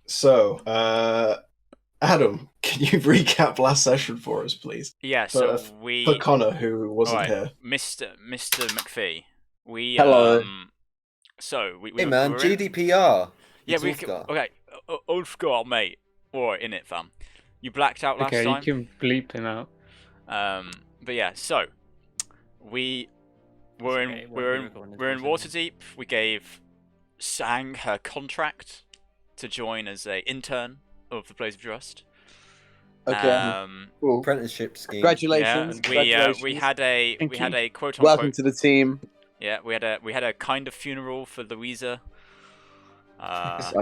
So, Adam, can you recap last session for us, please? Yeah, For, so for we Connor, who all wasn't right, here. Mr. McPhee. We Hello. so we Hey were we man, were in GDPR. yeah It's we Ulfgar. okay. Ulfgar, mate. All right, in it, fam. You blacked out last Okay, you time. can bleep him out. But yeah, so we were in okay, we won't were be in recording this we were in voice Waterdeep. We gave Sang her contract to join as a intern of the Blades of Drrust. Okay. Cool. Apprenticeship scheme. Yeah, Congratulations. and Congratulations. we had a Thank we had you. a quote Welcome unquote to the team. yeah we had a kind of funeral for Louisa. I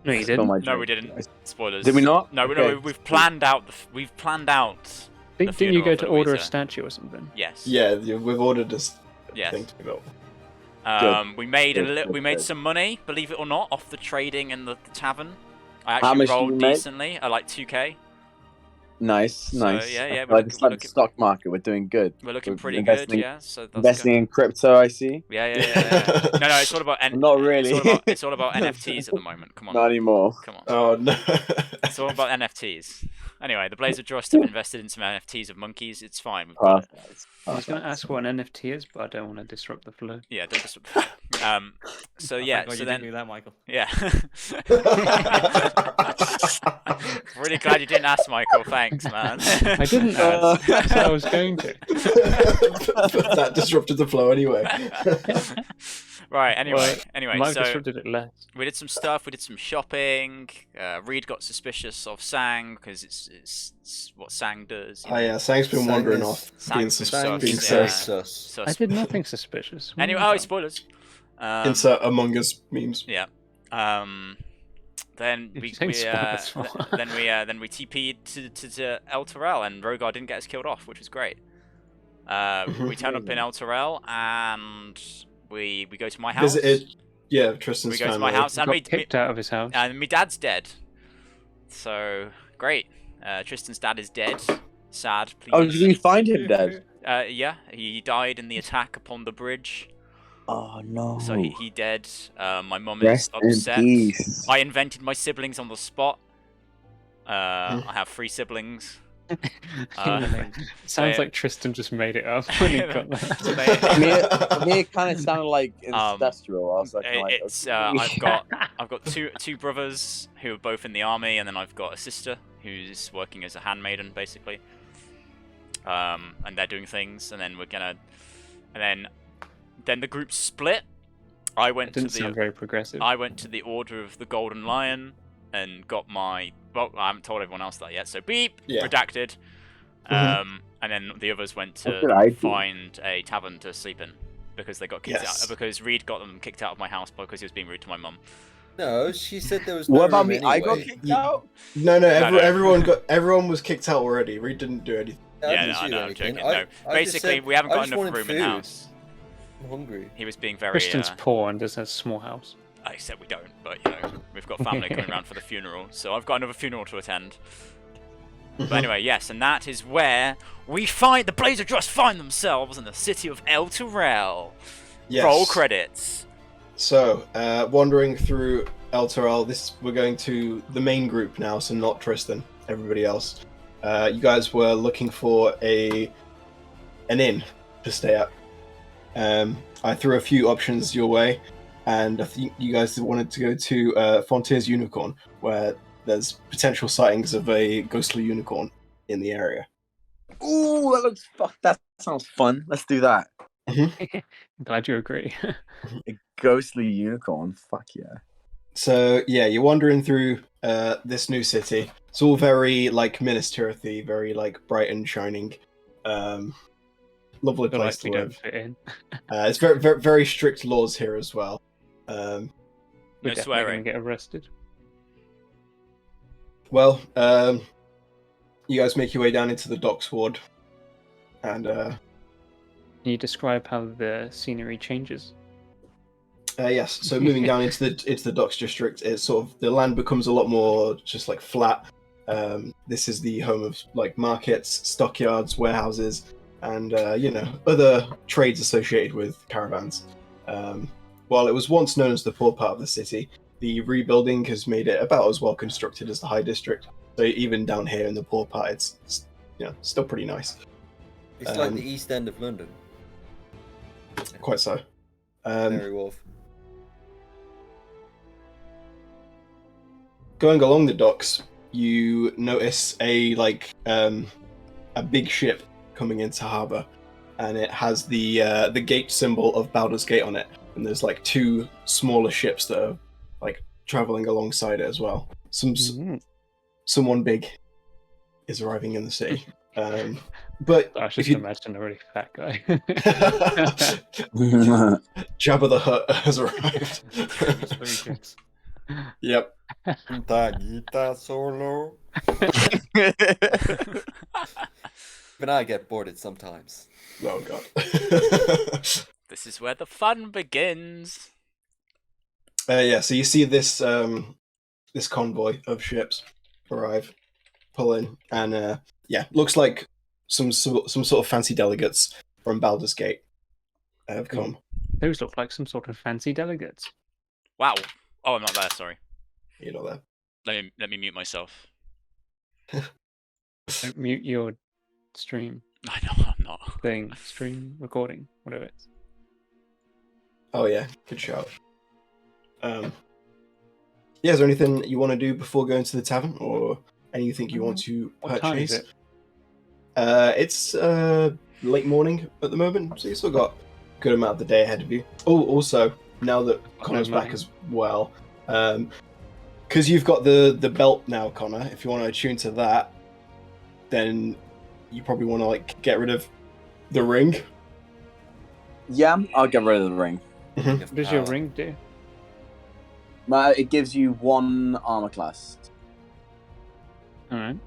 No, you spilled didn't. my No, we drink. didn't. Spoilers. Did we not? No, Okay. no, we've planned out the Didn't you funeral go for to order a Louisa. statue or something? Yes. Yeah, we've ordered this Yes. thing to be built. We made Good, we made good. some money, believe it or not, off the trading in the tavern. I How actually much did rolled you make? decently. I like 2k. Nice, So, nice. yeah, I just like the stock market. We're doing good. We're looking We're pretty good, investing- yeah. So that's Investing good. in crypto, I see. Yeah. No, it's all about Not really. It's all about NFTs at the moment. Come on. Not anymore. Come on. Oh no! It's all about NFTs. Anyway, the Blades of Drrust have invested in some NFTs of monkeys. It's fine. We've got it. Perfect. I was going to ask what an NFT is, but I don't want to disrupt the flow. Yeah, don't just. So Oh, yeah, thank God so you then didn't do that, Michael. yeah. Really glad you didn't ask, Michael. Thanks, man. I didn't ask. I said I was going to. That disrupted the flow anyway. Right. Anyway, Might have so disrupted it less. we did some stuff. We did some shopping. Reed got suspicious of Sang because it's what Sang does. you Oh know. yeah, Sang's been Sang wandering is- off, Sang- being Sang- being yeah. sus. sus. So I did nothing suspicious. What Anyway, are you oh, talking spoilers. Insert Among Us memes. Yeah. Then If we, you say we spoilers, what? then we TP'd to El Terrell and Rogar didn't get us killed off, which was great. We turned up in El Terrell and we go to my house. Visited, yeah, Tristan's We go to family. my house He and got kicked out of his house. my dad's dead. So great. Tristan's dad is dead. Sad. Please. Oh, did you find him dead? Yeah, he died in the attack upon the bridge. Oh no. So he dead. My mum is Rest in upset. peace. I invented my siblings on the spot. I have 3 siblings. Sounds they- like Tristan just made it up when he got that. So they- For me, it kind of sounded like ancestral. I was like, it's okay. I've got two brothers who are both in the army, and then I've got a sister who's working as a handmaiden, basically. And they're doing things, and then then the group split. I It went to didn't sound the very progressive. I went to the Order of the Golden Lion and got my. Well, I haven't told everyone else that yet, so beep, Yeah. redacted. And then the others went What did I to do? find a tavern to sleep in because they got kicked Yes. out. Because Reed got them kicked out of my house because he was being rude to my mum. No, she said there was no What about room me? I got anyway. kicked out. No, No. everyone was kicked out already. Reed didn't do anything. I Yeah, didn't no, do I'm anything. joking. I No, just basically said- we haven't I got just enough wanted room in the food. house. I'm hungry. He was being very. Tristan's poor and just has a small house. I said we don't, but you know we've got family coming around for the funeral, so I've got another funeral to attend. But anyway, yes, and that is where we find the Blades of Drrust find themselves in the city of El Terrell. Yes. Roll credits. So, wandering through El Terrell, we're going to the main group now, so not Tristan, everybody else. You guys were looking for an inn to stay at. I threw a few options your way, and I think you guys wanted to go to Fontier's Unicorn, where there's potential sightings of a ghostly unicorn in the area. Ooh, that looks that sounds fun. Let's do that. I'm glad you agree. A ghostly unicorn. Fuck yeah. So yeah, you're wandering through this new city. It's all very like Minas Tirith, very like bright and shining. Lovely I feel place like we to don't live. fit in. It's very, very, very strict laws here as well. We're No definitely swearing. going to get arrested. Well, you guys make your way down into the docks ward, and Can you describe how the scenery changes? yes. So moving down into the docks district, it's sort of the land becomes a lot more just like flat. This is the home of like markets, stockyards, warehouses, and other trades associated with caravans. While it was once known as the poor part of the city, the rebuilding has made it about as well constructed as the High District. So even down here in the poor part, it's still pretty nice. It's like the East End of London. Quite so. Canary Wharf. Going along the docks, you notice a big ship coming into harbour, and it has the gate symbol of Baldur's Gate on it. And there's like 2 smaller ships that are like traveling alongside it as well. Someone big is arriving in the city. But I if just you imagine a really fat guy. Jabba the Hutt has arrived. Yep. Guitar solo. Even I get bored sometimes. Oh god. This is where the fun begins. Yeah, so you see this this convoy of ships arrive, pull in, and looks like some sort of fancy delegates from Baldur's Gate have come. Those look like some sort of fancy delegates. Wow. Oh, I'm not there. Sorry. You know that. Let me mute myself. Don't mute your stream I know I'm not. thing, stream recording, whatever it is. Oh yeah, good shout. Yeah, is there anything you want to do before going to the tavern, or anything you want to What time is purchase? it? It's late morning at the moment, so you still got a good amount of the day ahead of you. Oh, also, now that Connor's back as well, because you've got the belt now, Connor, if you want to attune to that, then you probably want to like get rid of the ring. Yeah, I'll get rid of the ring. What does your ring do? It gives you 1 armor class, Alright,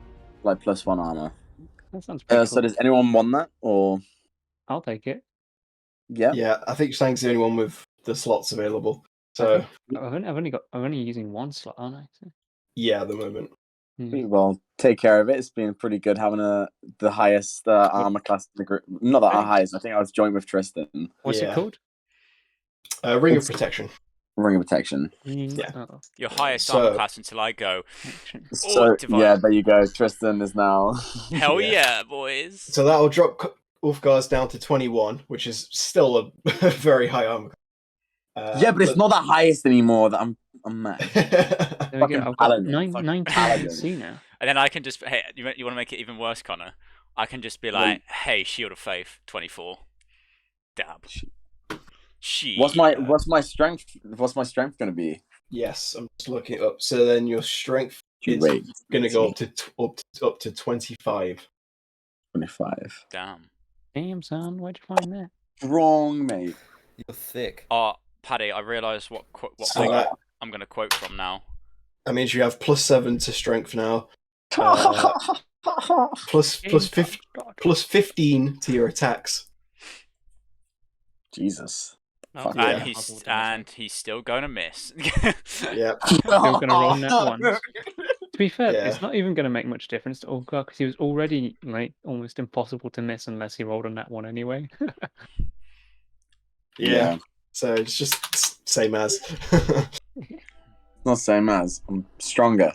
like +1 armor. that sounds pretty cool. So does anyone want that, or I'll take it. yeah? Yeah, I think Stang's the only one with the slots available. So I'm only using 1 slot, aren't I? So, yeah, at the moment. Well, take care of it. It's been pretty good having the highest armor class in the group. Not that highest. I think I was joined with Tristan. What's it called? Ring of Protection. Ring of Protection. Yeah. Oh, Your highest So- armor class until I go. protection. So divine. yeah, there you go. Tristan is now. Hell Yeah. yeah, boys. So that'll drop Ulfgar's down to 21, which is still a very high armor. Yeah, but it's not the highest anymore. That I'm mad. There we Fucking go. I've got paladin, 19 paladin. AC now. And then I can just hey, you want to make it even worse, Connor? I can just be like, hey, Shield of Faith, 24. Dab. She. What's my strength? What's my strength gonna be? Yes, I'm just looking it up. So then your strength is Wait, going to go up to 25. 25. Damn. Damn, son, where'd you find that? Strong, mate. You're thick. Oh, Paddy, I realised what So thing that, I'm going to quote from now. that means you have +7 to strength now. Plus 15 to your attacks. Jesus. Oh, Fuck and yeah. he's still going to miss. Yeah. Still gonna roll that once. To be fair, Yeah. it's not even going to make much difference to Ulgar because he was already like almost impossible to miss unless he rolled on that one anyway. Yeah. So it's just same as. Not same as. I'm stronger.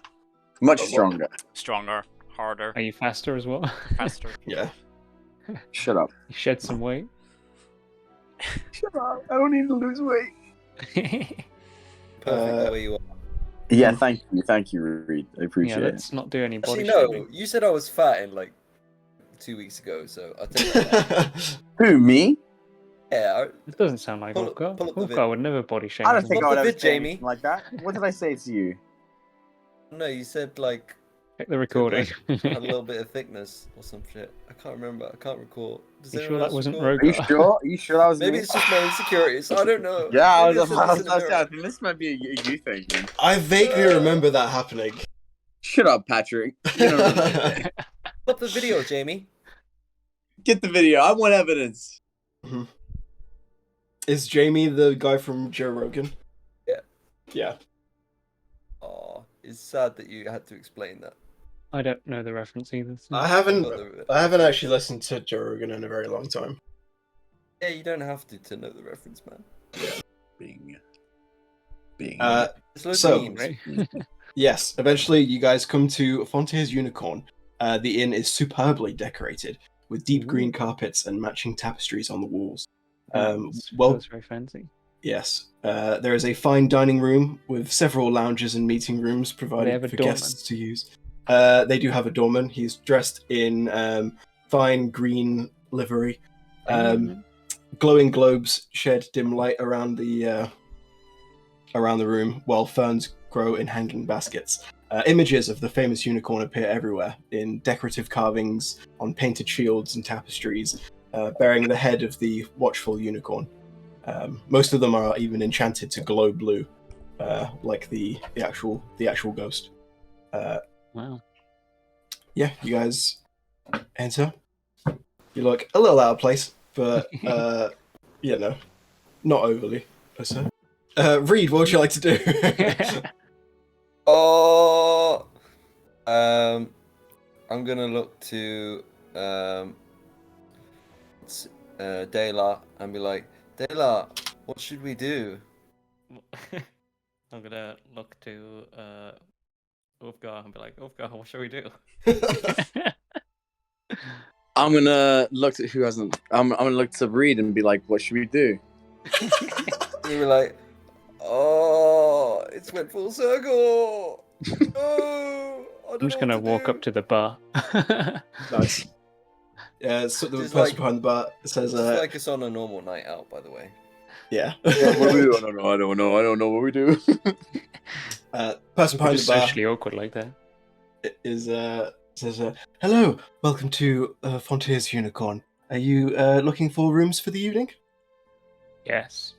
Much stronger. Stronger, harder, Are you faster as well? faster. Yeah. Shut up. You shed some weight. Shut up. I don't need to lose weight. Perfect the way you are. Yeah, thank you, Reed. I appreciate Yeah, it. let's not do any body Actually, no. shaming. You said I was fat in like 2 weeks ago, so I'll take that. Who, me? Yeah. It doesn't sound like Pull up Ulgar. the vid. Ulgar would never body shame. I don't you. think I Not would the ever vid, say Jamie. anything like that. What did I say to you? No, you said like Check the recording. had a little bit of thickness or some shit. I can't remember. I can't recall. Does You anyone sure that else wasn't recall? Rogar? Are you sure? Are you sure that was Maybe me? it's just my insecurities. I don't know. Yeah, I Maybe was it's just I in the think this might be a you thing. I vaguely remember that happening. Shut up, Patrick. You don't remember. Pull up the video, Jamie. Get the video. I want evidence. Is Jamie the guy from Joe Rogan? Yeah. Yeah. Aw, it's sad that you had to explain that. I don't know the reference either. So. I haven't Got the- actually listened to Joe Rogan in a very long time. Yeah, you don't have to know the reference, man. Being. There's loads So- of memes. Right? Yes, eventually you guys come to Fontier's Unicorn. The inn is superbly decorated with deep green Ooh. carpets and matching tapestries on the walls. Well, that's very fancy. Yes, there is a fine dining room with several lounges and meeting rooms have provided a for doorman? guests to use. They do have a doorman. He's dressed in fine green livery. Glowing globes shed dim light around the room, while ferns grow in hanging baskets. Images of the famous unicorn appear everywhere, in decorative carvings, on painted shields and tapestries, bearing the head of the watchful unicorn. Most of them are even enchanted to glow blue, like the actual ghost. Wow. Yeah, you guys enter. You look a little out of place, but not overly per se. Reed, what would you like to do? Oh, I'm gonna look to Dayla and be like, Dayla, what should we do? I'm gonna look to Ulfgar and be like, Ulfgar, what shall we do? I'm gonna look at who hasn't. I'm gonna look to Reed and be like, "What should we do?" You were like, oh, it's went full circle. Oh, I'm just gonna walk up to the bar. Nice. Yeah, so the Just person like- behind the bar says, It's like it's on a normal night out, by the way. yeah. What do we do? I don't know. I don't know what we do. Person behind the Just bar socially awkward like that. is says, "Hello, welcome to Fontier's Unicorn. Are you looking for rooms for the evening?" Yes.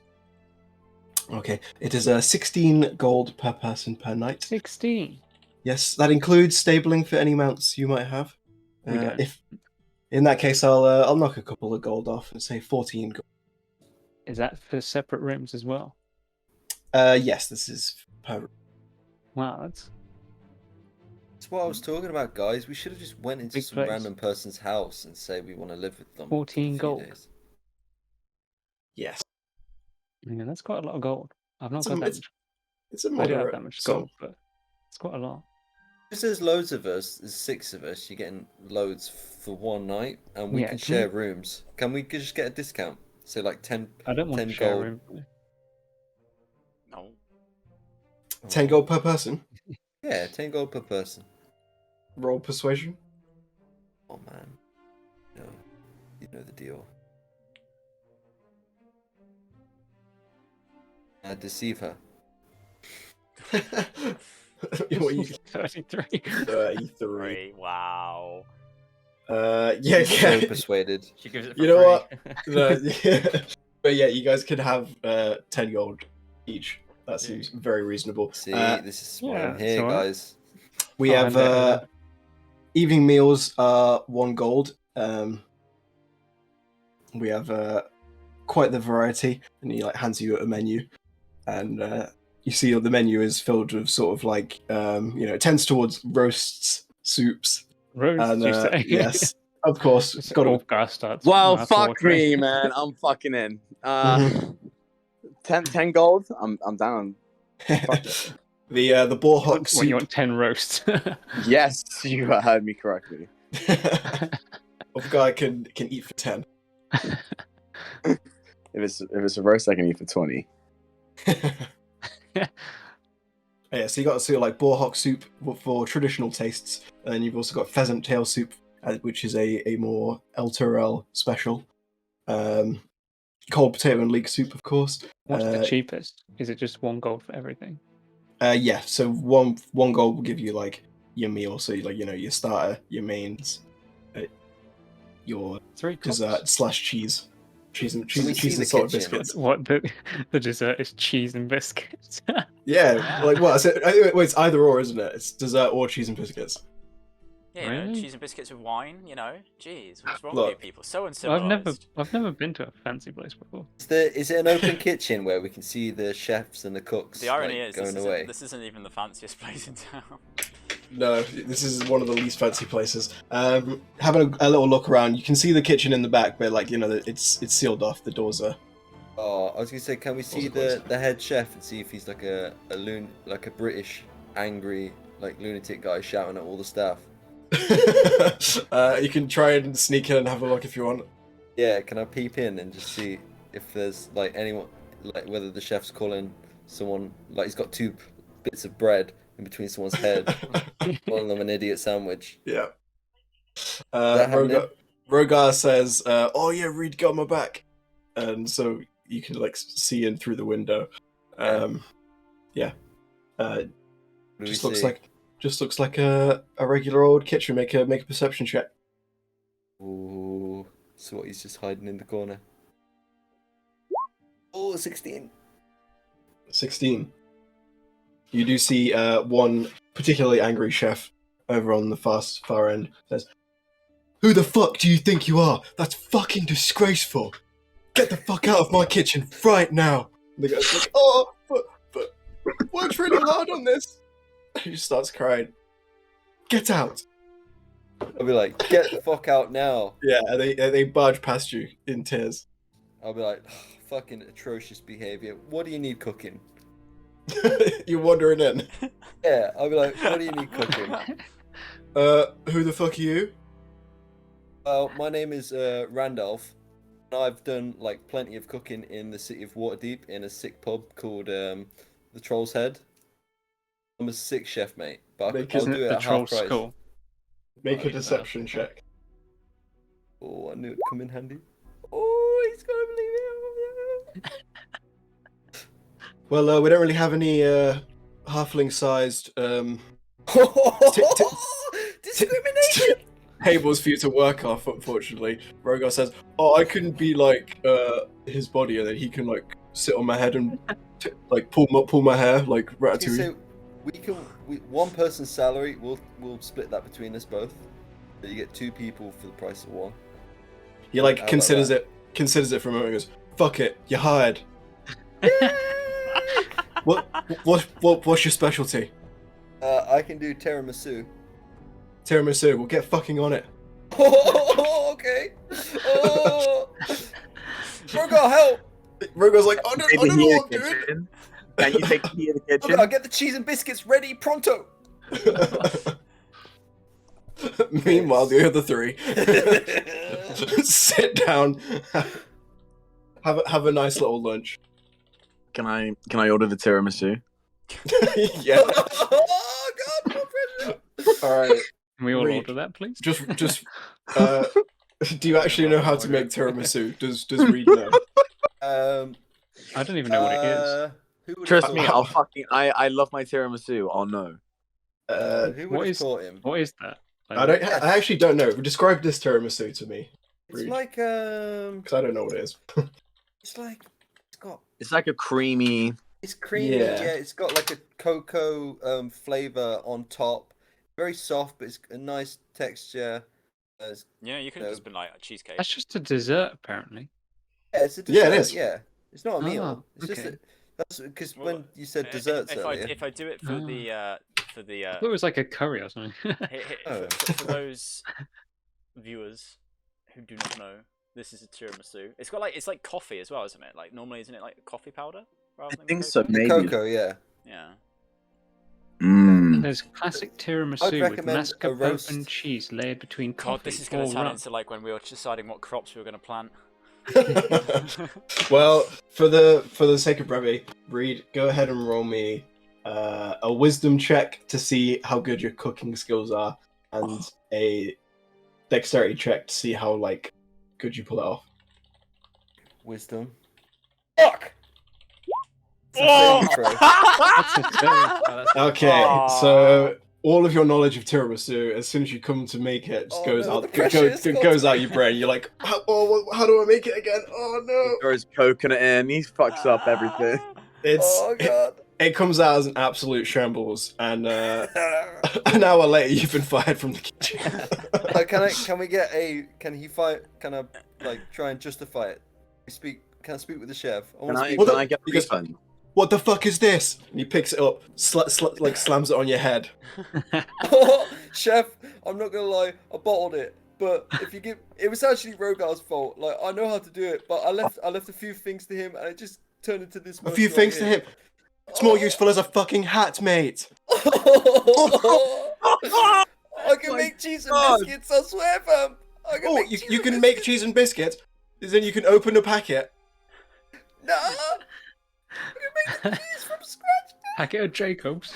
Okay, it is 16 gold per person per night. 16. Yes, that includes stabling for any mounts you might have. We don't. If in that case, I'll knock a couple of gold off and say 14 gold. Is that for separate rooms as well? Yes, this is per. Wow, that's That's what I was talking about, guys. We should have just went into Big some place. random person's house and say we want to live with them. 14 for a few gold. days. Yes, yeah, that's quite a lot of gold. I've not It's a- got that it's- much. it's a I don't moderate. have that much sum. gold, but it's quite a lot. If there's loads of us, there's 6 of us, you're getting loads for one night, and we Yeah, can can share rooms. Can we just get a discount? Say like 10, I don't want 10 to share a gold. room. No. 10 gold per person. Yeah, 10 gold per person. Roll persuasion. Oh man. No. You know the deal. Deceive her. What you 33. 33. Three. Wow. Yeah, So yeah. persuaded. She gives it You know what? No, yeah. But yeah, you guys could have 10 gold each. That seems very reasonable. See, this is why yeah, I'm here, it's alright. guys. We I'll have hand it over. evening meals are 1 gold. We have quite the variety, and he like hands you a menu, and you see the menu is filled with sort of like it tends towards roasts, soups, Roast, and you say? yes, of course, Just got to. Ulfgar starts. Well, mouth fuck watering. me, man. I'm fucking in. Mhm. 10 gold. I'm down. Fuck it. The boar hock What, soup. you want 10 roasts? Yes, you heard me correctly. Of guy can eat for 10. If it's a roast, I can eat for 20. Yeah, so you got sort of like boar hock soup for traditional tastes, and you've also got pheasant tail soup, which is a more El Torel special. Cold potato and leek soup, of course. What's the cheapest? Is it just 1 gold for everything? Yeah, so one gold will give you like your meal, so like your starter, your mains, your 3 costs? dessert / cheese. Cheese and Can we see the salted kitchen? biscuits. What the dessert is cheese and biscuits. Yeah, like what? I said, wait, it's either or, isn't it? It's dessert or cheese and biscuits. Yeah, you know, Really? cheese and biscuits with wine. Jeez, what's wrong Look. with you people? So uncivilized. I've never been to a fancy place before. Is it an open kitchen where we can see the chefs and the cooks The irony like, is, going away? this isn't even the fanciest place in town. No, this is one of the least fancy places. Having a little look around, you can see the kitchen in the back, but like it's sealed off. The doors are Oh, I was gonna say, can we see the head chef and see if he's like a British angry like lunatic guy shouting at all the staff? You can try and sneak in and have a look if you want. Yeah, can I peep in and just see if there's like anyone, like whether the chef's calling someone, like he's got two bits of bread in between someone's head, calling them an idiot sandwich. Yeah. that happening? Rogar says, "Oh yeah, Reed got my back," and so you can like see in through the window. Yeah. What do Just we looks like a regular old kitchen. Make a perception check. Ooh, so what? He's just hiding in the corner. Oh, 16. 16. You do see one particularly angry chef over on the far end says, "Who the fuck do you think you are? That's fucking disgraceful. Get the fuck out of my kitchen right now." And the guy's like, "Oh, but worked really hard on this." He just starts crying. "Get out." I'll be like, get the fuck out now. Yeah, they barge past you in tears. I'll be like, fucking atrocious behavior. What do you need cooking? You're wandering in. Yeah, I'll be like, what do you need cooking? Who the fuck are you? Well, my name is Randolph. And I've done like plenty of cooking in the city of Waterdeep in a sick pub called the Troll's Head. I'm a sick chef, mate, but I'll do it the at troll half price. skull? Make a deception check. Oh, I knew it'd come in handy. Oh, he's gonna believe it. Well, we don't really have any halfling-sized Discrimination! tables for you to work off, unfortunately. Rogar says, "Oh, I couldn't be like his body, and then he can like sit on my head and like pull my hair like Ratatouille." So one person's salary. We'll split that between us both. So you get two people for the price of one. He like How about considers that? it for a moment. And goes, "Fuck it, you're hired." What's your specialty? I can do tiramisu. Tiramisu. We'll get fucking on it. Oh, okay. Oh, Rogar, help! Rogar's like, I don't know what I'm doing. kitchen. Can you take me in the kitchen? Rogar, get the cheese and biscuits ready, pronto. Meanwhile, the other three sit down, have a nice little lunch. Can I order the tiramisu? Yeah. Oh God, no pressure. All right. Can we all Reed, order that, please? Just. Do you actually know how to make tiramisu? Does Reed know? I don't even know what it is. Who would Trust have me, taught I love my tiramisu. Oh no. him? Who what would have is- taught him? What is that? I actually don't know. Describe this tiramisu to me, It's Reed, like because I don't know what it is. it's got It's like a creamy. it's creamy. Yeah. Yeah, it's got like a cocoa flavor on top. Very soft, but it's a nice texture. Yeah, you could have just been like a cheesecake. That's just a dessert, apparently. Yeah, it's a dessert. Yeah, it is. Yeah, it's not a meal. Ah, It's just okay. that's because Well, when you said desserts if earlier. I do it for the I thought it for was like a curry or something. Oh. those viewers who do not know, this is a tiramisu. It's like coffee as well, isn't it? Like normally, isn't it like coffee powder rather I than think so. cocoa? Maybe. Cocoa, yeah. Yeah. Mm. There's classic tiramisu with recommend a mascarpone roast. and cheese layered between God, coffee. this is going or to turn rum. into like when we were deciding what crops we were going to plant. Well, for the sake of brevity, Reed, go ahead and roll me a wisdom check to see how good your cooking skills are, and a dexterity check to see how like good you pull it off. Wisdom. Fuck! It's a Oh! saving throw. That's a thing. Oh, that's a- Okay, Aw. so all of your knowledge of tiramisu, as soon as you come to make it, just Oh, goes no, out. the pressure is Goes got out to your brain. You're like, how do I make it again? Oh He no! throws coconut in. He fucks up everything. It's Oh god. it comes out as an absolute shambles, and an hour later, you've been fired from the kitchen. Can we get a? Can he fight? Can I like try and justify it? Can I speak with the chef? Can I, speak Well, can the- I get a because- refund? What the fuck is this? And he picks it up, like slams it on your head. Chef, I'm not gonna lie, I bottled it. But if you give, it was actually Rogar's fault. Like I know how to do it, but I left a few things to him, and it just turned into this. A few things to him. It's more useful as a fucking hat, mate. I can make cheese and biscuits. I swear, fam. I can make cheese you and can make biscuits. cheese and biscuits. Then you can open a packet. No, I can make the cheese from scratch. Packet of Jacobs.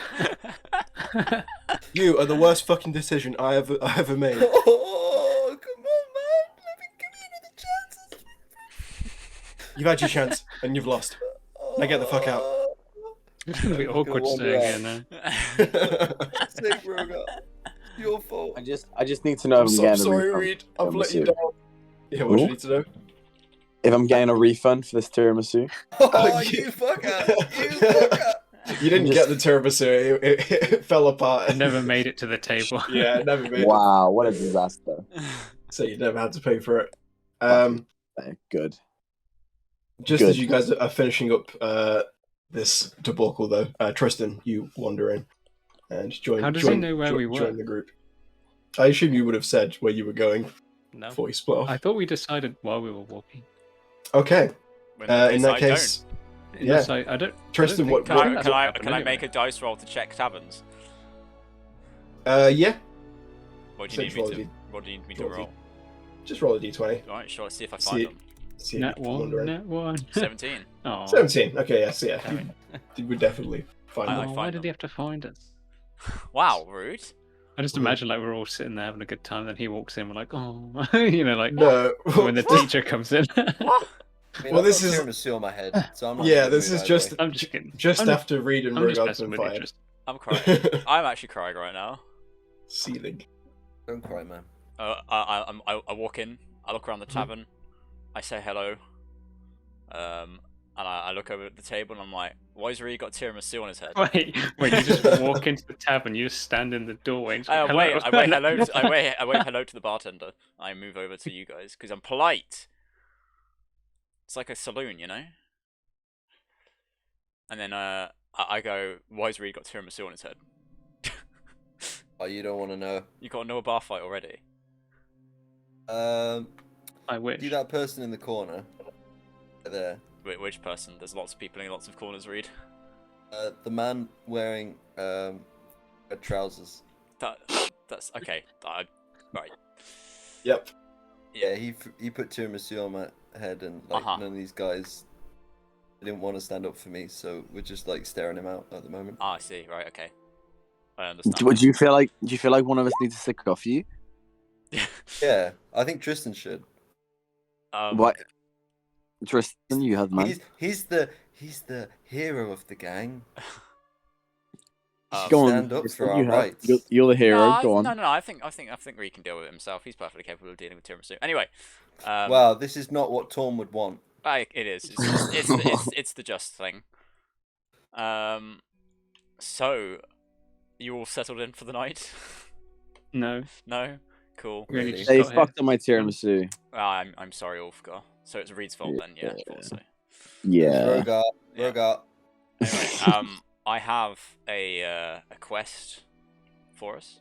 You are the worst fucking decision I ever made. Oh, come on, man. Let me give you another chance. You've had your chance and you've lost. Now get the fuck out. It's gonna be awkward Go on, staying right. here now. Sake, Rogar. Your fault. I just need to know if I'm I'm getting a sorry, refund. Reed. I've let you Tiramisu. down. Yeah, what do you Ooh. need to know? If I'm getting a refund for this tiramisu. Oh, you- you fucker. You fucker. You didn't get the tiramisu. It fell apart. I never made it to the table. Yeah, it never made it. Wow, what a disaster. So you never had to pay for it. Good. Just Good. as you guys are finishing up this debacle, though, Tristan, you wander in and join. How does he know where we were? Join the group. I assume you would have said where you were going No. before you split off. I thought we decided while we were walking. Okay. When In that I case, Unless I don't. Tristan, think what? that don't. Can I happened can I anyway. make a dice roll to check taverns? Yeah. What do you need Roll me a to? D- What do you need me to roll a D- roll? Just roll a d20. All right, sure. Let's see if I See find it. them. See if Net you can wander one, in. net one. 17. Oh, 17. Okay, yes, yeah. damn it. You would definitely find I them. Oh, find why them. did he have to find us? Wow, rude. I just imagine like we're all sitting there having a good time, then he walks in, we're like, oh, you know, like No. when the teacher comes in. What? I mean, Well, I've this got is- tiramisu on my head, so I'm not Yeah, in a good this mood is either just way. I'm just kidding. just I'm after Reed and I'm just Rogar's messing been with you, fired. Tristan. I'm crying. I'm actually crying right now. Seething. Don't cry, man. I walk in. I look around the Mhm. tavern. I say hello. And I look over at the table and I'm like, why's Ree got tiramisu on his head? Wait, you just walk into the tavern, you just stand in the doorway and just I go, wait hello. hello to the bartender. I move over to you guys because I'm polite. It's like a saloon, you know. And then I go, why's Reed got tiramisu on his head? Oh, you don't want to know. You got into a bar fight already. I wish. See that person in the corner? Right there. Wait, which person? There's lots of people in lots of corners, Reed. The man wearing red trousers. That's okay. Right. Yep. Yeah, he put tiramisu on my head, and like Uh-huh. none of these guys didn't want to stand up for me, so we're just like staring him out at the moment. Ah, I see. Right. Okay. I understand. Do you feel like one of us needs to stick off you? Yeah, I think Tristan should. What? Tristan, you have man. He's the hero of the gang. Go on, stand up Tristan, for our you have- rights. You're the hero. No, Go on. No. I think Reed can deal with it himself. He's perfectly capable of dealing with tiramisu. Anyway. Wow, this is not what Torm would want. It is. It's the just thing. So, you all settled in for the night? No, No? Cool. we only Really? just They got here. fucked up my tiramisu. I'm sorry, Ulfgar. So it's Reed's fault then, yeah, I thought so. Yeah. Rogar, Yeah. Rogar. Anyway, I have a quest for us.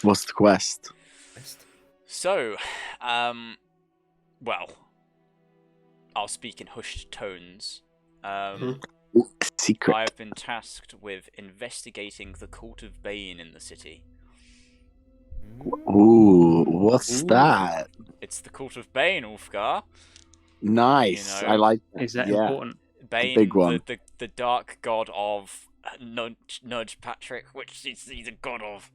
What's the quest? So, well, I'll speak in hushed tones. Secret. I have been tasked with investigating the cult of Bane in the city. Ooh, what's Ooh. that? It's the cult of Bane, Ulfgar. Nice. You know, I like that. Is that yeah. important? Bane, big one. the dark god of Nudge Patrick, which he's a god of.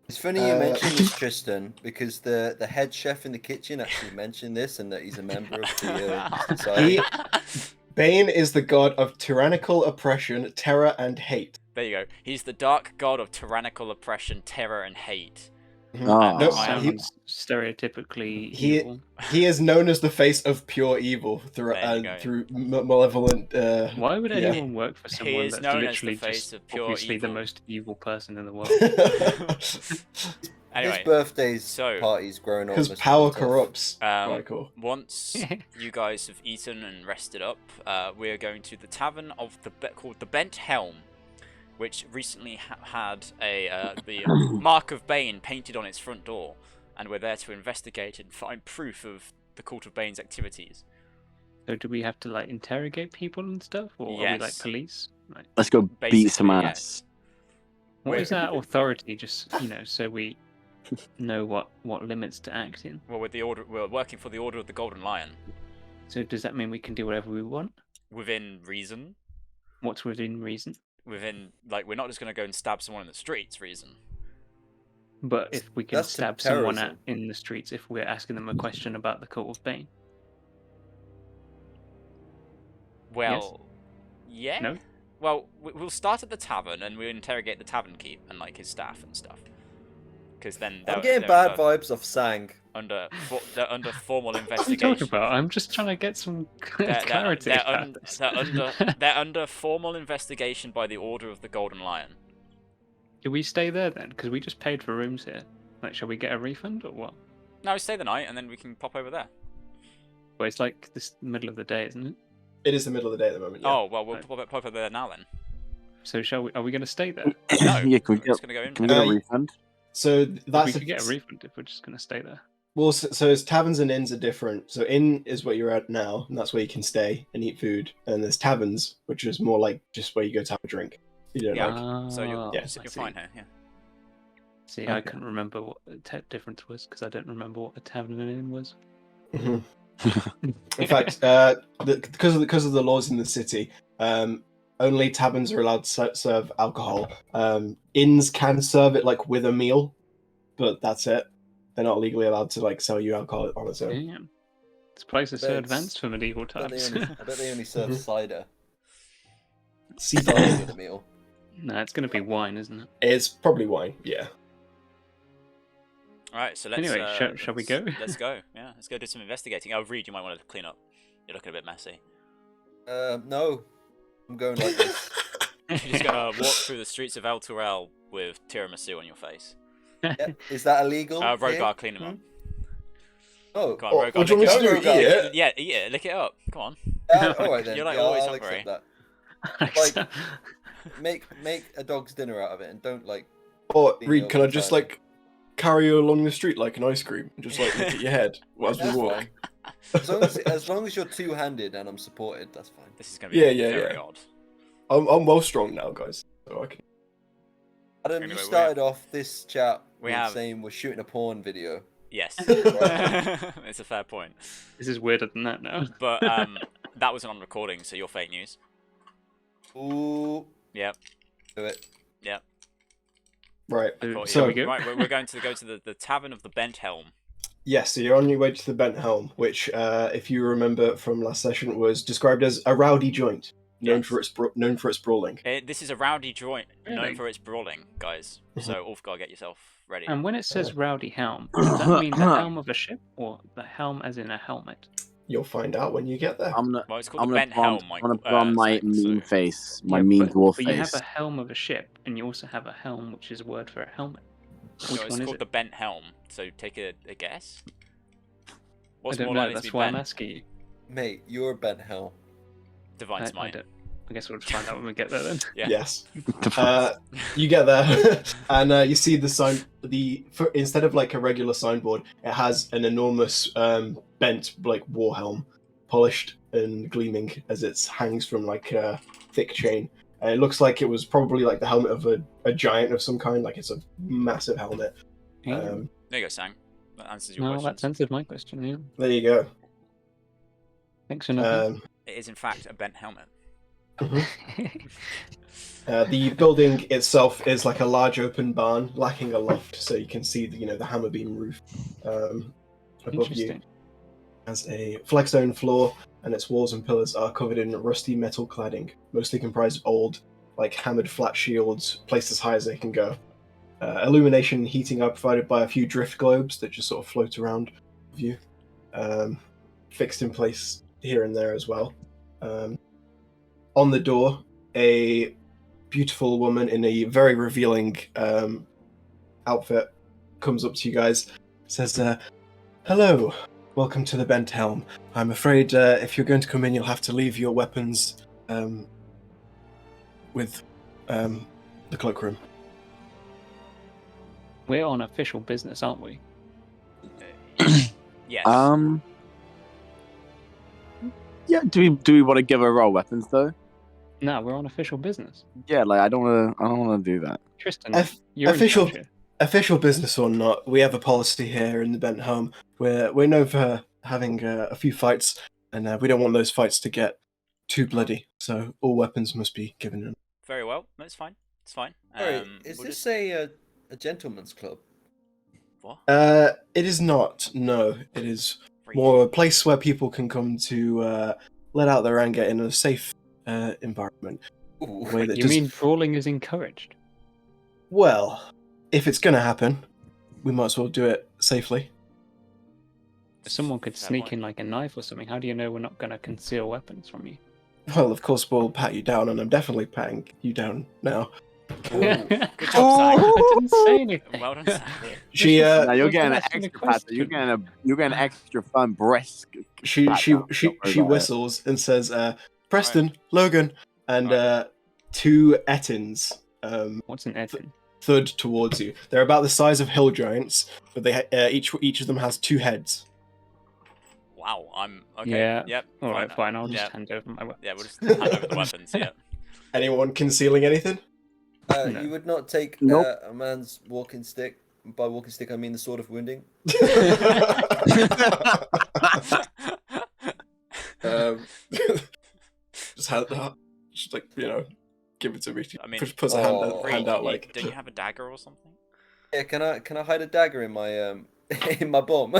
It's funny you mentioned this, Tristan, because the head chef in the kitchen actually mentioned this, and that he's a member of the society. Bane is the god of tyrannical oppression, terror, and hate. There you go. He's the dark god of tyrannical oppression, terror, and hate. Ah. No, I am- Sounds stereotypically he- evil. He is known as the face of pure evil through There you go. through malevolent. Why would yeah. anyone work for someone is that's known as the literally face just of pure obviously the evil. most evil person in the world? Anyway, His birthdays so- parties growing up. Because must have power been tough. corrupts. Um, Michael. once you guys have eaten and rested up, we are going to the tavern of called the Bent Helm. which recently had the mark of Bane painted on its front door, and we're there to investigate and find proof of the Cult of Bane's activities. So do we have to like interrogate people and stuff, or are we like Yes. police? Like, Let's go beat Basically, some yes. ass. what is our authority? Just so we know what limits to act in. Well, we're working for the Order of the Golden Lion, So does that mean we can do whatever we want? within reason. What's within reason? Within, like, we're not just going to go and stab someone in the streets, reason. But if we can That's stab someone terrorism. in the streets, if we're asking them a question about the Cult of Bane. Well, yeah. No? Well, we'll start at the tavern and we'll interrogate the tavern keep and like his staff and stuff. Because then I'm getting bad vibes off Sang. they're under formal What are you investigation. talking about? I'm just trying to get some clarity. about this. They're under formal investigation by the Order of the Golden Lion. Do we stay there then? Because we just paid for rooms here. Like, shall we get a refund or what? No, stay the night and then we can pop over there. Well, it's like this middle of the day, isn't it? It is the middle of the day at the moment. Yeah. Oh well, we'll pop over there now then. So are we going to stay there? No, Yeah, can we we're just get, gonna go in. can we get a Uh, refund? So that's We could get a refund if we're just going to stay there. well. So it's taverns and inns are different. So inn is where you're at now, and that's where you can stay and eat food. And there's taverns, which is more like just where you go to have a drink. You don't Yeah. like. So you're Yeah, you're fine here. Yeah. See, I Okay. couldn't remember what the difference was because I don't remember what a tavern and inn was. Mhm. In fact, because of the laws in the city, only taverns are allowed to serve alcohol. Inns can serve it like with a meal, but that's it. They're not legally allowed to like sell you alcohol on its own. Damn. This place is so But advanced for medieval I bet times. they only serve Mhm. cider. Cider. Cider with a meal. No, it's going to be wine, isn't it? It's probably wine. Yeah. All right. So let's. Anyway, shall we go? Let's go. Yeah. Let's go do some investigating. Oh, Reed, you might want to clean up. You're looking a bit messy. No. I'm going like this. You're just gonna walk through the streets of El Turel with tiramisu on your face. Yeah. Is that illegal? Rogar, here? clean him up. Oh. Come on, Oh, Rogar. what do you want me to do? Lick Eat it. it? Yeah, eat it. Lick it up. Come on. Alright then. You're like yeah, always I'll hungry. accept that. Make a dog's dinner out of it and don't like. Or Being Reed, can I able just to- like carry you along the street like an ice cream and just like look at your head as we That's walk? fine. As long as you're two-handed and I'm supported, that's fine. This is gonna be Yeah, very yeah. odd. I'm well strong now, guys. So I can. Adam, Anyway, you we started off this chat we with have- saying we're shooting a porn video. Yes. It's a fair point. This is weirder than that now. But that wasn't on recording, so you're fake news. Ooh, Yep. do it. Yep. Right. Caught So- you. we go? Right, we're going to go to the tavern of the Bent Helm. Yes, so you're on your way to the Bent Helm, which, if you remember from last session, was described as a rowdy joint, known Yes. for its brawling. This is a rowdy joint known Really? for its brawling, guys. So Ulfgar, get yourself ready. And when it says rowdy helm, does that mean the helm of a ship or the helm as in a helmet? You'll find out when you get there. I'm gonna, Well, it's called I'm the gonna, Bent put on, Helm. I'm gonna put on my mean so- face, my Yeah, mean but, dwarf but you have face. a helm of a ship, and you also have a helm, which is a word for a helmet. So Which it's one is called it? the Bent Helm. So take a guess. What's I don't more know. likely to That's be why I'm bent? asking you. Mate, you're a Bent Helm. Divine I Smite. don't. I guess we'll find out when we get there then. Yeah. Yes. You get there, and you see the sign. Instead of like a regular signboard, it has an enormous bent like war helm, polished and gleaming as it hangs from like a thick chain. And it looks like it was probably like the helmet of a giant of some kind. Like it's a massive helmet. Yeah. There you go, Sang. That answers your No, questions. that answered my question. Yeah. There you go. Thanks for nothing. It is in fact a bent helmet. The building itself is like a large open barn, lacking a loft, so you can see the hammer beam roof above you. Interesting. Has a flagstone floor, and its walls and pillars are covered in rusty metal cladding, mostly comprised of old, like hammered flat shields, placed as high as they can go. Illumination and heating are provided by a few drift globes that just sort of float around you, fixed in place here and there as well. On the door, a beautiful woman in a very revealing outfit comes up to you guys, says, "Hello, welcome to the Bent Helm. I'm afraid if you're going to come in, you'll have to leave your weapons with the cloakroom. We're on official business, aren't we? Yes. Yeah. Do we want to give her our weapons though? No, we're on official business. Yeah. Like I don't wanna do that. Tristan, Eff- you're official- in charge here. Official business or not, we have a policy here in the Bent Helm. We're known for having a few fights, and we don't want those fights to get too bloody. So all weapons must be given in. Very well. No, it's fine. It's fine. Sorry, is we'll this just... a gentleman's club? What? It is not. No, it is Freak. more a place where people can come to let out their anger in a safe environment. Ooh. A way that You does- mean brawling is encouraged? Well, if it's going to happen, we might as well do it safely. Someone could Fair sneak point. in like a knife or something. How do you know we're not going to conceal weapons from you? Well, of course, we'll pat you down, and I'm definitely patting you down now. Good job, Zach. I didn't say anything. Well done, Zach. She Now you're was getting an asking a extra pat. You're getting an extra fun brisk. she pat down. Don't worry about it. whistles and says, "Preston, Logan," and Right. 2 Ettins What's an Edwin? thud towards you. They're about the size of hill giants, but they each of them has 2 heads. Wow, I'm okay. Yeah. Yep. All right, fine. I'll just Yeah. hand over my weapon. Yeah, we'll just hand over the weapons. Yeah. Anyone concealing anything? No. You would not take Nope. a man's walking stick. By walking stick, I mean the sword of wounding. Just hand, just like give it to me. I mean, Puts a Oh. hand out like. Don't you have a dagger or something? Yeah, can I hide a dagger in my in my bum?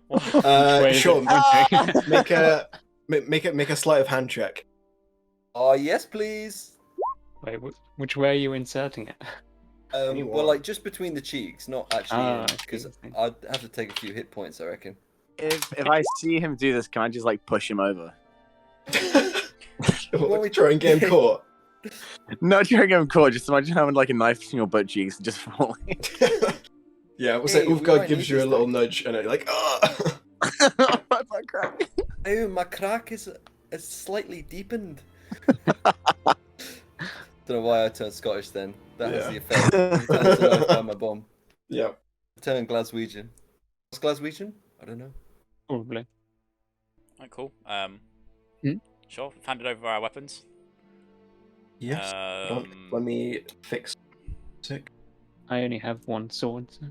Wait, Sure. okay. Make a sleight of hand check. Oh yes, please. Wait, which way are you inserting it? Anyone. Well, like just between the cheeks, not actually, Ah, because I see. I'd have to take a few hit points, I reckon. If I see him do this, can I just like push him over? What, we try and get him caught? No, trying to get him caught. Just imagine having like a knife in your butt cheeks and just falling. Yeah, we'll say Hey, we Ulfgard might gives need you a this little thing. nudge, and you're like, oh. My butt crack. Oh, my crack is slightly deepened. Don't know why I turned Scottish then. That has the effect. That's a knife by my bum. Yeah. Turn Glaswegian. What's Glaswegian? I don't know. Probably. Alright, cool. Hmm? Sure. We've handed over our weapons. Yes. Hold on, let me fix. Sick. I only have one sword. So.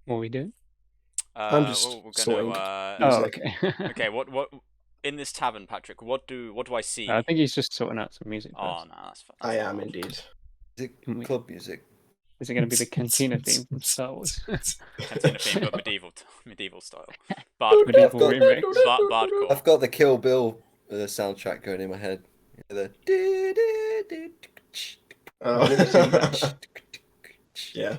What are we doing? I'm just we're gonna, sorting. Oh, Music. okay. okay. What in this tavern, Patrick? What do I see? I think he's just sorting out some music. Oh First. no, that's fine. I am indeed. Is Can we- it club music? Is it going to be the cantina theme from Star Wars? Cantina theme, but medieval style. Bard, Medieval got- remake. bardcore. I've got the Kill Bill soundtrack going in my head. The Oh. Yeah.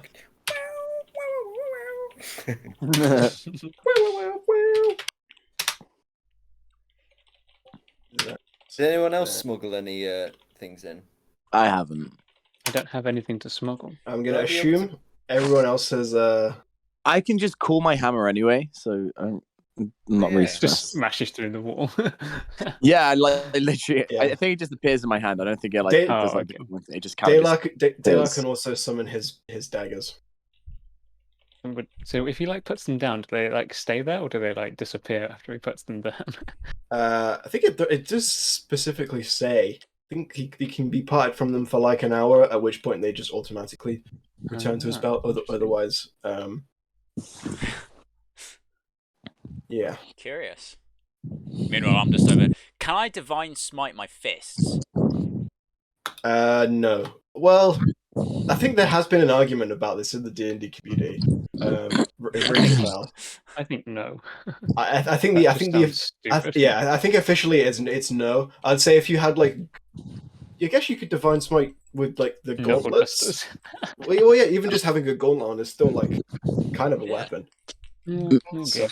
Did anyone else smuggle any things in? I haven't. I don't have anything to smuggle. I'm gonna Will I be able assume everyone else has. I can just call my hammer anyway, so I'm not really Yeah. Just stressed. smashes through the wall. Yeah, like literally, Yeah. I think it just appears in my hand. I don't think it like They- does, Oh, like okay. it just kind of. Daylar can also summon his daggers. So if he like puts them down, do they like stay there or do they like disappear after he puts them down? I think it does specifically say. I think he can be parted from them for like an hour, at which point they just automatically return to his Ah, belt. interesting. Otherwise, yeah. Curious. Meanwhile, I'm just over. Can I divine smite my fists? No. Well, I think there has been an argument about this in the D&D community. It rings a bell. I think no. I think That just sounds stupid. I think officially it's no. I'd say if you had like, I guess you could divine smite with like the Knuckle gauntlets. dusters. Well, yeah, even just having a gauntlet on is still like kind of a Yeah. weapon. Yeah, okay.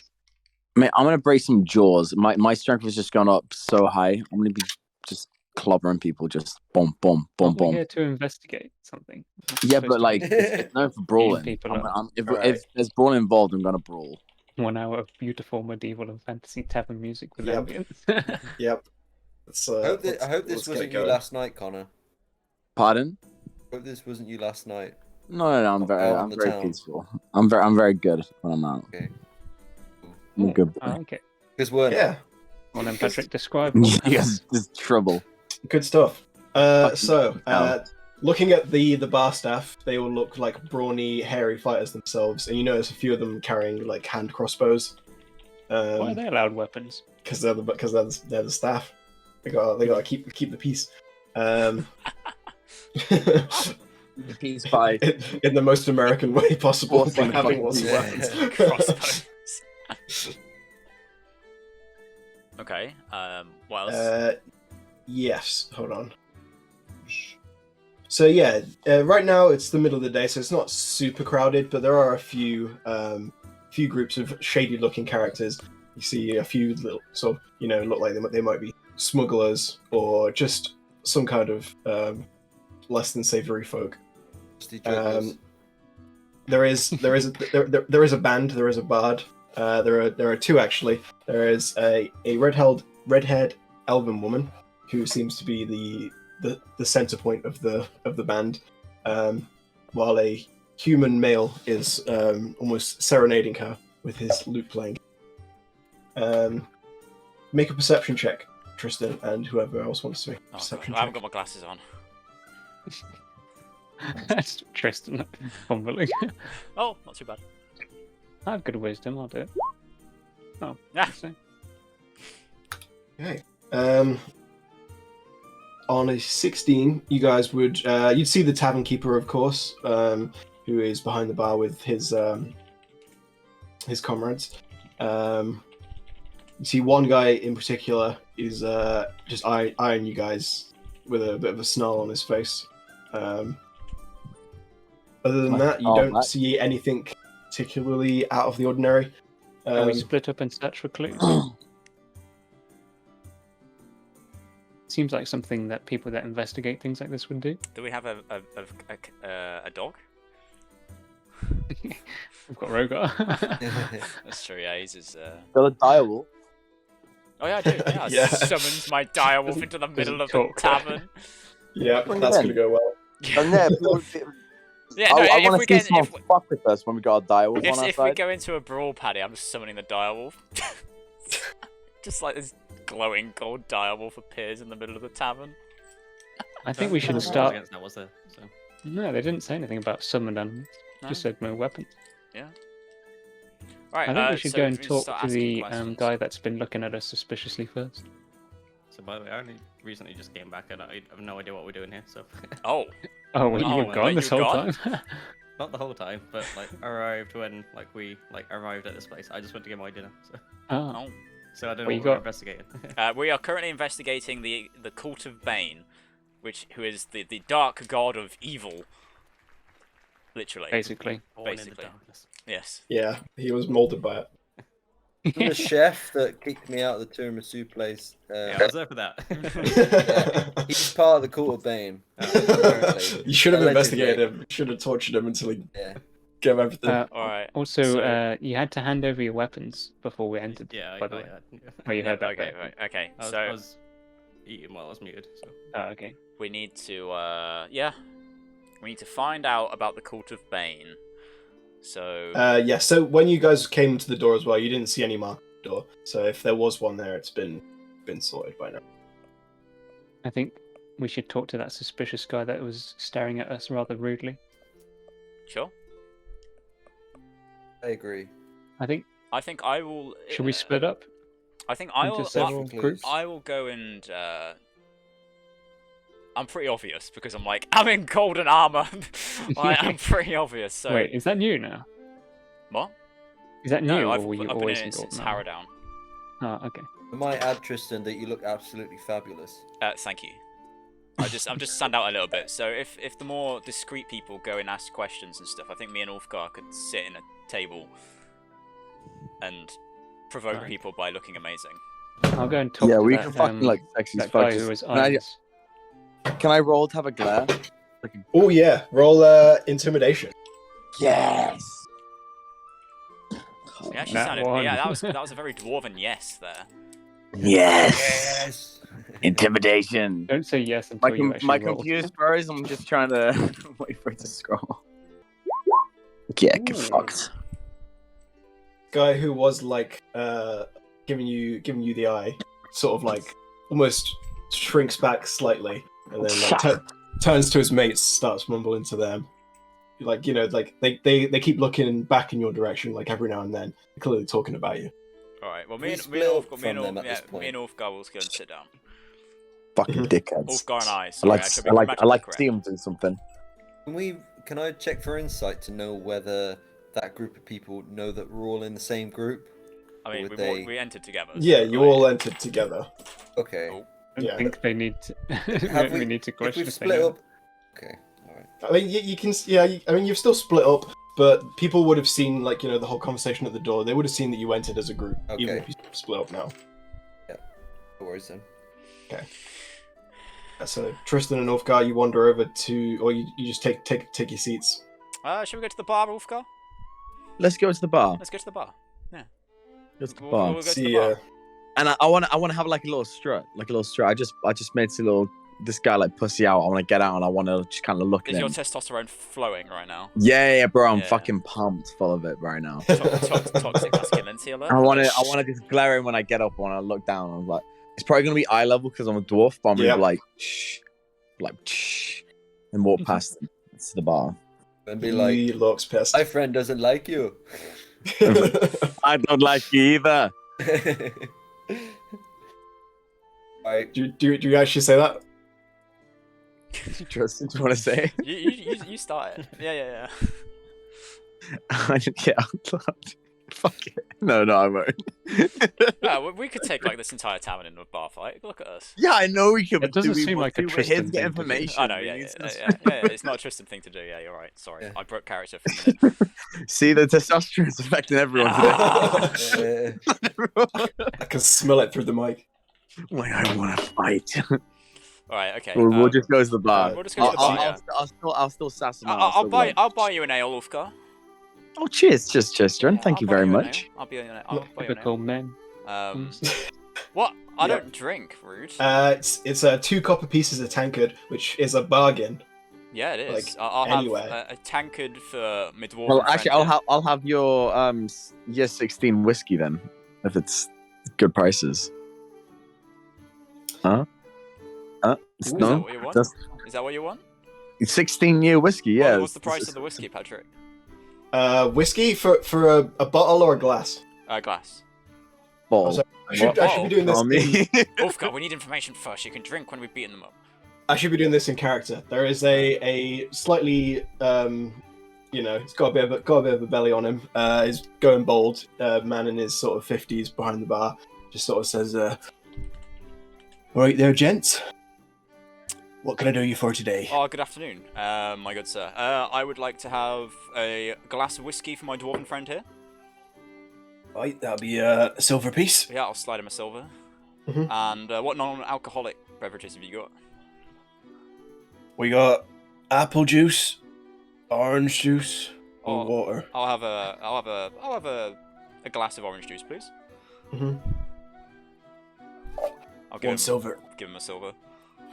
Mate, I'm gonna break some jaws. My strength has just gone up so high. I'm gonna be just clobbering people, just boom, boom, boom, Aren't we boom. here to investigate something? We're Yeah, supposed but to like, be it's known for brawling. people I'm, up. I'm, if, Alright. if there's brawling involved, I'm gonna brawl. 1 hour of beautiful medieval and fantasy tavern music with Yep. ambience. Yep. Let's, I hope let's this get wasn't you going. last night, Connor. Pardon? Hope this wasn't you last night. No, I'm Out I'm in the very town. peaceful. I'm very good when I'm out. Okay. I'm a Oh, good I boy. like it. Because we're Yeah, Well then, Patrick, describe what You happens. guys just trouble. good stuff. So, hell. looking at the bar staff, they all look like brawny, hairy fighters themselves, and you notice a few of them carrying like hand crossbows. Why are they allowed weapons? Because they're the staff. They gotta keep the peace. The peace by in the most American way possible, Forcing by having fucking lots of weapons. Crossbows. Okay. What else? Yes. Hold on. So yeah, right now it's the middle of the day, so it's not super crowded, but there are a few groups of shady-looking characters. You see a few little sort of, look like they might be smugglers or just some kind of less than savory folk. There is a band. There is a bard. There are two actually. There is a red-haired elven woman who seems to be the center point of the band, while a human male is almost serenading her with his lute playing. Make a perception check, Tristan, and whoever else wants to make a perception I haven't check. got my glasses on. That's Tristan fumbling. Oh, not too bad. I have good wisdom. I'll do it. Oh, Yeah. so- Okay. On a 16, you guys would you'd see the tavern keeper, of course, who is behind the bar with his comrades. You see one guy in particular is just eyeing you guys with a bit of a snarl on his face. Other than that, you don't see anything particularly out of the ordinary. Can we split up and search for clues? Seems like something that people that investigate things like this would do. Do we have a dog? We've got Rogar. That's true. Yeah, he's got a direwolf. Oh yeah, I do. Yeah, I Yeah. summons my direwolf into the middle of the talk. tavern. Yeah, Bring that's it in. gonna go well. And yeah, Yeah, no, I if want we to see get someone fuck with us when we got a direwolf on our if we side. go into a brawl, Paddy, I'm just summoning the direwolf. Just like this glowing gold direwolf appears in the middle of the tavern. I think we should Rules start. against that, was there? So. No, they didn't say anything about summoned animals. No? Just said no weapons. Right, I think we should so go if and we talk start to asking the questions. guy that's been looking at us suspiciously first. So by the way, I only recently just came back and I have no idea what we're doing here. So Oh, Oh, well, you Oh, were wait, gone this you're whole gone? time. not the whole time, but like arrived when we arrived at this place. I just went to get my dinner. So, Ah, oh. so I don't know Well, you what we're got- investigating. We are currently investigating the cult of Bane, who is the dark god of evil. Literally. basically. Born in the Basically. darkness. Yes. Yeah, he was molded by it. The chef that kicked me out of the tiramisu place. Yeah, I was there for that. He's part of the cult of Bane. Apparently. You should have Allegedly. investigated him. You should have tortured him until he Yeah. gave everything. Alright. Also, So- you had to hand over your weapons before we entered. Yeah, by the way. yeah. Oh, you heard that? Okay, bit. right, okay. I So was eating while I was muted. So. Oh, okay. we need to, we need to find out about the cult of Bane. So, Yeah, so when you guys came to the door as well, you didn't see any mark on the door. So if there was one there, it's been sorted by now. I think we should talk to that suspicious guy that was staring at us rather rudely. sure. I agree. I think. I think I will. Should we split up I think I into will. several Definitely. groups? I will go and. I'm pretty obvious because I'm in golden armor. I'm pretty obvious. So Wait, is that new now? what? Is that new, No, or I've were you been always in in it since Golden Armor? Harrowdown. Oh, okay. I might add, Tristan, that you look absolutely fabulous. Thank you. I'm just stand out a little bit. So if the more discreet people go and ask questions and stuff, I think me and Ulfgar could sit in a table and provoke Right. people by looking amazing. I'll go and talk Yeah, to we that, can fucking like sexy as that fuck. guy who was Can I, eyeing us. can I roll to have a glare? Oh yeah, roll intimidation. Yes. It actually Nat sounded. one. Yeah, that was a very dwarven yes there. Yes. Yes. Intimidation. Don't say yes until you actually My roll. computer's froze. I'm just trying to wait for it to scroll. Yeah, get fucked. Guy who was like giving you the eye, sort of like almost shrinks back slightly, and then like turns to his mates, starts mumbling to them, like like they keep looking back in your direction, like every now and then, clearly talking about you. All right. Well, We me and split up from them at this me and point. Ulfgar will go and sit down. Fucking dickheads. Ulfgar and I. I Sorry, like, I should be I like, I grammatically like to correct. see them do something. Can I check for insight to know whether that group of people know that we're all in the same group? I mean, Would they- we entered together. Yeah, so, you like, all entered together. Okay. Cool. I Yeah. think they need to. Have we need to If question we've if they split know. up. Okay. All right. I mean, you can, I mean, you've still split up, but people would have seen, like, the whole conversation at the door. They would have seen that you entered as a group, even Okay. if you split up now. No worries then. So Tristan and Ulfgar, you wander over to, or you just take your seats. Should we go to the bar, Ulfgar? Let's go to the bar. Let's go to the bar. Go to the We'll bar. go to the See, bar. And I want to have like a little strut. I just made this guy like pussy out. I want to get out and I want to just kind of look Is at your him. testosterone flowing right now? Yeah, bro. I'm Yeah. fucking pumped full of it right now. Toxic masculinity alert. I want to just glare in when I get up. When I look down, I'm like, it's probably gonna be eye level because I'm a dwarf. But I'm gonna Yeah. be like, shh, and walk past them to the bar. And be like, He looks pissed. my friend doesn't like you. I don't like you either. Alright. do you actually say that? Tristan, do you want to say? You start it. Yeah. I didn't get out loud. Fuck it. No, I won't. Yeah, we could take like this entire tavern into a bar fight. Look at us. Yeah, I know we could. It doesn't seem like a we're here Tristan to get thing to do. information. I know. We Yeah. need to- It's not a Tristan thing to do. Yeah, you're right. Sorry, Yeah. I broke character for a minute. See, the testosterone's affecting everyone today. I can smell it through the mic. Like, I want to fight. All right. Okay. We'll just go to the bar. we'll just go to the bar, yeah. I'll still sass him out. I'll still be like, buy you an ale, Ulfgar. Oh, cheers, Tristan. Yeah, Thank I'll you buy very an much. ale. I'll buy you an ale. Typical men. What? I Yeah. don't drink, rude. It's 2 copper pieces a tankard, which is a bargain. Yeah, it is. like, I'll have anywhere. a tankard for my dwarven Well, actually, friend here. I'll have your year 16 whiskey then, if it's good prices. Huh? Is that No, what you want? that's Is that what you want? 16-year whiskey. Yeah. What's the price of the whiskey, Patrick? Whiskey for a bottle or a glass? Glass. Ball. sorry, I should be doing this. Oh, me. Ulfgar, we need information first. You can drink when we've beaten them up. I should be doing this in character. There is a slightly he's got a bit of a belly on him. He's going bald. Man in his sort of 50s behind the bar just sort of says, "All right there, gents. What can I do you for today?" Oh, good afternoon, my good sir. I would like to have a glass of whiskey for my dwarven friend here. Right, that'll be a silver piece. Yeah, I'll slide him a silver. Mhm. And what non-alcoholic beverages have you got? We got apple juice, orange juice, Oh. and water. I'll have a glass of orange juice, please. Mm-hmm. I'll give One him silver. give him a silver.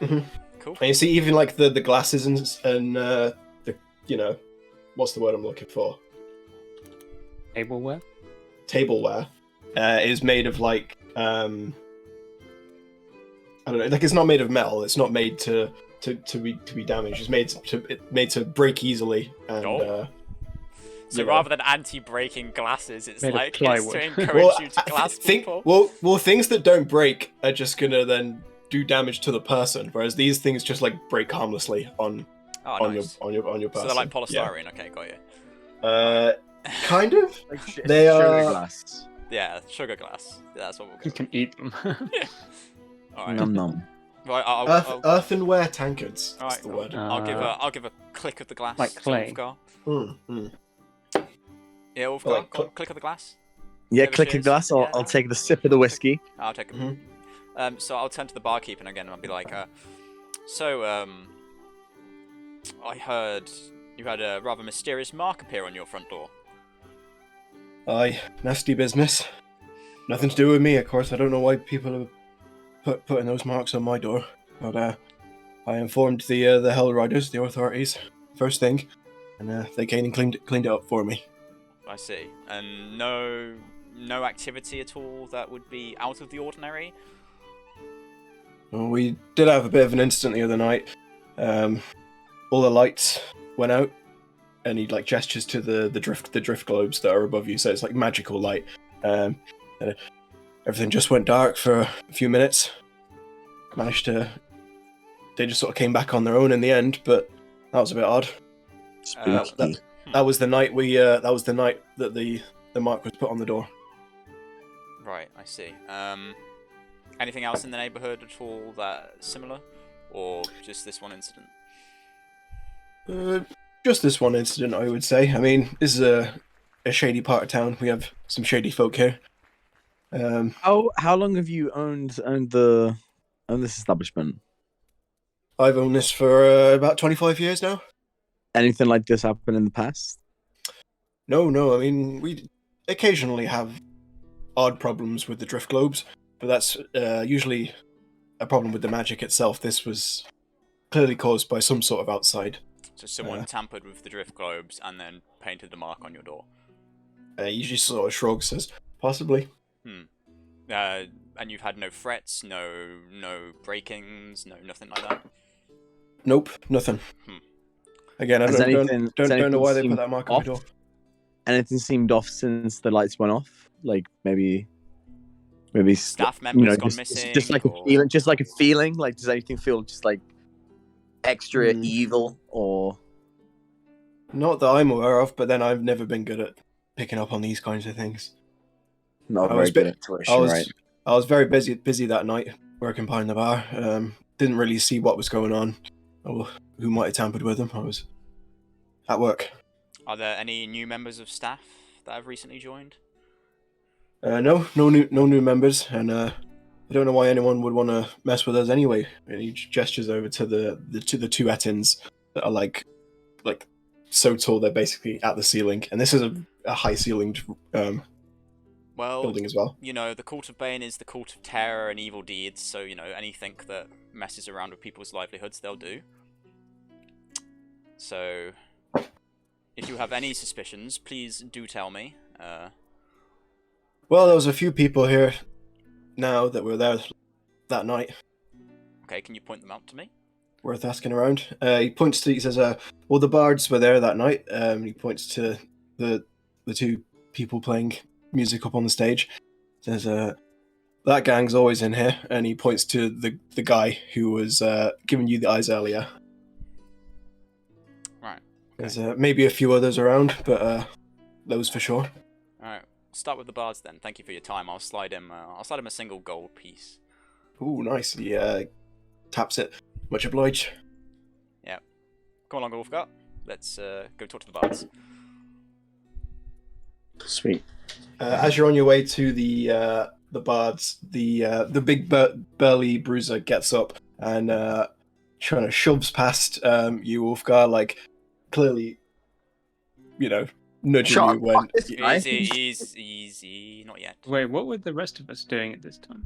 Mhm. Cool. And you see, even like the glasses and the what's the word I'm looking for? Tableware. Tableware is made of like I don't know, like it's not made of metal. It's not made to be damaged. It's made to break easily. And Oh. So yeah. rather than anti-breaking glasses, it's Made of like it's plywood. to encourage you to I glass think people. well things that don't break are just gonna then do damage to the person, whereas these things just like break harmlessly on nice. your So person. they're like Yeah. polystyrene. Okay, got you. Kind of. Like They sugar are- glass. Yeah, sugar glass. Yeah, that's what we'll You go. can eat them. All right. Nom nom. Right, Earthenware tankards. That's Alright, the cool. word. I'll give a click of the glass. Like to clay. Ulfgar. Mm. Yeah, Ulfgar, Like go on, click of the glass. Yeah, Give a click a cheers. glass. Yeah, I'll take the sip of the whiskey. I'll take it. Mhm. So I'll turn to the barkeeper again and I'll be like, I heard you had a rather mysterious mark appear on your front door. Aye, nasty business. Nothing to do with me, of course. I don't know why people have putting those marks on my door. But I informed the Hell Riders, the authorities, first thing, and they came and cleaned it up for me. I see. And no activity at all that would be out of the ordinary? Well, we did have a bit of an incident the other night. All the lights went out, and he like gestures to the drift globes that are above you, so it's like magical light. And everything just went dark for a few minutes. They just sort of came back on their own in the end, but that was a bit odd. That was the night that the mark was put on the door. Right, I see. Anything else in the neighbourhood at all that similar, or just this one incident? Just this one incident, I would say. I mean, this is a shady part of town. We have some shady folk here. How long have you owned this establishment? I've owned this for about 25 years now. Anything like this happened in the past? No. I mean, we occasionally have odd problems with the drift globes, but that's usually a problem with the magic itself. This was clearly caused by some sort of outside. So someone tampered with the drift globes and then painted the mark on your door. He just sort of shrugs, says, possibly. And you've had no threats, no break-ins, nothing like that? Nope, nothing. Again, I don't know why they put that mark on my door. Anything seemed off since the lights went off? Like maybe staff members gone missing, just like a feeling. Like, does anything feel just like extra evil or? Not that I'm aware of, but then I've never been good at picking up on these kinds of things. Not very good at intuition, right? I was very busy that night working behind the bar. Didn't really see what was going on or who might have tampered with them. I was at work. Are there any new members of staff that have recently joined? No new members, and I don't know why anyone would want to mess with us anyway. And he gestures over to the two Ettins that are like so tall they're basically at the ceiling, and this is a high ceilinged building as well. You know, the Court of Bane is the Court of Terror and Evil Deeds, so, you know, anything that messes around with people's livelihoods, they'll do. So, if you have any suspicions, please do tell me. Well, there was a few people here now that were there that night. Okay, can you point them out to me? Worth asking around. He says, well, the bards were there that night. He points to the two people playing music up on the stage. Says, that gang's always in here, and he points to the guy who was giving you the eyes earlier. Right. Okay. There's maybe a few others around, but those for sure. Alright, start with the bards then. Thank you for your time. I'll slide him a single gold piece. Ooh, nice. He taps it. Much obliged. Yeah. Come along, Wolfgar. Let's go talk to the bards. Sweet. As you're on your way to the bards, the big burly bruiser gets up and kind of shoves past you, Wolfgar, like clearly, you know, nudging you when. Easy, not yet. Wait, what were the rest of us doing at this time?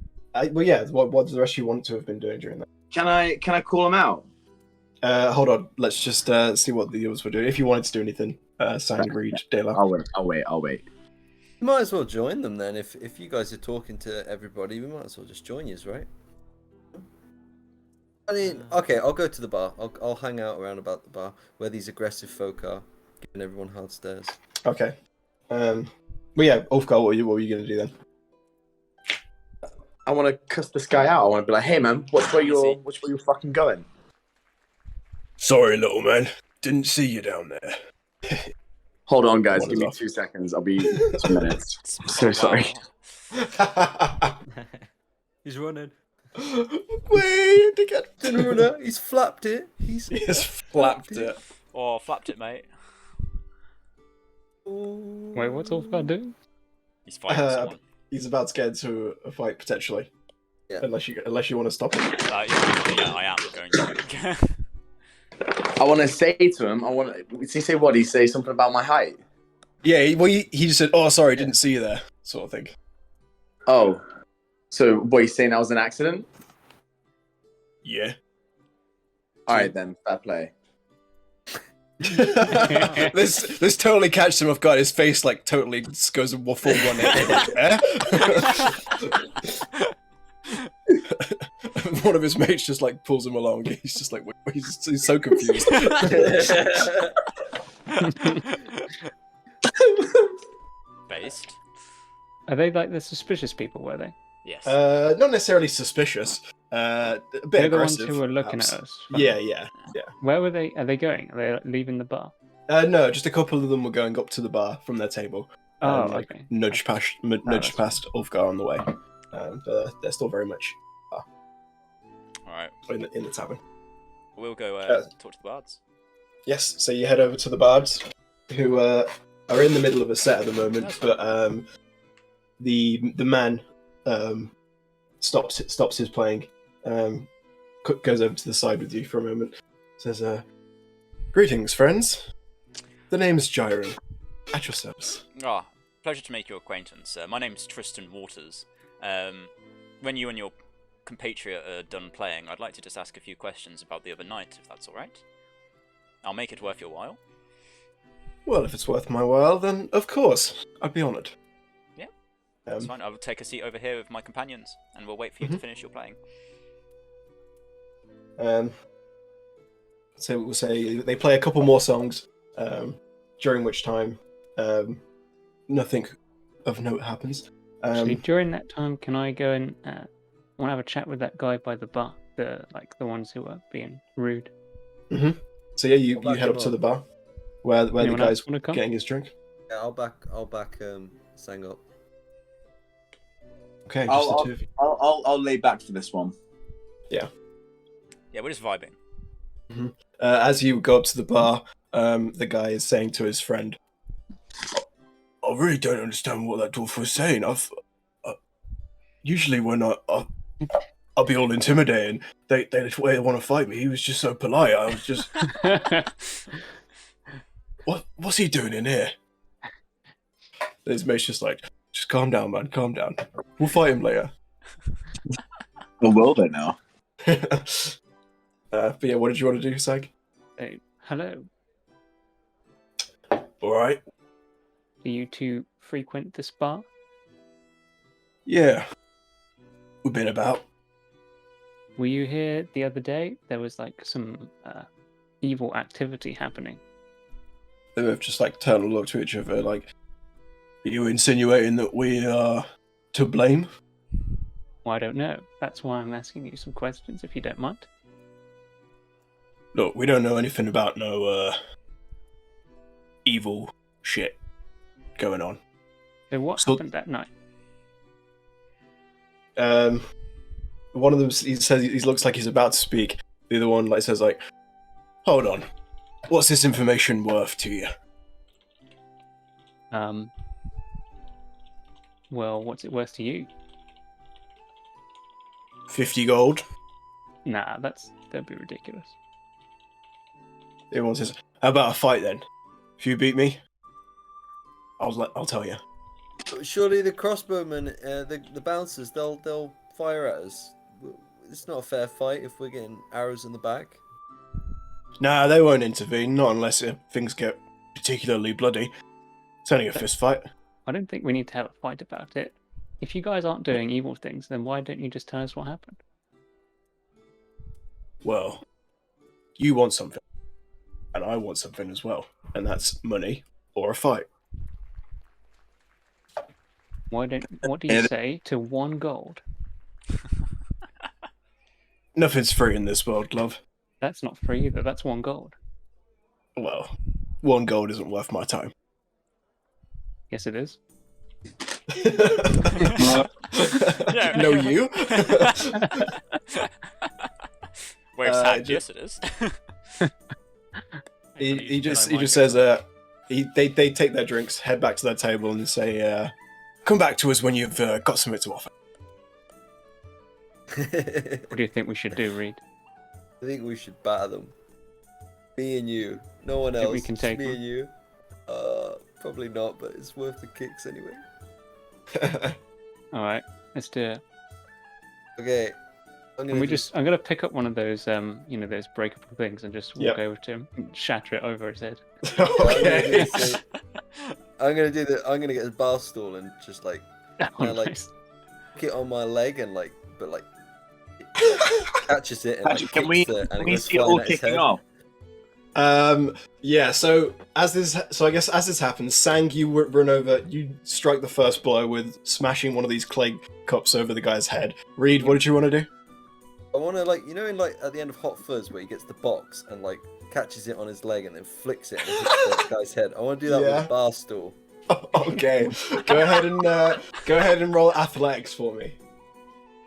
Well, yeah. What does the rest of you want to have been doing during that? Can I call him out? Hold on. Let's just see what the others were doing. If you wanted to do anything, Sang, Reed, Dela. I'll wait. You might as well join them then. If you guys are talking to everybody, we might as well just join you, right? I mean, okay, I'll go to the bar. I'll hang out around about the bar where these aggressive folk are, giving everyone hard stares. Okay. Well, yeah, Ulfgar, what were you going to do then? I want to cuss this guy out. I want to be like, hey man, which way you fucking going? Sorry, little man. Didn't see you down there. Hold on, guys. Give me 2 seconds. I'll be 2 minutes. So sorry. He's running. Wait, to get runner. He's flapped it. He's flapped it. Oh, flapped it, mate. Wait, what's Wolfgar doing? He's fighting someone. He's about to get into a fight potentially. Yeah. Unless you want to stop him. Yeah, I am going to. I want to say to him. Did he say what? He say something about my height. Yeah. He just said, "Oh, sorry, didn't see you there," sort of thing. Oh, so what? He's saying that was an accident? Yeah. All right then, fair play. This totally catches him off guard. His face like totally just goes full 180. Like, eh? One of his mates just like pulls him along. He's just like, he's so confused. Based. Are they like the suspicious people? Were they? Yes. Not necessarily suspicious. A bit They're the ones aggressive. who were looking perhaps. at us. Yeah. Where were they? Are they going? Are they like, leaving the bar? No, just a couple of them were going up to the bar from their table. Oh, Like, okay. Nudge past that's past Ulfgar on the way. But they're still very much All right. in the tavern. We'll go talk to the bards. Yes, so you head over to the bards, who are in the middle of a set at the moment, but the man stops his playing, goes over to the side with you for a moment, says, "Greetings, friends. The name's Gyron. At your service." Ah, pleasure to make your acquaintance. My name's Tristan Waters. When you and your compatriot are done playing, I'd like to just ask a few questions about the other night, if that's alright. I'll make it worth your while. Well, if it's worth my while, then of course, I'd be honoured. Yeah, that's fine. I will take a seat over here with my companions, and we'll wait for you to finish your playing. So we'll say they play a couple more songs, during which time nothing of note happens. Actually, during that time, can I go and want to have a chat with that guy by the bar? The ones who are being rude. So yeah, you back head him up to up. the bar where the Anyone guy's else wanna come? getting his drink. Yeah, I'll back Sang up. Okay, just the two of you. I'll lay back for this one. Yeah, we're just vibing. As you go up to the bar, the guy is saying to his friend, "I really don't understand what that dwarf was saying. Usually when I'll be all intimidating, they want to fight me. He was just so polite. I was just, what's he doing in here?" His mate's just like, "Just calm down, man. Calm down. We'll fight him later." Well, will they now? But yeah, what did you want to do, Sag? Hey, hello. All right. Do you two frequent this bar? Yeah. We've been about. Were you here the other day? There was like some evil activity happening. They both just like turn and look to each other like, "Are you insinuating that we are to blame?" Well, I don't know. That's why I'm asking you some questions, if you don't mind. Look, we don't know anything about no evil shit going on. So what So- happened that night? One of them, he says, he looks like he's about to speak. The other one says like, "Hold on, what's this information worth to you?" Well, what's it worth to you? 50 gold. Nah, that'd be ridiculous. The other one says, "How about a fight then? If you beat me, I'll tell you." Surely the crossbowmen, the bouncers, they'll fire at us. It's not a fair fight if we're getting arrows in the back. Nah, they won't intervene, not unless things get particularly bloody. It's only a fist fight. I don't think we need to have a fight about it. If you guys aren't doing evil things, then why don't you just tell us what happened? Well, you want something, and I want something as well, and that's money or a fight. What do you say to 1 gold? Nothing's free in this world, love. That's not free either. That's 1 gold. Well, 1 gold isn't worth my time. Yes, it is. Yeah. No, you. Waves hat, yes it is. He just says, they take their drinks, head back to their table, and say, "Come back to us when you've got something to offer." What do you think we should do, Reed? I think we should batter them. Me and you. No one Think else. we can Just take me them? and you. Probably not, but it's worth the kicks anyway. Alright, let's do it. Okay. I'm Can we do- I'm gonna pick up one of those, those breakable things and just walk Yep. over to him and shatter it over his head. Okay. I'm gonna get his bar stool and just like Oh, like nice. get it on my leg and like catches it and like Can we kicks it and can it we goes see it all flying at his kicking head. off? Yeah. So I guess as this happens, Sang, you run over. You strike the first blow with smashing one of these clay cups over the guy's head. Reed, what did you want to do? I want to in at the end of Hot Fuzz where he gets the box and like catches it on his leg and then flicks it and hits the guy's head. I want to do that with Yeah. a bar stool. Okay. Go ahead and roll athletics for me.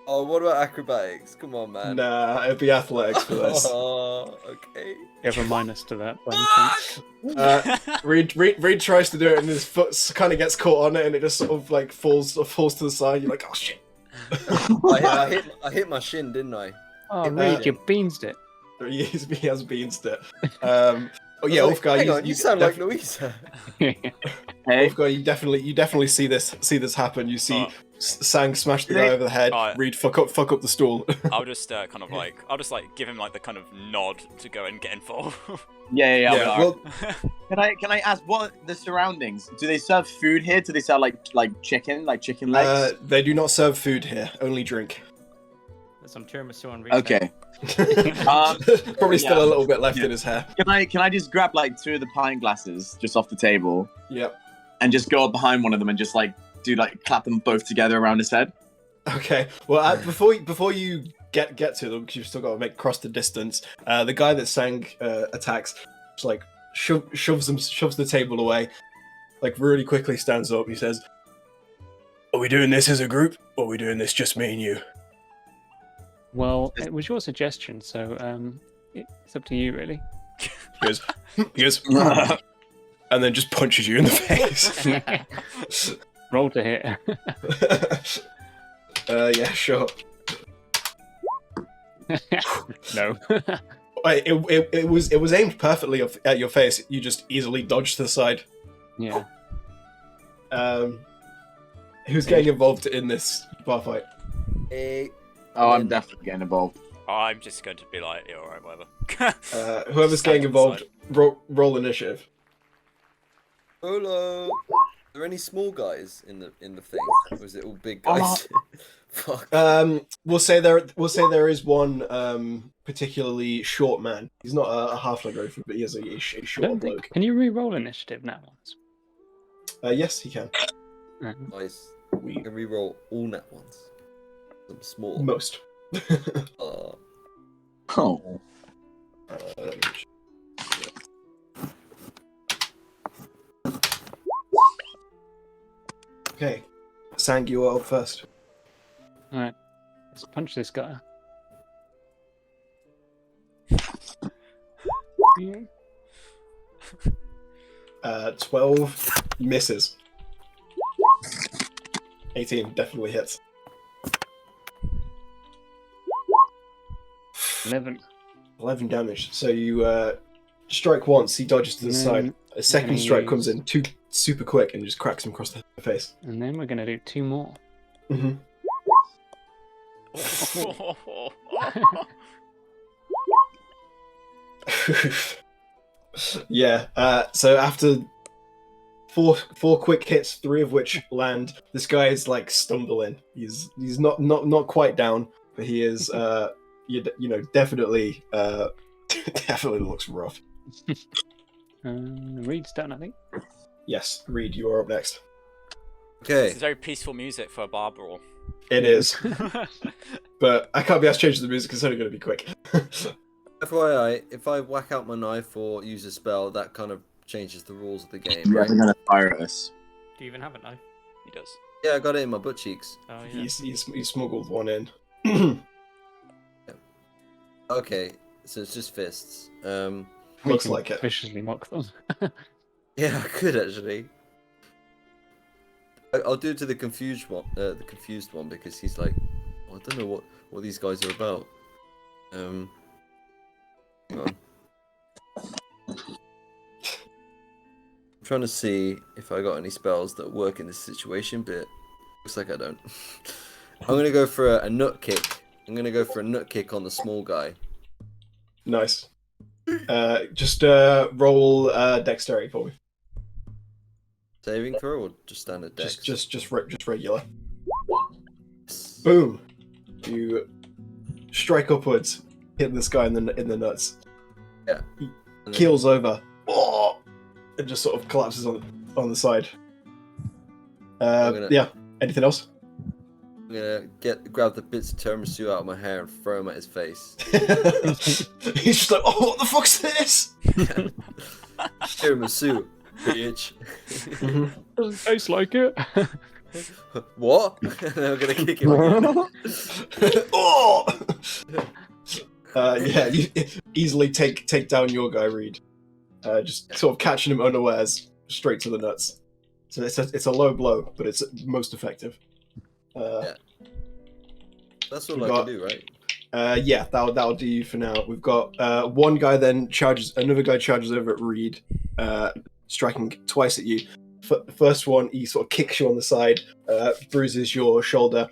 Oh, what about acrobatics? Come on, man. Nah, it'd be athletics for this. Oh, okay. You have a minus to that, by any chance? Reed tries to do it and his foot kind of gets caught on it and it just sort of like falls to the side. You're like, oh shit. I hit my shin, didn't I? Oh, my Reed, shin. you beansed it. He has beansed it. Oh yeah, Ulfgar, Hang on, you sound like Louisa. Hey, Ulfgar, you definitely see this happen. You see Sang smash the guy over the head. Reed fuck up the stool. I'll just give him like the kind of nod to go and get involved. yeah. Well, Can I ask what are the surroundings? Do they serve food here? Do they sell like chicken legs? they do not serve food here, only drink. There's some tiramisu on Reed's Okay. Probably still yeah. a little bit left in his hair. Can I just grab like 2 of the pint glasses just off the table Yep. and just go up behind one of them and just like clap them both together around his head? Okay. Well, before you get to them, because you've still got to cross the distance. The guy that Sang attacks, just like shoves the table away, like really quickly stands up. He says, "Are we doing this as a group, or are we doing this just me and you?" Well, it was your suggestion, so it's up to you, really. He goes, and then just punches you in the face. Roll to hit. Yeah, sure. No. It was aimed perfectly at your face. You just easily dodged to the side. Yeah. Who's getting involved in this bar fight? Oh, I'm definitely getting involved. I'm just going to be like, yeah, alright, whatever. Whoever's getting involved, roll initiative. Hello. Are there any small guys in the thing? Or is it all big guys? Fuck. We'll say there is one particularly short man. He's not a halfling or anything, but he is a short bloke. Can you re-roll initiative now once? Yes, he can. Nice. We can reroll all net ones. I'm small. Most. Oh. Okay, Sang, you are up first. Alright. Let's punch this guy. Yeah. 12 misses. 18 definitely hits. 11. 11 damage. So you strike once, he dodges to the side. A second strike comes in, super quick, and just cracks him across the face. And then we're going to do 2 more. Mm-hmm. Yeah. So after four quick hits, 3 of which land, this guy is like stumbling. He's not quite down, but he is definitely definitely looks rough. Reed's done, I think. Yes, Reed, you are up next. Okay. This is very peaceful music for a bar brawl. It is, but I can't be asked to change the music. It's only going to be quick. FYI, if I whack out my knife or use a spell, that kind of changes the rules of the game, You're right? gonna fire at us. Do you even have a knife? He does. Yeah, I got it in my butt cheeks. Oh yeah. He smuggled one in. Okay, so it's just fists. Looks can like it. Viciously mock them. Yeah, I could actually. I'll do it to the confused one because he's like, I don't know what these guys are about. Hang on. I'm trying to see if I got any spells that work in this situation, but looks like I don't. I'm gonna go for a nut kick I'm gonna go for a nut kick on the small guy. Nice. Just roll dexterity for me. Saving throw or just standard dex? Just regular. Boom! You strike upwards, hit this guy in the nuts. Yeah. He keels over. Oh! And just sort of collapses on the side. Yeah. Anything else? I'm gonna grab the bits of tiramisu out of my hair and throw them at his face. He's just like, oh, what the fuck's this? Tiramisu, bitch. Doesn't taste like it. What? And I'm gonna kick him again. Oh! Yeah, you easily take down your guy, Reed. Just sort of catching him unawares, straight to the nuts. So it's a low blow, but it's most effective. That's all I can do, right? Yeah, that'll do you for now. We've got one guy then another guy charges over at Reed, striking twice at you. First one, he sort of kicks you on the side, bruises your shoulder.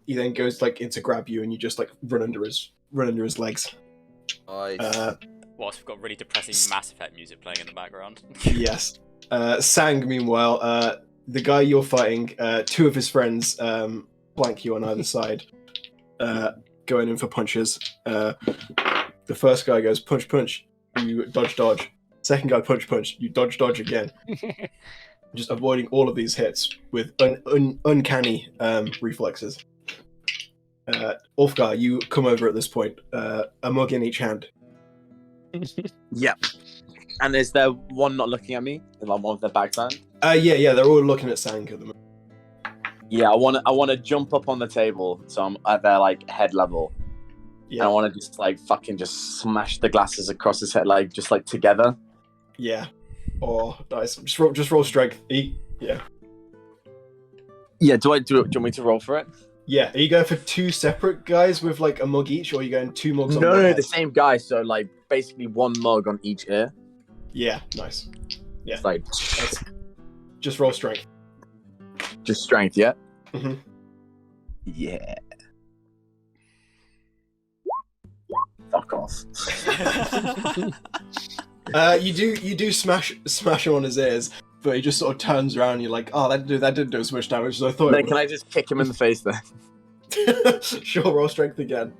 He then goes like in to grab you, and you just like run under his legs. Nice. Whilst we've got really depressing Mass Effect music playing in the background. Yes. Sang, meanwhile, the guy you're fighting, two of his friends flank you on either side, going in for punches. The first guy goes punch, punch, you dodge. Second guy punch, punch, you dodge again. Just avoiding all of these hits with uncanny reflexes. Ulfgar, you come over at this point, a mug in each hand. Yeah. And is there one not looking at me? Like one of their backs on? Yeah, they're all looking at Sang at the moment. Yeah, I want to jump up on the table, so I'm at their like head level. Yeah. And I want to just like fucking just smash the glasses across his head, like just like together. Yeah. Oh, nice. Just roll strength. Yeah. Yeah. Do you want me to roll for it? Yeah. Are you going for two separate guys with like a mug each, or are you going two mugs on one No, head? the same guy. So like basically one mug on each ear. Yeah. Nice. Yeah. It's like Nice. Just roll strength. just strength, yeah. Mm-hmm. Yeah. Fuck off. You do smash him on his ears, but he just sort of turns around. And you're like, oh, that didn't do as much damage as I thought. Then can I just kick him in the face then? Sure, roll strength again.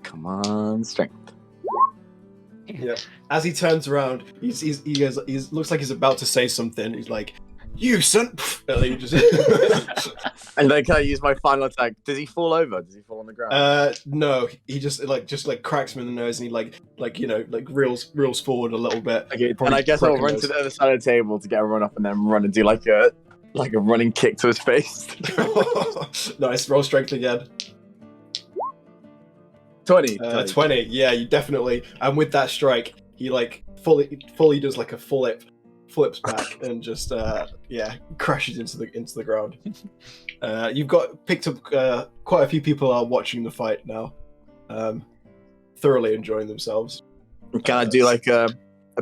Come on, strength. Yeah. As he turns around, he looks like he's about to say something. He's like, "You son!" And then he just And then can I use my final attack? Does he fall over? Does he fall on the ground? No, he just cracks him in the nose, and he like reels forward a little bit. Okay, and Probably I guess I'll broken run nose. to the other side of the table to get a run up and then run and do like a running kick to his face. Nice, roll strength again. 20. 20. Yeah, you definitely. And with that strike, he like fully does like a flips back and just crashes into the ground. You've got picked up quite a few people are watching the fight now, thoroughly enjoying themselves. Can I do like a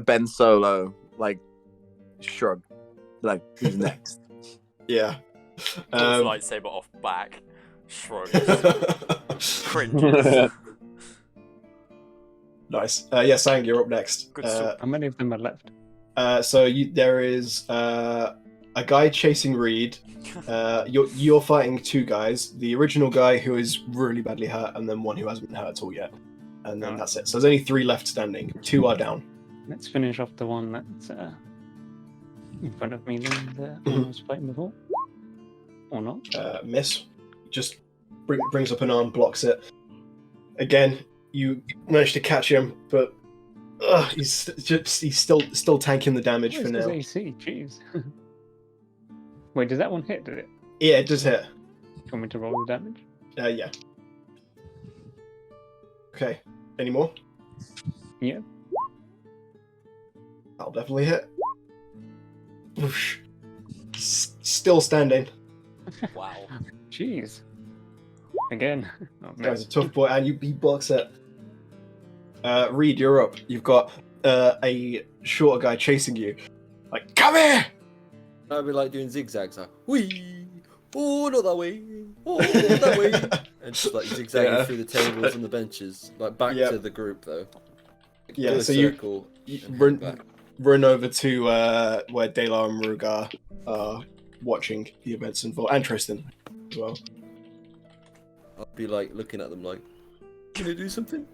Ben Solo like shrug, like who's next? Yeah. Pulls lightsaber off back. Shrugs. Cringes. Nice. Yeah, Sang, you're up next. Good stuff. How many of them are left? So there is a guy chasing Reed. You're fighting two guys. The original guy who is really badly hurt, and then one who hasn't been hurt at all yet. And then that's it. So there's only 3 left standing. 2 are down. Let's finish off the one that's in front of me than the one I was fighting before. Or not. Miss. Just brings up an arm, blocks it. Again, you manage to catch him, but he's still tanking the damage for now. Where's his AC? Jeez. Wait, does that one hit? Did it? Yeah, it does hit. Do you want me to roll the damage? Yeah. Okay. Any more? Yeah. That'll definitely hit. Whoosh. Still standing. Wow. Jeez. Again. Oh, This guy's a tough boy, and you beatbox it. Reed, you're up. You've got a shorter guy chasing you. Like, come here! I'd be like doing zigzags, like, wee, oh, not that way, oh, not that way. And just like zigzagging Yeah. through the tables and the benches, like back Yep. to the group though. Like, Yeah, do a so you- circle You and run, head back. run over to where Delar and Rugar are watching the events involved, and Tristan as well. I'll be like looking at them like, can I do something?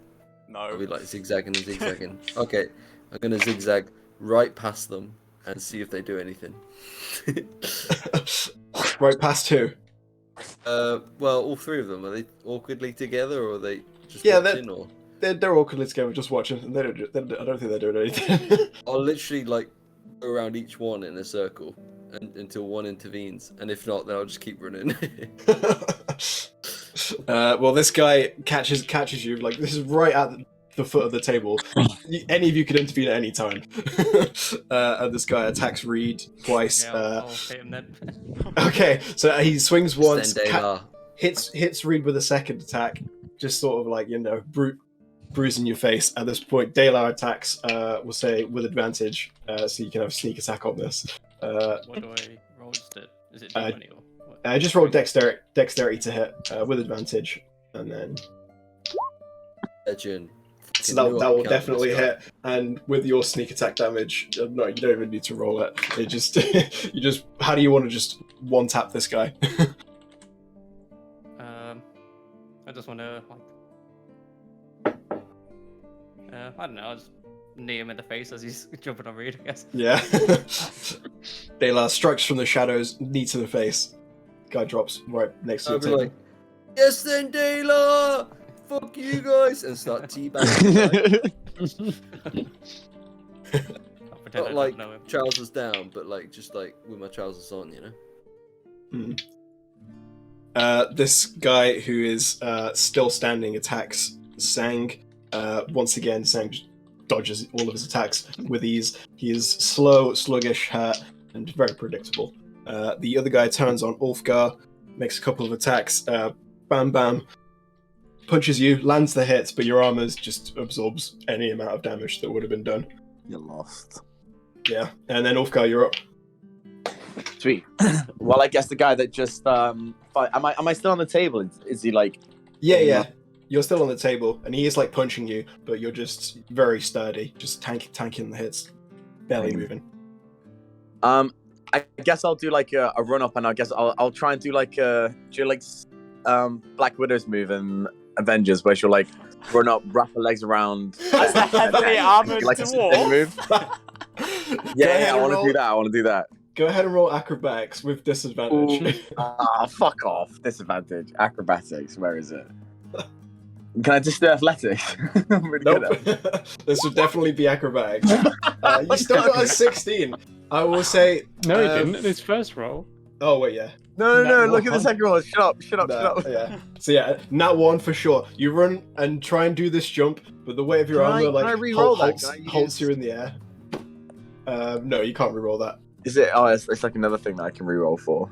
I'll be No. like zigzagging and zigzagging. Okay, I'm gonna zigzag right past them and see if they do anything. Right past who? Well, all three of them, are they awkwardly together or are they just Yeah, watching or? They're awkwardly together, just watching. And I don't think they're doing anything. I'll literally like go around each one in a circle until one intervenes, and if not, then I'll just keep running. Well, this guy catches you. Like, this is right at the foot of the table. Any of you could intervene at any time. And this guy attacks Reed twice. Yeah, I'll hit him then. Okay, so he swings once, Stendela. hits Reed with a second attack, just sort of like, bruising your face. At this point, Delar attacks, we'll say, with advantage, so you can have a sneak attack on this. What do I roll? Is it D20 or what? Just roll dexterity to hit with advantage, and then Legend. so Fucking knew that I will could count definitely this guy. hit. And with your sneak attack damage, no, you don't even need to roll it. It just how do you want to just one tap this guy? I just want to I don't know. I'll just knee him in the face as he's jumping on Reed, I guess. Yeah. Delar strikes from the shadows, knee to the face. Guy drops right next to I'll your be table. like, yes then, Dela! Fuck you guys! And start teabagging. I'll pretend Not I like don't know him. trousers down, but like just like with my trousers on, you know? This guy who is still standing attacks Sang. Once again, Sang just dodges all of his attacks with ease. He is slow, sluggish, and very predictable. The other guy turns on Ulfgar, makes a couple of attacks. Bam, bam. Punches you, lands the hits, but your armor just absorbs any amount of damage that would have been done. You're lost. Yeah. And then Ulfgar, you're up. Sweet. Well, I guess the guy that just am I still on the table? Is he like? Yeah. You're still on the table, and he is like punching you, but you're just very sturdy, just tanking the hits, barely moving. I guess I'll do like a run up, and I guess I'll try and do like Black Widow's move in Avengers, where she'll like run up, wrap her legs around. As the heavily armored like a dwarf. spin move. Yeah, I want to do that. Go ahead and roll acrobatics with disadvantage. Fuck off. Disadvantage. Acrobatics. Where is it? Can I just do athletics? I'm really good at it. Nope. This would definitely be acrobatics. You still got a 16. I will say. No, he didn't. His first roll. Oh wait, yeah. No. Nat Look at the one. second one. Shut up. No, yeah. So yeah, nat 1 for sure. You run and try and do this jump, but the weight of your Can I- armor can I re-roll that? holds, Can I holds use- you in the air. No, you can't reroll that. Is it? Oh, it's like another thing that I can reroll for.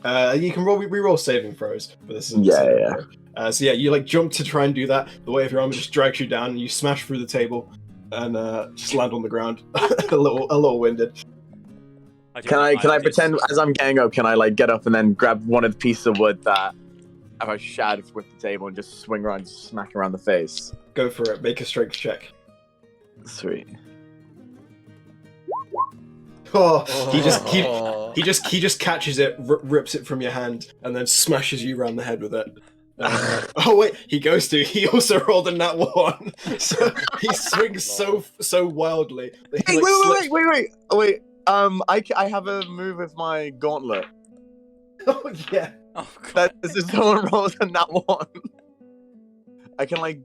You can reroll saving throws, but this is a Yeah, saving yeah. throw. So yeah, you like jump to try and do that. The weight of your armor just drags you down, and you smash through the table, and just land on the ground, a little winded. Can I pretend as I'm getting up? Can I like get up and then grab one of the pieces of wood that I shattered with the table and just swing around, and smack around the face? Go for it. Make a strength check. Sweet. Oh, he just catches it, rips it from your hand, and then smashes you around the head with it. Oh wait, he also rolled a nat 1, so he swings so wildly. That he, Hey, wait. I have a move with my gauntlet. Oh yeah. Oh god. That is if someone rolls a nat 1. I can like,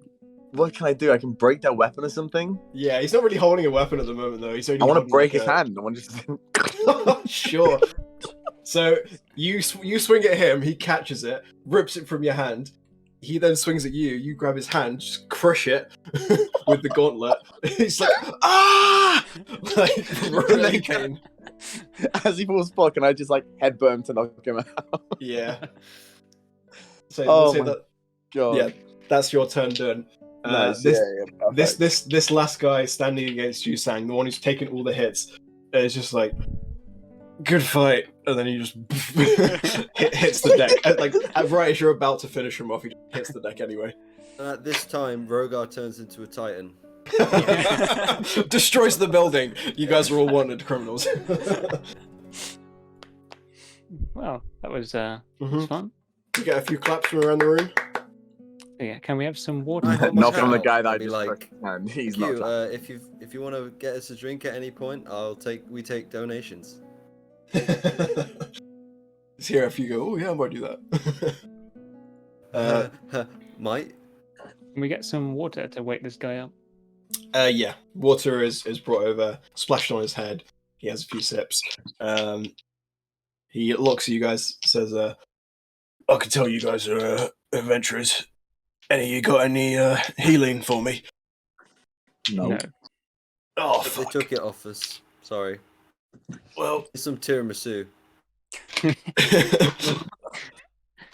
what can I do? I can break their weapon or something. Yeah, he's not really holding a weapon at the moment though. He's only. I want to holding, break like, his hand. I want to just. Sure. So you swing at him, he catches it, rips it from your hand. He then swings at you. You grab his hand, just crush it with the gauntlet. He's like, ah! Like really pain. As he falls back, and I just like headbutt him to knock him out. Yeah. So Oh we'll say my that. God. Yeah, that's your turn done. Nice. This last guy standing against you, Sang, the one who's taken all the hits, is just like, Good fight, and then he just hits the deck. Like right as you're about to finish him off, he hits the deck anyway. At this time, Rogar turns into a titan. Destroys the building. You guys are all wanted criminals. Well, that was fun. You get a few claps from around the room. So, yeah, can we have some water? I hold my Not from the hat guy out that I and be just like, and he's Thank you. not. If you want to get us a drink at any point, we take donations. It's here if you go, oh yeah, I might do that. Might. Can we get some water to wake this guy up? Yeah, water is brought over, splashed on his head. He has a few sips. He looks at you guys, says, I can tell you guys are adventurers. You got any healing for me? No. Oh, They fuck. took it off us. Sorry. Well, It's some tiramisu.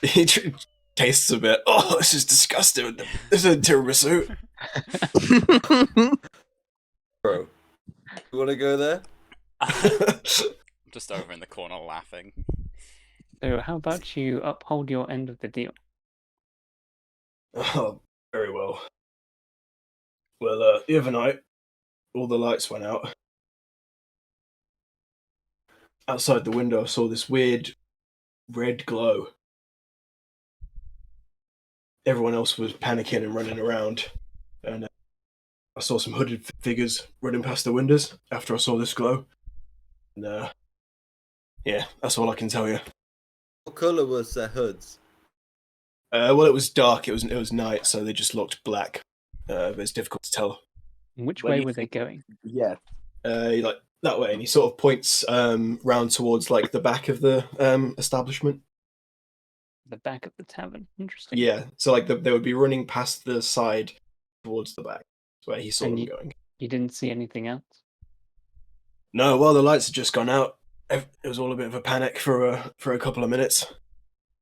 he tastes a bit. Oh, this is disgusting. This is a tiramisu. Bro, you want to go there? Just over in the corner laughing. So how about you uphold your end of the deal? Oh, very well. Well, the other night, all the lights went out. Outside the window, I saw this weird red glow. Everyone else was panicking and running around, and I saw some hooded figures running past the windows after I saw this glow. And yeah, that's all I can tell you. What colour was their hoods? Well, it was dark. It was night, so they just looked black. But it's difficult to tell. Which Where way do you were they think- going? Yeah. Like that way, and he sort of points round towards like the back of the establishment. The back of the tavern. Interesting. Yeah, so like they would be running past the side towards the back, where he saw And them going. You didn't see anything else? No, well, the lights had just gone out. It was all a bit of a panic for a couple of minutes.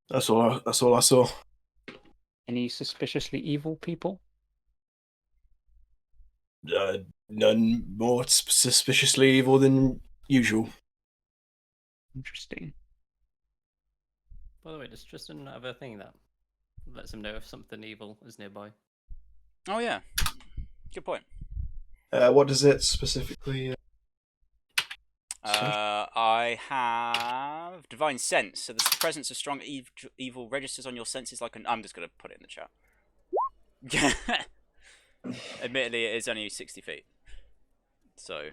That's all I saw. Any suspiciously evil people? None more suspiciously evil than usual. Interesting. By the way, does Tristan have a thing that lets him know if something evil is nearby? Oh yeah, good point. What does it specifically? I have Divine Sense, so the presence of strong evil registers on your senses like an... I'm just going to put it in the chat. Admittedly, it is only 60 feet. So...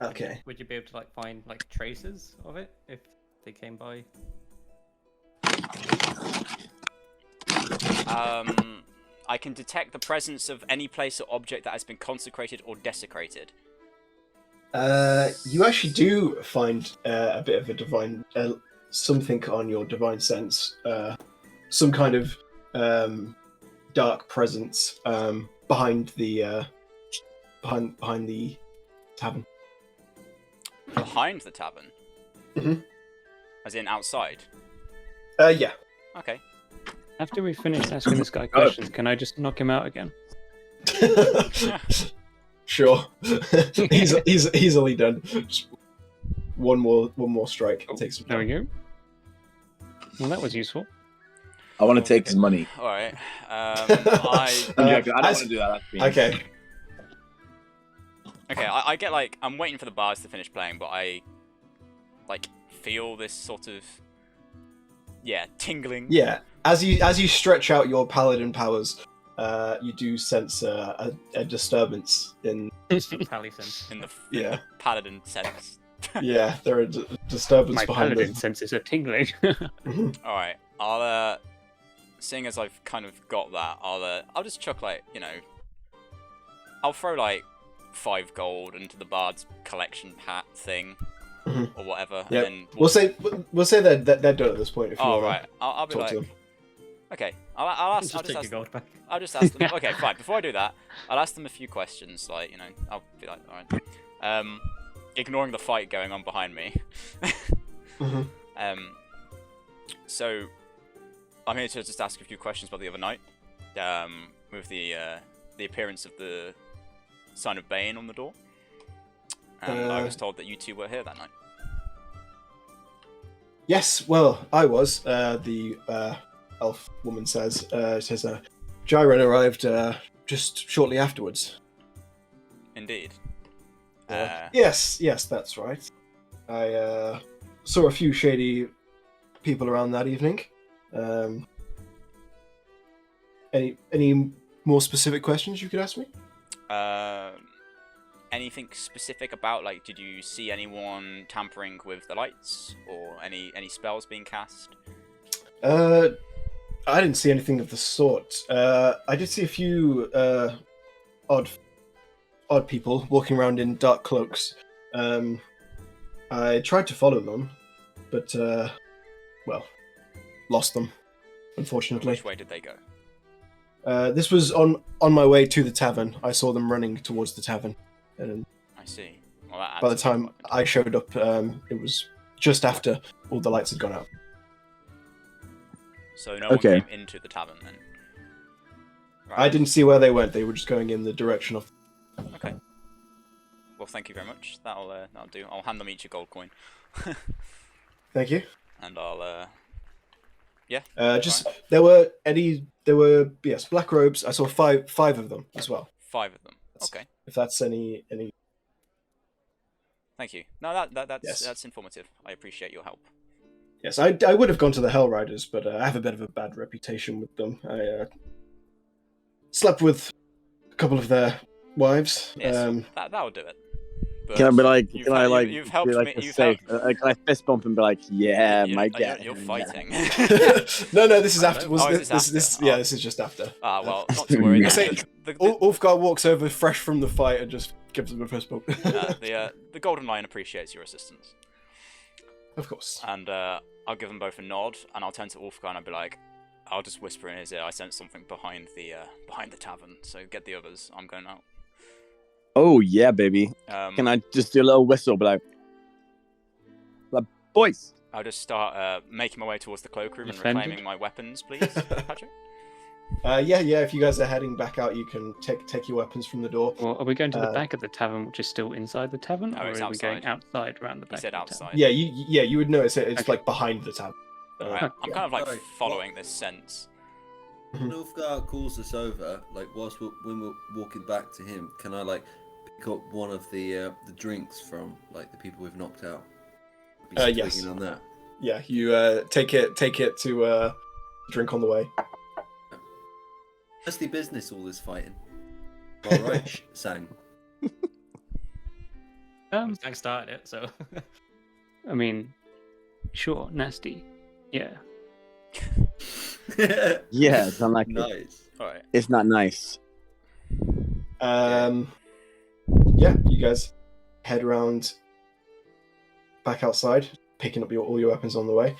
Okay. Would you be able to like find like traces of it if they came by? I can detect the presence of any place or object that has been consecrated or desecrated. You actually do find a bit of a divine something on your divine sense, some kind of dark presence behind the behind the tavern. Behind the tavern? Mhm. As in outside? Yeah. Okay. After we finish asking this guy questions, can I just knock him out again? Sure. He's easily done. Just one more strike. Oh, Takes some there time. we go. Well, that was useful. I want to take his money. Alright. I don't want to do that. That's mean. Okay. Okay, I get like... I'm waiting for the bars to finish playing, but I... like, feel this sort of... yeah, tingling. Yeah. As you stretch out your paladin powers, you do sense a disturbance in. Pally sense. In the Yeah. paladin sense. Yeah, there are disturbance My behind paladin it. senses are tingling. Alright, I'll seeing as I've kind of got that, I'll just chuck like, you know, I'll throw like 5 gold into the bard's collection hat thing Mhm. or whatever. Yep. And then We'll say they're done at this point. If you oh wanna right, I'll be talk like, to them. okay, I'll ask. Just take your gold back. I'll just ask them. Okay, fine. Before I do that, I'll ask them a few questions. Like, you know, I'll be like, all right. Ignoring the fight going on behind me. Mhm. So I'm here to just ask a few questions about the other night. With the appearance of the sign of Bane on the door. And I was told that you two were here that night. Yes, well, I was. The elf woman says, Gyron arrived just shortly afterwards. Indeed. Yes, that's right. I saw a few shady people around that evening. Any more specific questions you could ask me? Anything specific about, like, did you see anyone tampering with the lights, or any spells being cast? I didn't see anything of the sort. I did see a few odd people walking around in dark cloaks. I tried to follow them, but lost them, unfortunately. Which way did they go? This was on my way to the tavern. I saw them running towards the tavern, and I see. Well, that by the adds to time I showed up, it was just after all the lights had gone out. So no one came into the tavern then? Right. I didn't see where they went. They were just going in the direction of... Okay. Well, thank you very much. That'll do. I'll hand them each a gold coin. Thank you. And I'll yeah. There were black robes. I saw five of them as well. 5 of them. Okay. If that's any. Thank you. No, that's Yes. That's informative. I appreciate your help. Yes, I would have gone to the Hell Riders, but I have a bit of a bad reputation with them. I slept with a couple of their wives. Yes, that'll do it. But Can I be like, you've helped be like me. a You've safe, helped. can I fist bump and be like, yeah, my guy. You're fighting. No, this is after. Oh, is this after? Yeah, Oh. this is just after. Ah, well, not to worry. I say, Ulfgar walks over fresh from the fight and just gives him a fist bump. The Golden Lion appreciates your assistance. Of course. And I'll give them both a nod, and I'll turn to Ulfgar and I'll be like, I'll just whisper in his ear, I sense something behind the tavern, so get the others, I'm going out. Oh, yeah, baby. Can I just do a little whistle, be like boys? I'll just start making my way towards the cloakroom and Defended? reclaiming my weapons, please, Patrick. Yeah. If you guys are heading back out, you can take your weapons from the door. Well, are we going to the back of the tavern, which is still inside the tavern, No, or it's are we going outside. outside around the back? He said of the outside. tavern? You would notice it's Okay. like behind the tavern. Right. I'm kind of like Sorry, following this sense. When Ulfgar calls us over, like when we're walking back to him, can I like pick up one of the drinks from like the people we've knocked out? Be Yes. twigging on that. Yeah, you take it to drink on the way. Nasty business, all this fighting. All right, Sang. Sang started it, so. I mean, sure, nasty. Yeah. Yeah, it's not like it. Nice. Alright. It's not nice. Yeah, you guys head around back outside, picking up all your weapons on the way.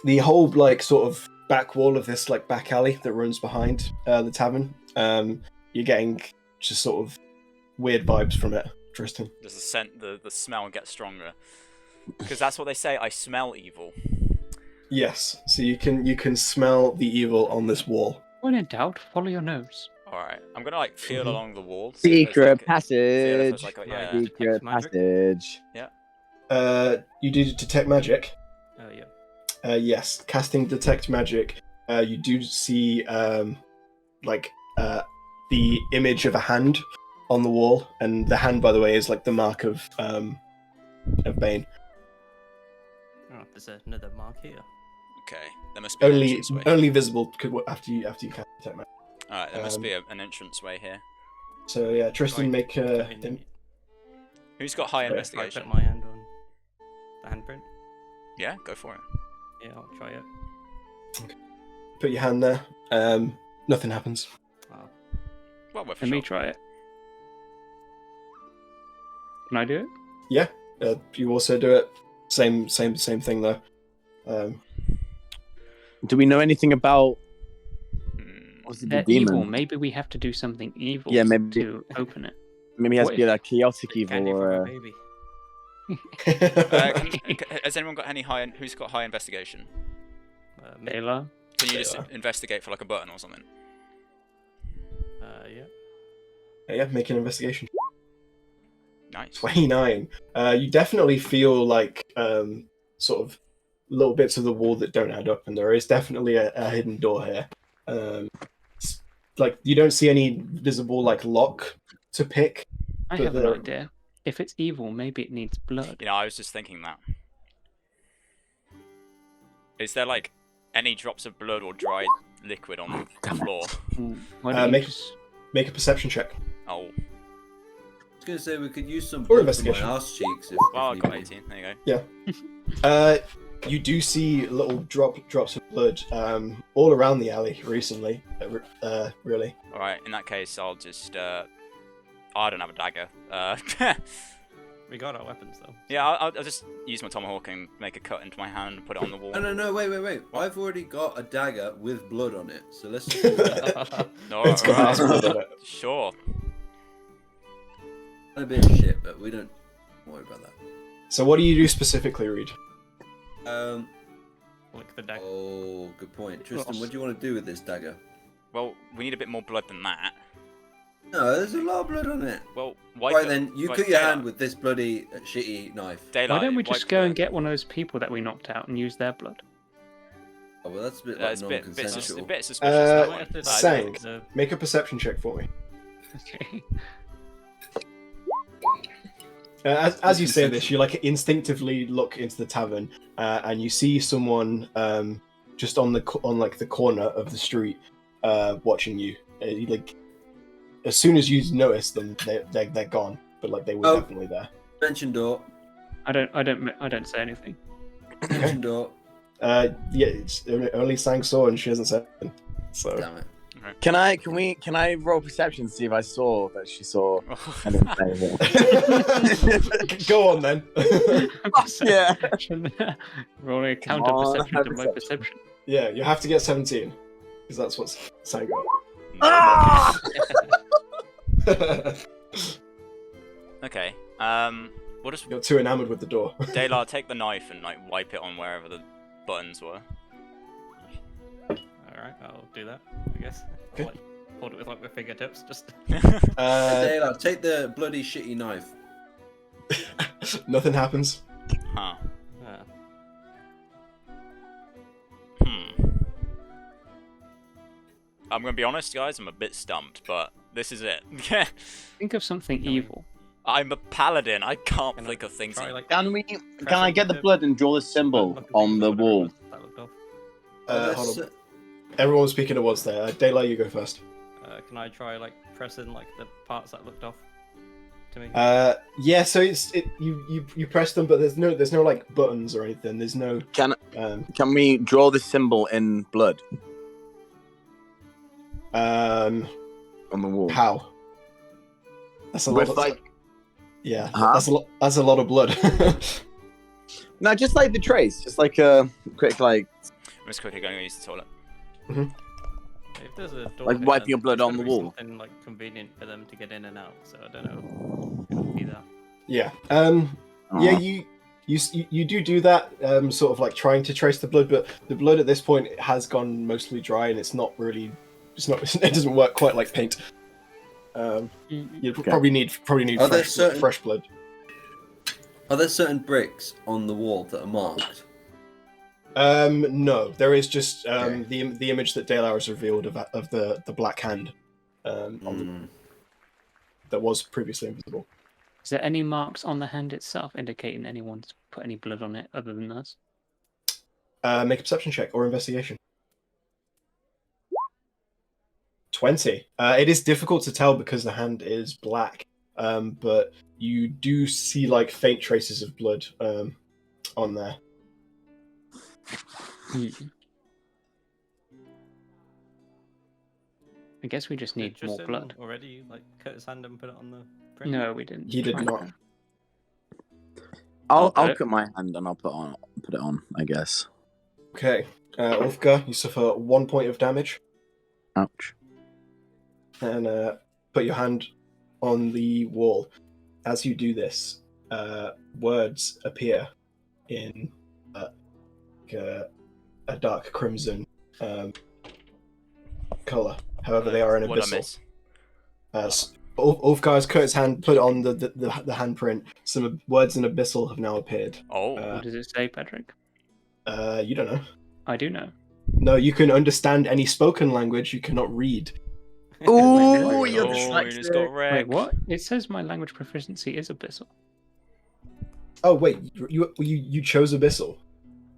The whole like sort of back wall of this like back alley that runs behind the tavern, you're getting just sort of weird vibes from it, Tristan. Does the scent, the smell get stronger? Because that's what they say, I smell evil. Yes, so you can smell the evil on this wall. When in doubt, follow your nose. Alright, I'm gonna like feel along the wall. Secret Feel passage. if there's, like, yeah. Secret Magic? passage. You do detect magic. Oh yeah. Yes, casting detect magic. You do see the image of a hand on the wall, and the hand, by the way, is like the mark of Bane. Oh, there's another mark here. Okay, there must be an entranceway. Only visible after you cast detect magic. Alright, there must be an entranceway here. So yeah, Tristan, Right. make Who's got high Okay. I investigation? put my hand on the handprint. Yeah, go for it. Yeah, I'll try it. put your hand there. Nothing happens. Oh, Well, worth a Let me shot. try it. Can I do it? You also do it. Same thing though. Do we know anything about Hmm. what's it, the They're demon? evil. Maybe we have to do something evil Yeah, maybe- to open it. Maybe it has What to be if- like chaotic evil candy from a or baby. Has anyone got any high? Who's got high investigation? Me. Ayla? Can you just Yeah. investigate for like a button or something? Yeah. Yeah, make an investigation. Nice. Nice. 29. You definitely feel like sort of little bits of the wall that don't add up, and there is definitely a hidden door here. Like you don't see any visible like lock to pick. I have an idea. If it's evil, maybe it needs blood. You know, I was just thinking that. Is there like any drops of blood or dried liquid on the floor? Why don't you just... Make a perception check. Oh. I was gonna say we could use some Or blood for investigation. my ass cheeks. Well, I If got need be. 18. There you go. You do see little drops of blood all around the alley recently. Really. All right. In that case, I'll just. I don't have a dagger. We got our weapons though. Yeah, I'll just use my tomahawk and make a cut into my hand and put it on the wall. No, wait. I've already got a dagger with blood on it, so let's just do that. No, It's got alright. blood on it. Sure. A bit of shit, but we don't worry about that. So what do you do specifically, Reed? Lick the deck. Oh, good point. Tristan, what do you want to do with this dagger? Well, we need a bit more blood than that. No, there's a lot of blood on it. Well, wipe Right it- then, you wipe cut your daylight. hand with this bloody shitty knife. Daylight. Why don't we wipe just go the- and get one of those people that we knocked out and use their blood? Oh, well, that's a bit It's like a bit non-consensual. suspicious. Uh, That one. Like, Sang. the- Make a perception check for me. Okay. As you say this, you like instinctively look into the tavern, and you see someone just on the corner of the street, watching you. Like as soon as you notice them, they're gone, but like they were Oh. definitely there. Mention door. I don't say anything. Mention door. Yeah, it's only Sang saw and she hasn't said anything. So Damn it. Can I roll perception to see if I saw that she saw? I didn't say anything. go on then. Yeah. Rolling a Come counter on, perception have to my perception. perception. Yeah, you have to get 17 because that's what Sang got. Ah! Okay. We'll just You're too enamored with the door. Daylar take the knife and like wipe it on wherever the buttons were. Alright, I'll do that, I guess. Okay. I'll, like, hold it with like my fingertips, just. Daylight, take the bloody shitty knife. Nothing happens. Huh. Uh, I'm gonna be honest, guys. I'm a bit stumped, but this is it. Think of something Can we- evil. I'm a paladin. I can't Can I think of things. try, like, Can press I it get the with blood and draw the symbol look at on the whatever it wall? was that looked off. Hold Let's, on. Everyone was speaking at once there. Daylight, you go first. Can I try like pressing like the parts that looked off to me? Yeah. So you press them, but there's no like buttons or anything. There's no. Can Um. Can we draw the symbol in blood Um. on the wall? How? That's a With lot. like Yeah. Huh? That's a lot. That's a lot of blood. no, just like the trace, just like a quick like I'm just quickly going to use the toilet. If there's a door like here, wipe then your blood there's on gotta the be wall. Something like convenient for them to get in and out. So I don't know. If it'll be that. Yeah. Yeah. uh, You do that. Sort of like trying to trace the blood, but the blood at this point has gone mostly dry, and it's not really. It's not. It doesn't work quite like paint. You Okay. probably need Are there fresh blood. Are there certain bricks on the wall that are marked? No, there is just Okay. the image that Dale has revealed of the black hand that was previously invisible. Is there any marks on the hand itself indicating anyone's put any blood on it other than us? Make a perception check or investigation. 20. It is difficult to tell because the hand is black, but you do see like faint traces of blood on there. I guess we just need Did more Tristan blood. already like cut his hand and put it on the print? No, we didn't. He did try not. that. I'll Okay. cut my hand and I'll put it on, I guess. Okay, Ulfgar, you suffer 1 point of damage, Ouch. and put your hand on the wall. As you do this, words appear in a dark crimson color. However, they are in What I abyssal. miss? Ulfgar's cut his hand, put it on the handprint. Some words in Abyssal have now appeared. Oh. What does it say, Patrick? You don't know. I do know. No, you can understand any spoken language. You cannot read. Ooh, you're We just got dyslexic. wrecked. Wait, what? It says my language proficiency is Abyssal. Oh wait, you chose Abyssal.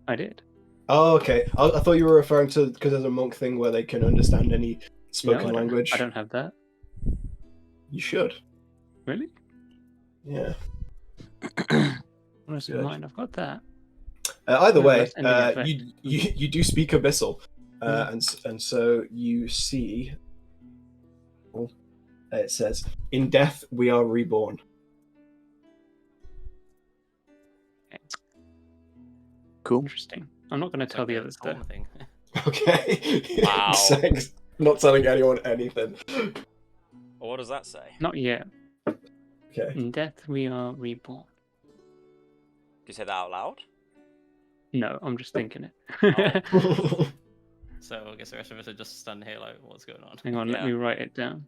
I did. Oh, okay. I thought you were referring to because there's a monk thing where they can understand any No, spoken language. I don't have that. You should. Really? Yeah. What is in Good. mine? I've got that. Either No, way, that's ending in effect. you do speak Abyssal, and so you see. It says, "In death we are reborn." Cool. Interesting. I'm not going to tell the others though. Thing. Okay. Wow. Thanks. Not telling anyone anything. Well, what does that say? Not yet. Okay. In death we are reborn. Did you say that out loud? No, I'm just thinking it. Oh. So I guess the rest of us are just standing here like, what's going on? Hang on, let Yeah. me write it down.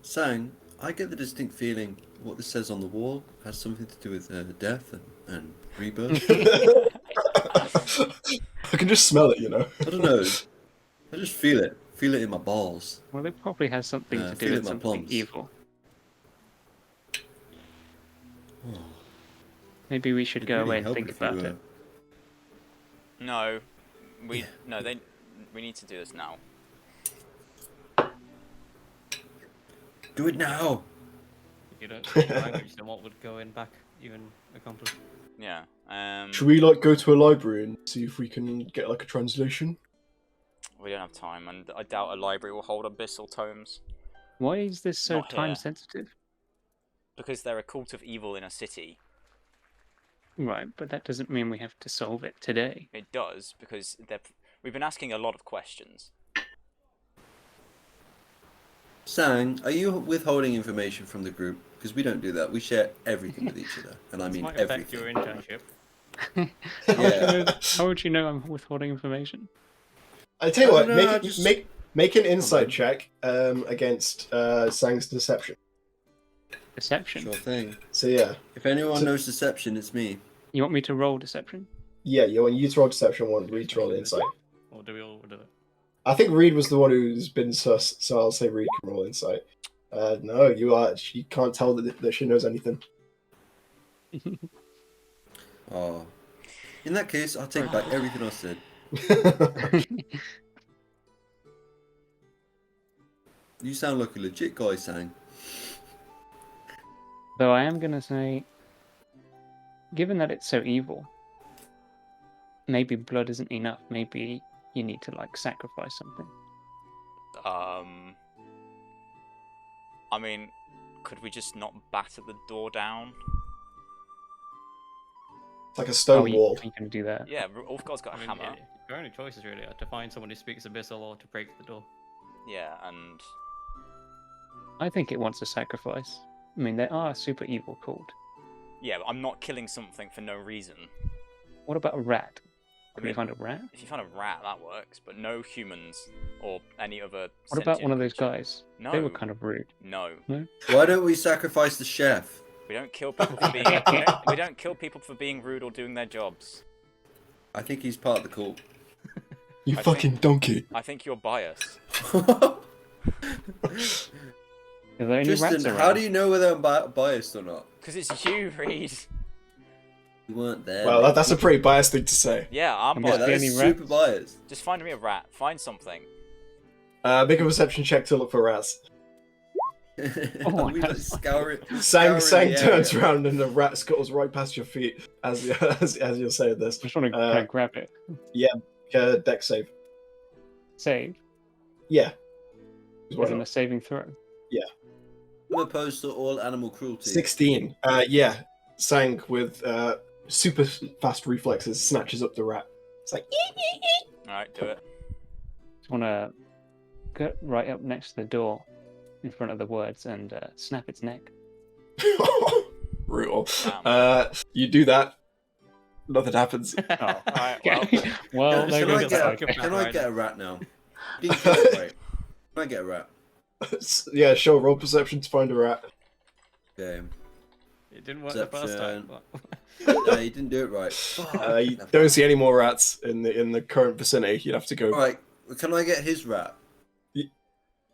Sang, I get the distinct feeling what this says on the wall has something to do with death and rebirth. I can just smell it, you know. I don't know. I just feel it. Feel it in my balls. Well, it probably has something to do feel it with in my something plums. evil. Oh, Maybe we should it'd go really away and help think if you, about it. No. We need to do this now. Do it now. If you don't speak language, then what would going back even accomplish? Yeah. Should we like go to a library and see if we can get like a translation? We don't have time, and I doubt a library will hold Abyssal tomes. Why is this so Not here. time sensitive? Because they're a cult of evil in a city. Right, but that doesn't mean we have to solve it today. It does, because we've been asking a lot of questions. Sang, are you withholding information from the group? Because we don't do that. We share everything with each other, and I This mean might affect your everything. internship. Yeah. How would you know I'm withholding information? I tell you what, I don't know, I just- make an insight on. check against Sang's deception. Deception. Sure thing. So yeah, If anyone So- knows deception, it's me. You want me to roll deception? yeah. You want you to roll deception one, Reed to roll insight. Or do we all do it? I think Reed was the one who's been sus, so I'll say Reed can roll insight. No, you are. She can't tell that she knows anything. Oh. In that case, I'll take back everything I said. You sound like a legit guy, Sang. Though I am gonna say, given that it's so evil, maybe blood isn't enough. Maybe you need to like sacrifice something. I mean, could we just not batter the door down? It's like a stone you wall. can do that. Yeah, Ulfgar's got a I mean, hammer. yeah, your only choices really are to find someone who speaks Abyssal or to break the door. Yeah, and I think it wants a sacrifice. I mean, they are a super evil cult. yeah, but I'm not killing something for no reason. What about a rat? I Can we mean, find a rat? if you find a rat, that works, but no humans or any other. What about one sentient of those creature. guys? No. They were kind of rude. No, Why don't we sacrifice the chef? we don't kill people for being. we don't kill people for being rude or doing their jobs. I think he's part of the cult. You I fucking donkey. I think you're biased. Are there any Tristan, rats around? how do you know whether I'm biased or not? Because it's you, Reed. You weren't there. Well, mate. that's a pretty biased thing to say. Yeah, I'm I'm Yeah, just biased. that any is rats? super biased. Just find me a rat. Find something. Make a perception check to look for rats. Oh, we like scouring Sang the turns area. around and the rat scuttles right past your feet as you're saying this. I just want to Uh, kind of grab it. Deck save. Save. Yeah. Wasn't a saving throw. I'm opposed to all animal cruelty. 16. Yeah. Sang with super fast reflexes snatches up the rat. It's like. Alright, do it. Just want to get right up next to the door, in front of the words, and snap its neck. Brutal. You do that. Nothing happens. Oh, alright, well. Okay. Well, there Can I goes get the a, focus. can I get a rat now? You didn't get it right. Can I get a rat? Yeah, sure. Roll perception to find a rat. Okay. It didn't work the first time. Perception. No, you didn't do it right. You don't see any more rats in the current vicinity. You'd have to go. Alright, can I get his rat?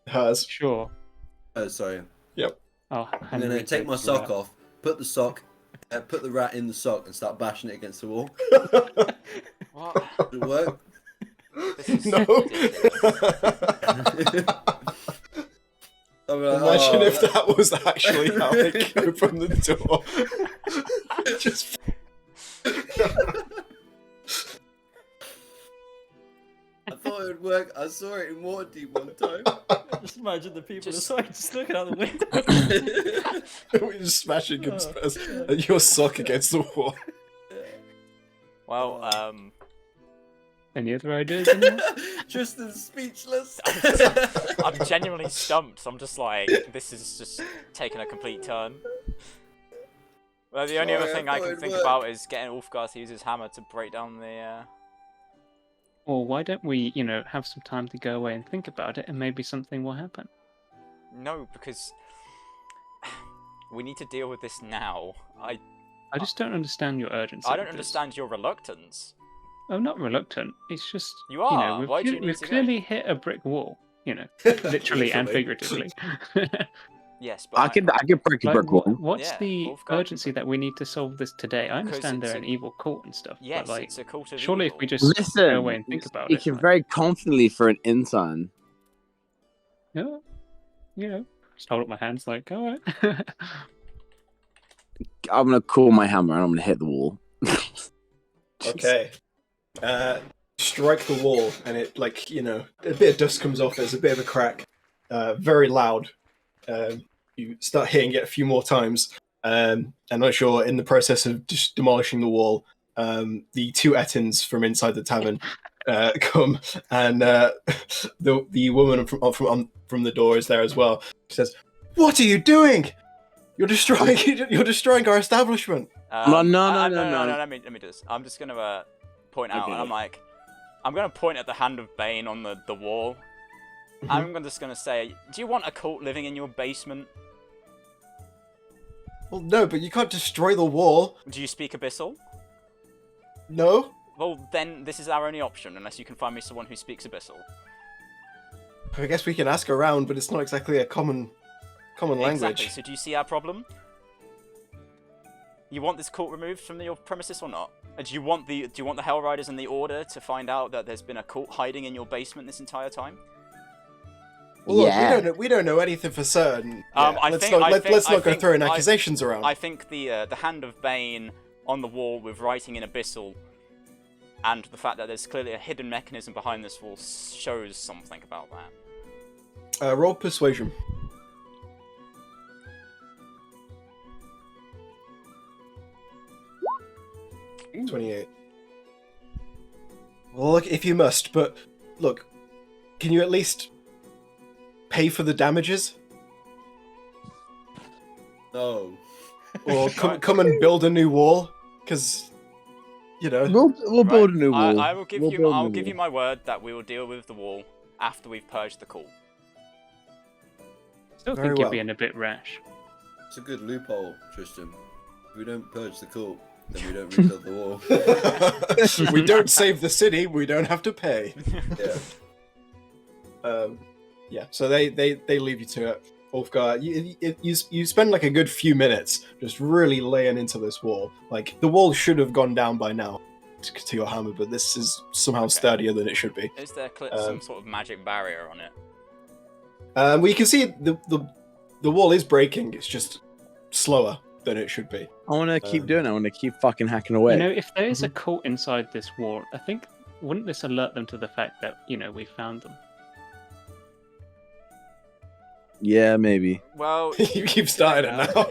Hers. Sure. Oh, sorry. Oh, I'm gonna take my sock off, put the sock, put the rat in the sock, and start bashing it against the wall. What? Does it work? This is No. I'm like, Imagine oh, if that was actually how they open the door. Just. I thought it would work. I saw it in Waterdeep one time. Just imagine the people inside just looking out the window. We're just smashing Oh, your sock against the wall. Well, Any other ideas? Anyone? Tristan's speechless. I'm genuinely stumped. I'm just like, this is just taking a complete turn. Well, the only other Sorry, I thing I thought can it'd think work. about is getting Ulfgar to use his hammer to break down the. Or why don't we, have some time to go away and think about it, and maybe something will happen? No, because we need to deal with this now. I just don't understand your urgency. I don't with this. understand your reluctance. I'm not reluctant. It's just You are. we've, Why do you need we've to go? clearly hit a brick wall. Literally and figuratively. Yes, but I could break a Like, brick wall. what's Yeah, the Ulfgar urgency that we need to solve this today? I understand it's they're an evil cult and stuff, Yes, but like, it's a cult of surely evil. if we just Listen, go away and think about you it, can like, very confidently for an intern. just hold up my hands like, all right. I'm gonna call my hammer and I'm gonna hit the wall. Okay. Strike the wall, and it a bit of dust comes off. There's a bit of a crack. Very loud. You start hitting it a few more times. I'm not sure. In the process of just demolishing the wall, the two Ettins from inside the tavern come, and the woman from the door is there as well. She says, "What are you doing? You're destroying our establishment." No. Let me do this. I'm just gonna point out, Okay. and I'm gonna point at the hand of Bane on the wall. Mhm. I'm just gonna say, do you want a cult living in your basement? Well, no, but you can't destroy the wall. Do you speak Abyssal? No. Well, then this is our only option, unless you can find me someone who speaks Abyssal. I guess we can ask around, but it's not exactly a common language. Exactly. So do you see our problem? You want this cult removed from your premises or not? Do you want the Hell Riders and the Order to find out that there's been a cult hiding in your basement this entire time? Well, look, Yeah. we don't know anything for certain. Let's I not go think- throwing accusations around. I think the hand of Bane on the wall with writing in Abyssal, and the fact that there's clearly a hidden mechanism behind this wall shows something about that. Roll persuasion. Ooh. 28. Well, look, if you must, but look, can you at least pay for the damages, No. or come and build a new wall? Because We'll build a new wall. I will give We'll you. build a I'll new give you wall. my word that we will deal with the wall after we've purged the cult. Still Very think well. you're being a bit rash. It's a good loophole, Tristan. If we don't purge the cult, then we don't rebuild the wall. we don't save the city. We don't have to pay. Yeah. Yeah. So they leave you to it. Ulfgar, you spend like a good few minutes just really laying into this wall. Like the wall should have gone down by now to your hammer, but this is somehow sturdier than it should be. Is there some sort of magic barrier on it? Well, you can see the wall is breaking. It's just slower than it should be. I want to keep doing it. I want to keep fucking hacking away. If there is a cult inside this wall, I think, wouldn't this alert them to the fact that, we found them? Yeah, maybe. Well, You keep starting it now.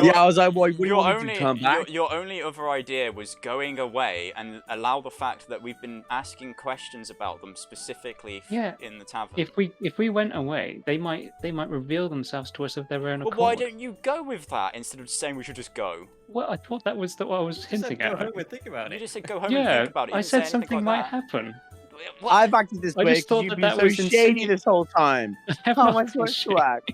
Yeah, I was like, what do you want me to come back? Your only other idea was going away and allow the fact that we've been asking questions about them specifically in the tavern. If we went away, they might reveal themselves to us of their own accord. Well, why don't you go with that instead of saying we should just go? Well, I thought that was what I was hinting at. Go home and think about it. You just said go home and think about it. You I didn't say said something anything might like that. happen. What? I've acted this way just thought because you've that been was so shady insinuating. this whole time. How am I supposed to act?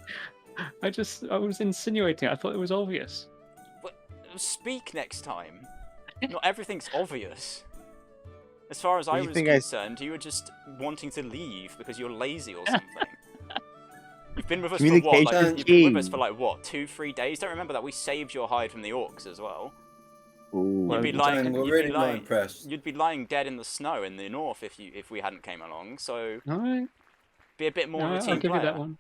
I was insinuating. I thought it was obvious. Well, speak next time. Not everything's obvious. As far as I was concerned, you were just wanting to leave because you're lazy or something. You've been with us for what? Like, you've been with us for like what? 2-3 days? Don't remember that we saved your hide from the orcs as well. Ooh. You'd be lying. We're really not impressed. You'd be lying dead in the snow in the north if we hadn't came along. So All right. be a bit more of a team I'll give player. you that one.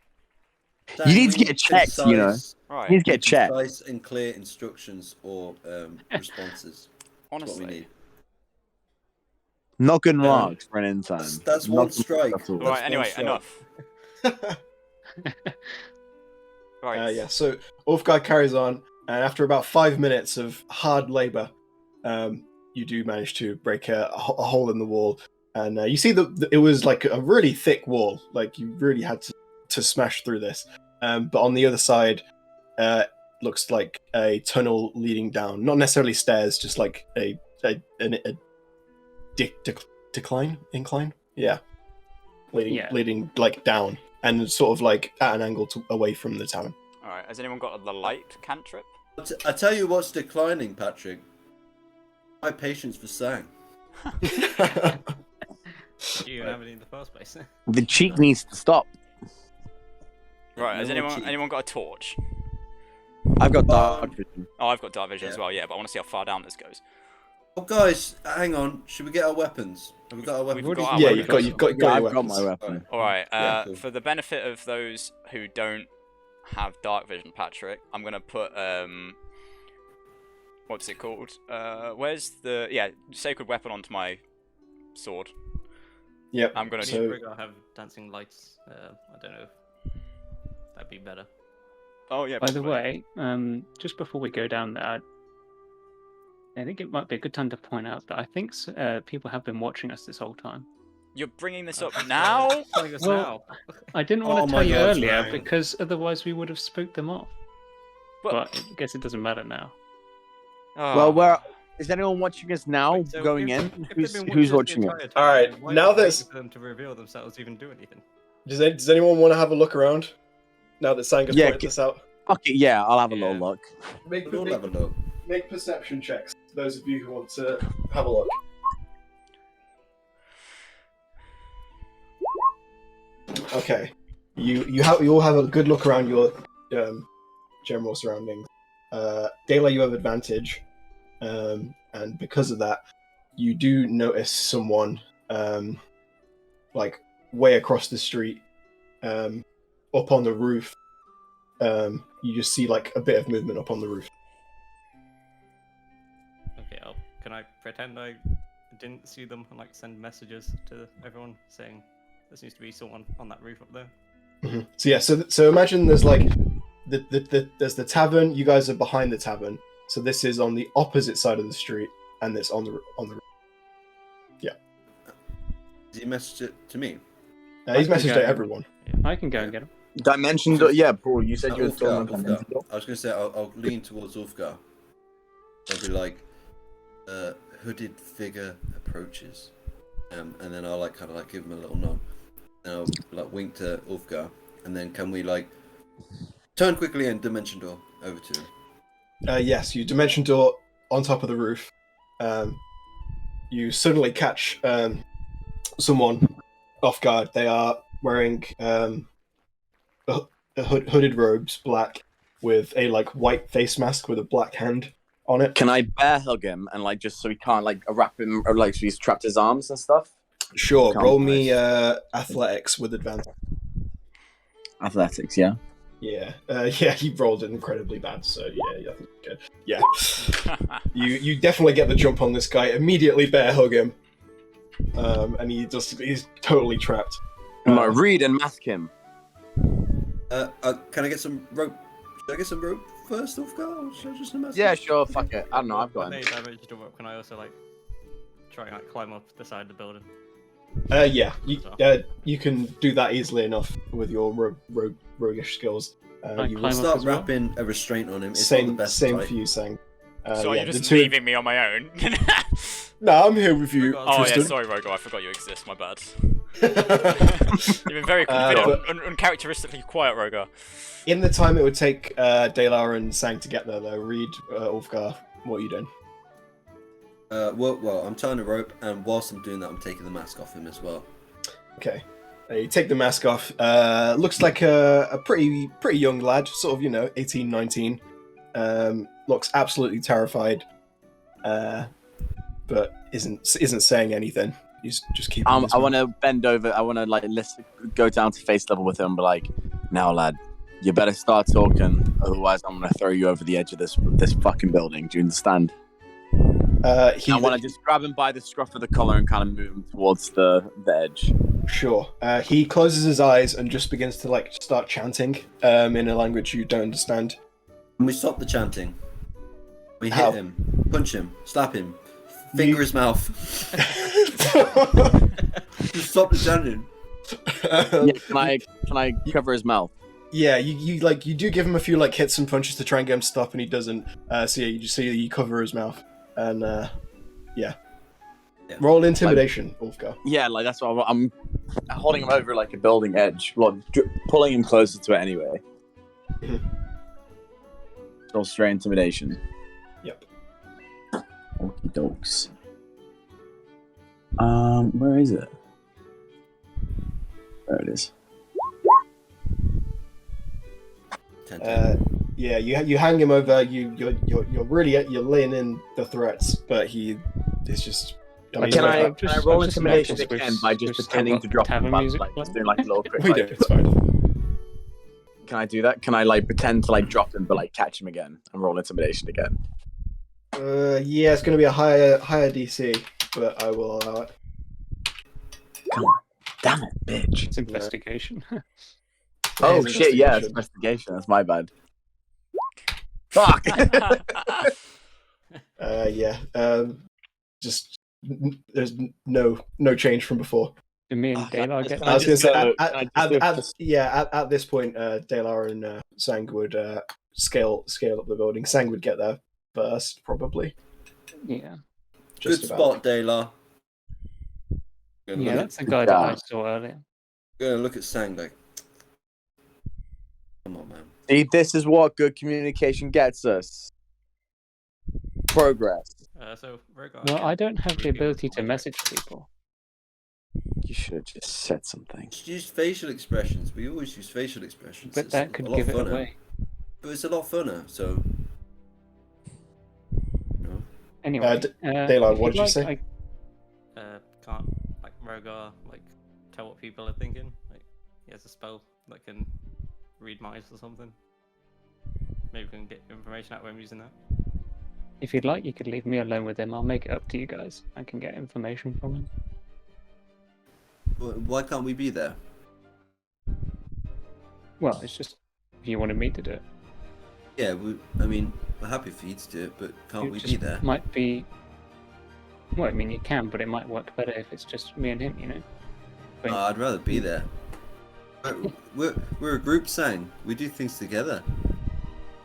You need to get checked, you know. Right. You need to get checked. Concise and clear instructions or responses. Honestly. What we need. Not good marks for an intern. That's Not one good strike. marks at all. Right. That's Anyway, one strike. enough. Right. Yeah, so Ulfgar carries on, and after about 5 minutes of hard labor, you do manage to break a hole in the wall, and you see that it was like a really thick wall, like you really had to smash through this. But on the other side, looks like a tunnel leading down, not necessarily stairs, just like a incline, yeah, leading like down. And sort of like at an angle away from the tavern. Alright, has anyone got the light cantrip? I tell you what's declining, Patrick. My patience for Sang. You didn't have it in the first place. The cheek needs to stop. Right, has No more anyone got a torch? I've got dark vision. Oh, I've got dark vision as well, yeah, but I want to see how far down this goes. Oh, guys, hang on. Should we get our weapons? Have we got our weapons? We've got our Yeah, weapons. you've got Yeah, your I've got weapons. my weapon. Alright, Yeah, cool. for the benefit of those who don't have dark vision, Patrick, I'm gonna put what's it called? Where's the sacred weapon onto my sword. Yep. I'm gonna So- I'll have dancing lights. I don't know. That'd be better. Oh yeah. By the probably. way, just before we go down there, I think it might be a good time to point out that I think people have been watching us this whole time. You're bringing this up now? Telling us Well, now. I didn't Oh want to my tell you God, earlier Ryan. because otherwise we would have spooked them off. But, But I guess it doesn't matter now. oh. Well, is anyone watching us now Wait, so going if- in? if they've been Who's us watching the it? entire time, Alright, why now are we that's- waiting for them to reveal themselves, even do anything. Does anyone want to have a look around? Now that Sanga's Yeah, pointed this out. Okay, yeah, I'll have a little Yeah. look. Make, We'll have a look. make perception checks, those of you who want to have a look. Okay. You all have a good look around your general surroundings. Daylight, you have advantage, and because of that, you do notice someone like way across the street, up on the roof. You just see like a bit of movement up on the roof. Okay, can I pretend I didn't see them and like send messages to everyone saying there seems to be someone on that roof up there? Mhm. So yeah, so imagine there's like there's the tavern. You guys are behind the tavern, so this is on the opposite side of the street, and it's on the roof. Did he message it to me? He's can messaged go. to everyone. I can go and get them. Dimension door. Yeah, Paul, you said you were still on Ulfgar. dimension door. I was going to say, I'll lean towards Ulfgar. I'll be like, hooded figure approaches. And then I'll like kind of like give him a little nod. And I'll like wink to Ulfgar. And then can we like turn quickly and dimension door over to him? Yes, you dimension door on top of the roof. You suddenly catch someone off guard. They are wearing hooded robes, black, with a like white face mask with a black hand on it. Can I bear hug him and like just so he can't like wrap him or like so he's trapped his arms and stuff? Sure. Come Roll on, me athletics with advantage. Athletics, yeah. Yeah, yeah, he rolled it incredibly bad, so yeah, I think you're good. Yeah, you definitely get the jump on this guy. Immediately bear hug him, and he's totally trapped. No, read and mask him. Can I get some rope? Should I get some rope first, Ulfgar? Or should I just amass Yeah, it? sure. Fuck it. I don't know. I've got When him. they damage the rope, can I also like try and like climb up the side of the building? Yeah, you can do that easily enough with your roguish skills. I You climb will up Start as well? wrapping a restraint on him. It's not the same best same fight. for you, Sang. So Yeah, you're just the two- leaving me on my own? No, I'm here with you, Oh, Oh Tristan. yeah, sorry Rogo, I forgot you exist, my bad. You've been very uncharacteristically quiet, Rogo. In the time it would take Dalar and Sang to get there, though, Reed, Ulfgar, what are you doing? Well, I'm tying a rope, and whilst I'm doing that, I'm taking the mask off him as well. Okay. You take the mask off. Looks like a pretty young lad, sort of, 18, 19. Looks absolutely terrified, but isn't saying anything. He's just keeping. I want to bend over. I want to like go down to face level with him, and be like, "Now, lad, you better start talking, otherwise I'm gonna throw you over the edge of this fucking building. Do you understand?" I want to just grab him by the scruff of the collar and kind of move him towards the edge. Sure. He closes his eyes and just begins to like start chanting in a language you don't understand. And we stop the chanting. We hit How? him, punch him, slap him, finger his mouth. Just stop the chanting. Yeah, can I cover his mouth? Yeah, you do give him a few like hits and punches to try and get him to stop, and he doesn't. So yeah, you just see you cover his mouth, and yeah. Roll intimidation, Ulfgar. Yeah, like that's what I'm holding him over like a building edge, pulling him closer to it anyway. Roll straight intimidation. Yep. Okie dokes. Where is it? There it is. Yeah, you hang him over. You're laying in the threats, but he is just. Can I roll I've just intimidation noticed again we've- by we've just still pretending got to drop him, tavern like, music just playing. doing like a little quick. We do. It's fine. Can I do that? Can I like pretend to like drop him, but like catch him again and roll intimidation again? Yeah, it's going to be a higher DC, but I will allow it. Come on, damn it, bitch! It's investigation. Oh It's shit! Yeah, it's investigation. investigation. That's my bad. Fuck. Yeah. Just there's no change from before. Do me and Dalar get I was going to say say, at this point, Dalar and Sang would scale up the building. Sang would get there first, probably. Yeah. Just Good about. spot, Dalar. Yeah, that's the guy that I saw earlier. Gonna look at Sang like, come on, man. See, this is what good communication gets us. Progress. So Rogar. Well, I don't have the ability to message people. You should have just said something. Just use facial expressions. We always use facial expressions. But It's that a could lot give it funner. away. But it's a lot funner, so. Anyway, Dalar, if what you'd did you like, say? Can't like Rogar like tell what people are thinking. Like he has a spell that can read minds or something. Maybe we can get information out when I'm using that. If you'd like, you could leave me alone with him. I'll make it up to you guys. I can get information from him. Why can't we be there? Well, it's just if you wanted me to do it. Yeah, we're happy for you to do it, but can't It we be just there? Might be. Well, I mean, you can, but it might work better if it's just me and him. You know. But I'd rather be there. We're a group, Sang. We do things together.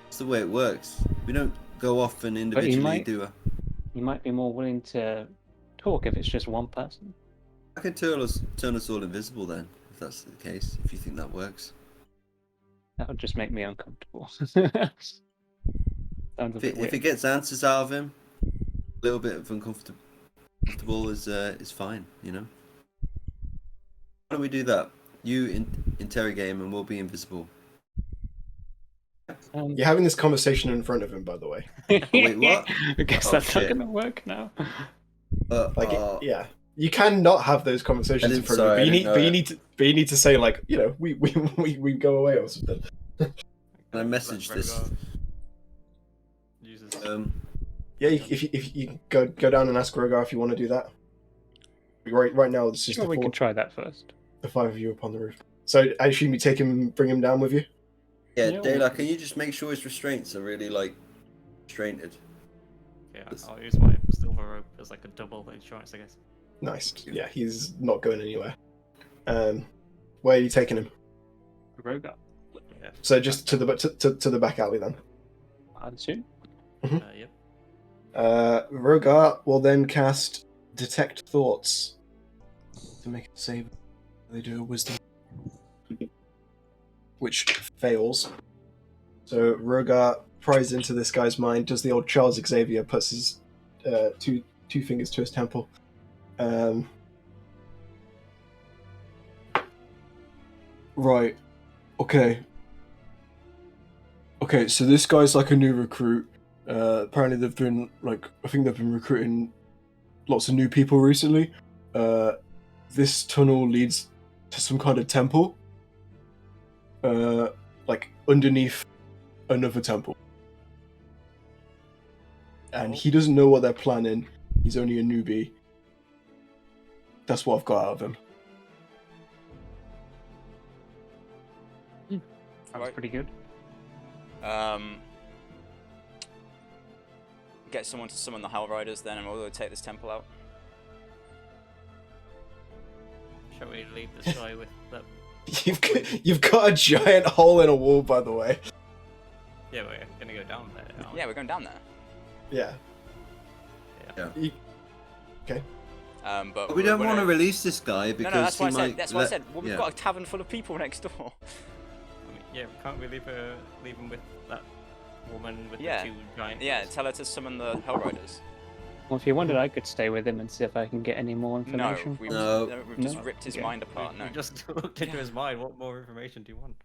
That's the way it works. We don't go off and individually do a. you might be more willing to talk if it's just one person. I can turn us all invisible then, if that's the case. If you think that works. That would just make me uncomfortable. Sounds a bit If weird. it gets answers out of him, a little bit of uncomfortable is fine, you know. Why don't we do that? You interrogate him and we'll be invisible. You're having this conversation in front of him, by the way. Wait, what? I guess Oh, that's not shit. going to work now. Yeah. You cannot have those conversations in front of him. But you need to say like, we go away or something. Can I message this? Uses Yeah, if you go down and ask Rogar if you want to do that. Right now, it's just Sure, we can try that first. the five of you upon the roof. So I assume you bring him down with you. Yeah, Yeah, Dayla, we- can you just make sure his restraints are really like restrained? Yeah, I'll use my silver rope as like a double insurance, I guess. Nice. Yeah, he's not going anywhere. Where are you taking him? Rogar, Yeah. So just to the back alley then. I'd assume. Yep. Rogar will then cast Detect Thoughts to make a save. They do a Wisdom, which fails. So Rogar pries into this guy's mind. Does the old Charles Xavier, puts his two fingers to his temple. Right. Okay. Okay, so this guy's like a new recruit. Apparently they've been I think they've been recruiting lots of new people recently. This tunnel leads to some kind of temple. Like underneath another temple. And he doesn't know what they're planning. He's only a newbie. That's what I've got out of him. That was pretty good. Get someone to summon the Hell Riders then, and we'll take this temple out. Shall we leave this guy with that? You've got a giant hole in a wall, by the way. Yeah, we're gonna go down there. aren't we? Yeah, we're going down there. Yeah. Yeah. Okay. But We don't we're want to gonna- release this guy because No, that's he why I said. might That's why I let- said. Well, we've yeah. got a tavern full of people next door. I mean, yeah, can't we leave him with that woman with Yeah. the two giant? Yeah, eyes? tell her to summon the Hell Riders. Well, if you wanted, I could stay with him and see if I can get any more No, information. we've, No. we've just No? ripped his Okay. mind apart. No. We just looked into his mind. What more information do you want?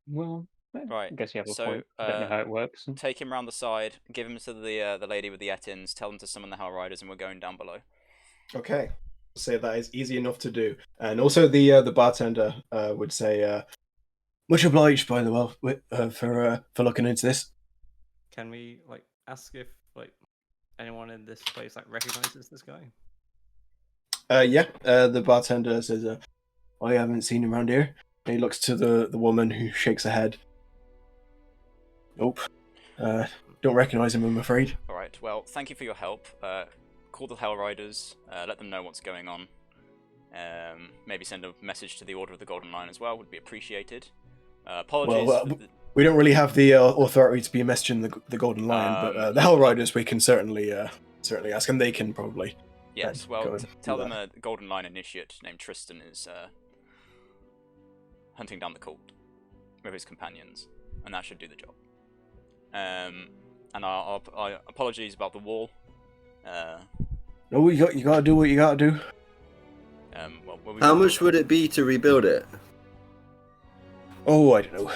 Well, I Right. guess you have a So, point. I don't know how it works. Take him round the side. Give him to the lady with the Ettins. Tell them to summon the Hell Riders, and we're going down below. Okay. Say that is easy enough to do. And also the bartender would say, much obliged, by the way, for looking into this. Can we like ask if like anyone in this place like recognizes this guy? Yeah, the bartender says, I haven't seen him around here. And he looks to the woman who shakes her head. Nope. Don't recognise him, I'm afraid. All right. Well, thank you for your help. Call the Hell Riders. Let them know what's going on. Maybe send a message to the Order of the Golden Line as well. Would be appreciated. Apologies. Well, for the... We don't really have the authority to be messaging the Golden Lion, but the Hell Riders we can certainly ask, and they can probably. Yes. go Well, and tell do them that. a Golden Line initiate named Tristan is hunting down the cult with his companions, and that should do the job. And our apologies about the wall. No, you gotta do what you gotta do. Well, How much would it be to rebuild it? Oh, I don't know.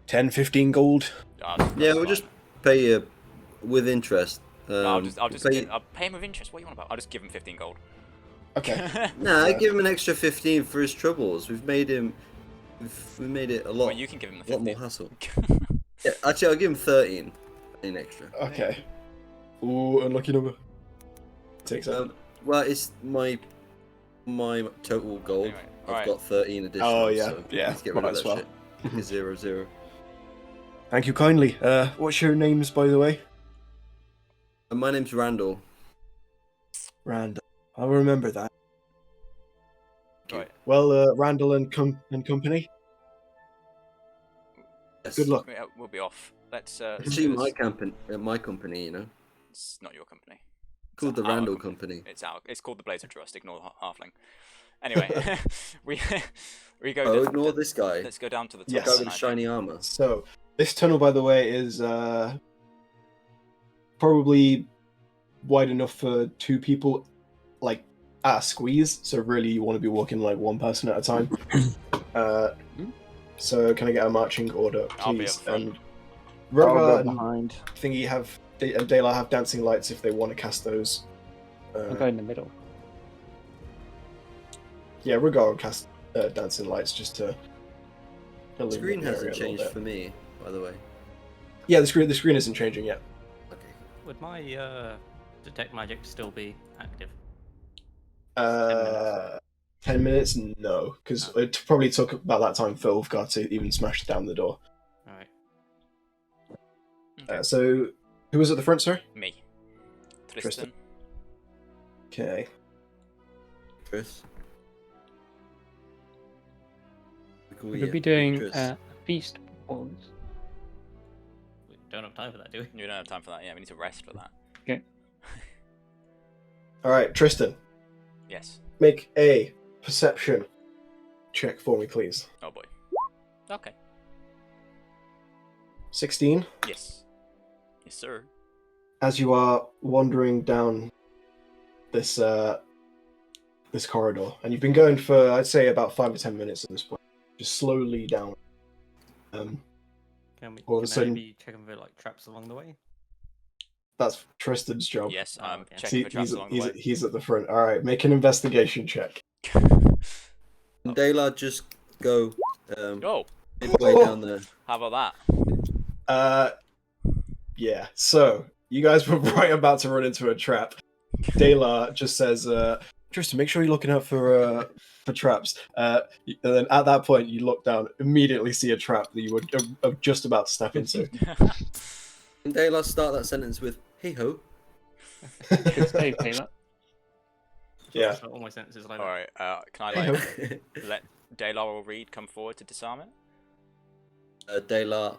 10, 15 gold. Yeah, we'll just pay you with interest. I'll just pay... I'll pay him with interest. What do you want about? I'll just give him 15 gold. Okay. Nah, I give him an extra 15 for his troubles. We made it a lot. Well, you can give him the a lot 15. more hassle. Yeah, actually, I'll give him 13 in extra. Okay. Ooh, unlucky number. Takes that. Well, it's my total gold. Anyway, I've alright. got 13 additional. Oh, yeah, so yeah, let's get rid might of as that well. shit. It's 0-0. Thank you kindly. What's your names, by the way? And my name's Randall. Randall. I'll remember that. Right. Well, Randall and company. Yes. Good luck. We'll be off. Let's. Actually, do my this. company, you know, It's not your company. called the our Randall Company. It's called the Blades of Drrust. Ignore the halfling. Anyway, we go. Oh, ignore this guy. Let's go down to the top. Yes. Guy then, with I the think. shiny armor. So, this tunnel, by the way, is probably wide enough for two people, like, at a squeeze. So, really, you want to be walking like one person at a time. So, can I get a marching order, I'll be please? up front. And I'll go Rogar and behind. Thingy and Dayla have dancing lights if they want to cast those. I'll go in the middle. Yeah, Rogar will cast dancing lights just to. The illuminate screen the area hasn't a little changed bit. for me, by the way. Yeah, the screen isn't changing yet. Okay. Would my detect magic still be active? Uh, 10 minutes? No, because it probably took about that time for Ulfgar to even smash down the door. Alright. Okay. So, who was at the front, sorry? Me. Tristan. Tristan. Okay. Chris. We could be doing a feast pause. We don't have time for that, do we? You don't have time for that. Yeah, we need to rest for that. Okay. Alright, Tristan, Yes. make a perception check for me, please. Oh boy. Okay. 16. Yes. Yes, sir. As you are wandering down this this corridor, and you've been going for, I'd say, about 5 or 10 minutes at this point, just slowly down. Can All of a I sudden- be checking for like traps along the way? That's Tristan's job. Yes, Oh, I'm okay. checking for traps along the way. He's at the front. All right, make an investigation check. Can Dayla just go Oh, midway down there? how about that? Yeah. So you guys were right about to run into a trap. Dayla just says, "Tristan, make sure you're looking out for traps." And then at that point, you look down, immediately see a trap that you were just about to step into. Can Dayla start that sentence with "Hey ho"? Good save, Taylor. Yeah. So all my sentences like Alright, can I Hey-ho. like let Daylar or Reed come forward to disarm it? Dayla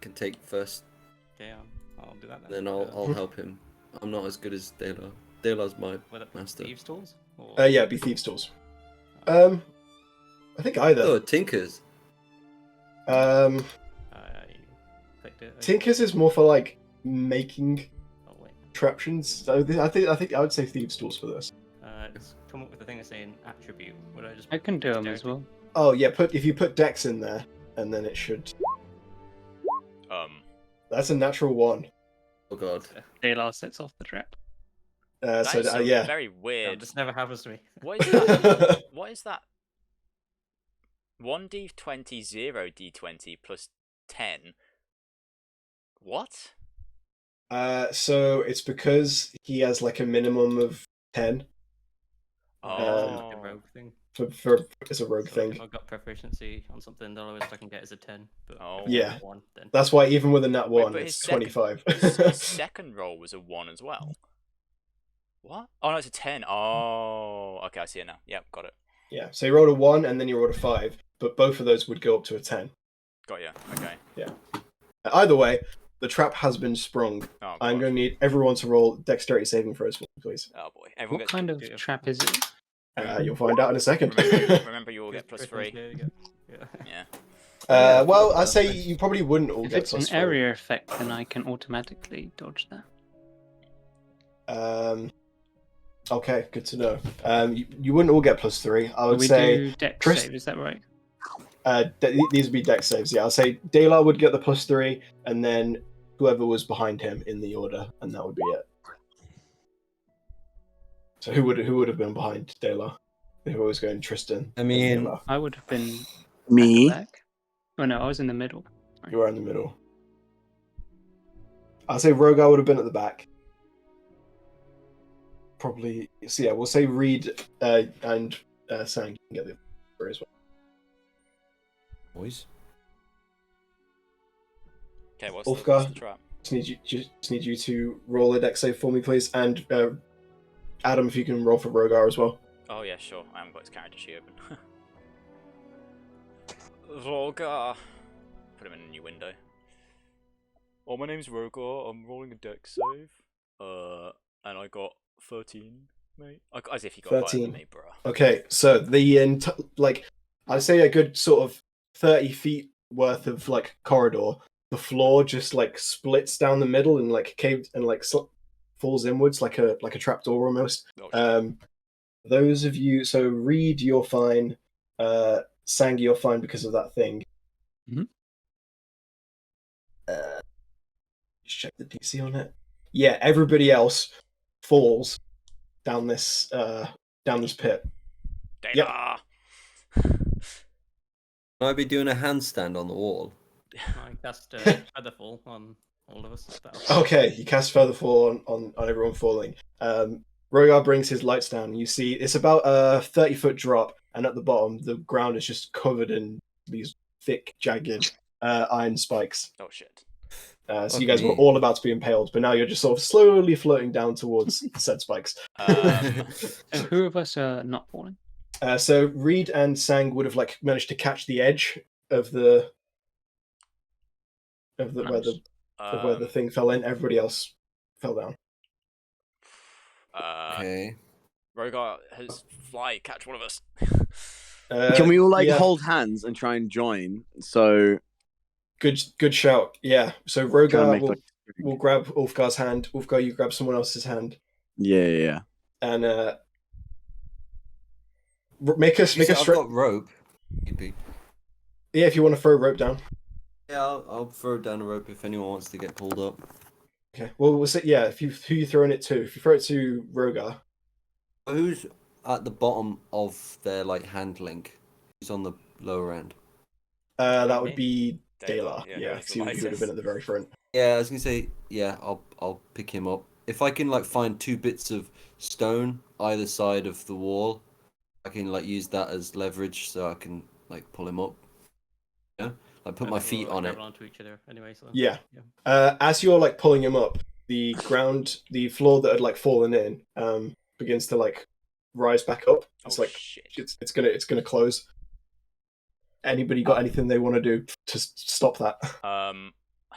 can take first, that. Okay, I'll do that then then. I'll help him. I'm not as good as Dayla. Dayla's my With a master. thieves tools? Or... Yeah, be thieves' tools. I think either. Oh, Tinkers. Um, clicked it. Tinkers is more for like making Oh wait. contraptions. So I think I would say thieves' tools for this. It's come up with the thing saying attribute. Would I just? I can do them as well. Oh yeah, if you put Dex in there, and then it should. That's a natural 1. Oh god. Taylor sets off the trap. That So is yeah. very Yeah, weird. this never happens to me. What is that? What is that? 1d20, 0d20 plus 10. What? So it's because he has like a minimum of 10 Like Oh. a rogue thing. for it's a rogue So thing. If I've got proficiency on something, the lowest I can get is a 10. But Oh. if Yeah. it's 1, then That's why even with a nat Wait, 1, but it's his second- 25. His second roll was a 1 as well. What? Oh no, it's a 10. Oh, okay, I see it now. Yep, got it. Yeah, so you rolled a 1 and then you rolled a 5, but both of those would go up to a 10. Got you. Okay. Either way, the trap has been sprung. Oh, I'm gosh. going to need everyone to roll dexterity saving throws for me, please. Oh boy. Everyone What gets. kind of Yeah. trap is it? You'll find out in a second. Remember you all get plus 3. Yeah. Yeah. Well, I say you probably wouldn't all If get it's an plus 3. area effect, then I can automatically dodge that. Okay, good to know. You wouldn't all get plus 3. I would we say do deck Chris- save, is that right? these would be dex saves. Yeah, I'll say Daylar would get the plus 3, and then whoever was behind him in the order, and that would be it. So who would have been behind Daylar? If I was going Tristan. I mean- Daylar. I would have been Me. back. Oh no, I was in the middle. You were in the middle. I'll say Rogar would have been at the back. Probably. So yeah, we'll say Reed and Sang can get the other as well. Boys. Okay, what's Ulfgar. the trap? Just need you to roll a dex save for me, please, and Adam, if you can roll for Rogar as well. Oh yeah, sure. I haven't got his character sheet open. Rogar. Put him in a new window. Oh, my name's Rogar. I'm rolling a dex save. And I got 13, mate. As if you got higher 13. than me, bro. Okay, so the I'd say a good sort of 30 feet worth of like corridor. The floor just like splits down the middle and like caved and like falls inwards like a trapdoor almost. Oh, shit. Those of you, so Reed, you're fine. Sangi, you're fine because of that thing. Mhm. Just check the DC on it. Yeah, everybody else falls down this pit. Yep. Daylar! Can I be doing a handstand on the wall? I cast Featherfall on all of us. Okay, you cast Featherfall on everyone falling. Rogar brings his lights down. You see it's about a 30-foot drop, and at the bottom, the ground is just covered in these thick, jagged iron spikes. Oh shit. So you guys were me. all about to be impaled, but now you're just sort of slowly floating down towards said spikes. So who of us are not falling? So Reed and Sang would have like managed to catch the edge of the where the thing fell in. Everybody else fell down. Okay. Rogar has fly, catch one of us. Can we all like yeah. hold hands and try and join? So Good shout. Yeah. So trying to Rogar make, will like, we'll grab Ulfgar's hand. Ulfgar, you grab someone else's hand, yeah. and make a I've straight. got rope. Maybe. Yeah, if you want to throw a rope down. Yeah, I'll throw down a rope if anyone wants to get pulled up. Okay. Well, we'll say yeah. Who you throwing it to? If you throw it to Rogar, Who's at the bottom of their like hand link? Who's on the lower end? that would Me? be Dalar, Dalar. yeah, Yeah, he's the he would have lightest. been at the very front. Yeah, I was gonna say yeah. I'll pick him up if I can like find 2 bits of stone either side of the wall. I can like use that as leverage so I can like pull him up. Yeah, like put my feet on it. Onto each other anyway. So Yeah. As you're like pulling him up, the floor that had like fallen in, begins to like rise back up. It's Oh like shit. it's gonna close. Anybody got anything they want to do to stop that?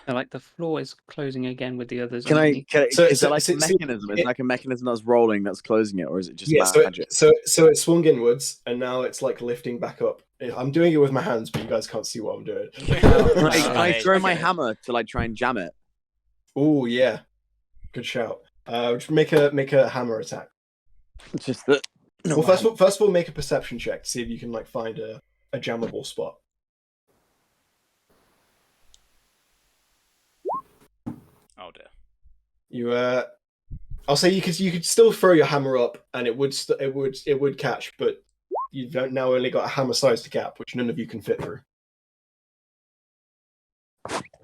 So, like the floor is closing again with the others. Can underneath. is there like a mechanism? Is it like a mechanism that's rolling that's closing it, or is it just Yeah, magic? so it swung inwards, and now it's like lifting back up. I'm doing it with my hands, but you guys can't see what I'm doing. Can I Okay, throw my okay. hammer to like try and jam it? Oh yeah, good shout. Just make a hammer attack. Just that. No, Well, first of all, make a perception check to see if you can like find a jammable spot. Oh dear. You I'll say you could still throw your hammer up, and it would catch, but you've now only got a hammer-sized gap, which none of you can fit through.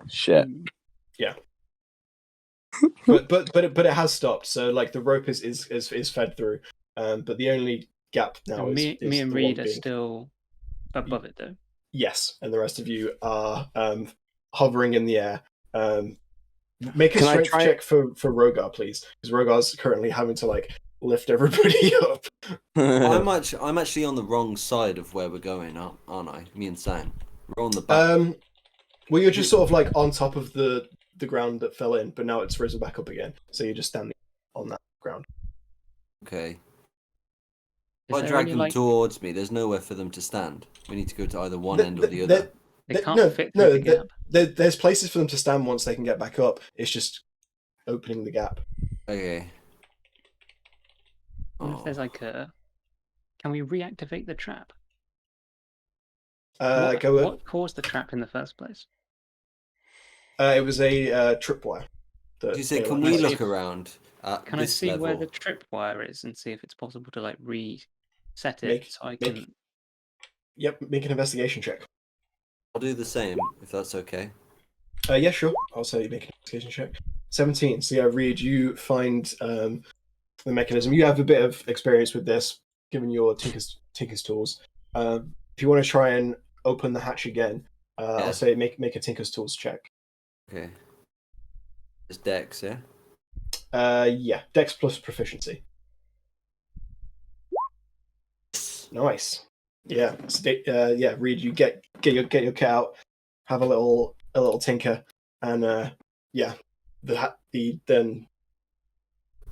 shit. Yeah. but it has stopped. So like the rope is fed through. But the only gap now is me and the one Reed are being... still above it though. Yes, and the rest of you are hovering in the air. Make a strength check for Rogar, please, because Rogar's currently having to like lift everybody up. I'm actually on the wrong side of where we're going, aren't I? Me and Sang. We're on the back. Well, you're just sort of like on top of the ground that fell in, but now it's risen back up again. So you're just standing on that ground. Okay. Is If I there drag any, them like, towards me, there's nowhere for them to stand. We need to go to either one end or the other. They can't fit through the gap. There's places for them to stand once they can get back up. It's just opening the gap. Okay. What if there's like a? Can we reactivate the trap? What What caused the trap in the first place? It was a tripwire. Did you say, Dalar can had. we look around at Can I this see level? where the tripwire is and see if it's possible to like reset it Make- so I make- can? Yep, make an investigation check. I'll do the same, if that's okay. Yeah, sure. I'll say you make an investigation check. 17. So yeah, Reed, you find the mechanism. You have a bit of experience with this, given your Tinker's tools. If you want to try and open the hatch again, I'll say make a Tinker's tools check. Okay. It's Dex, yeah? Yeah, Dex plus proficiency. Nice. Yeah. So, yeah, Reed, you get your kit out, have a little tinker, and yeah, then.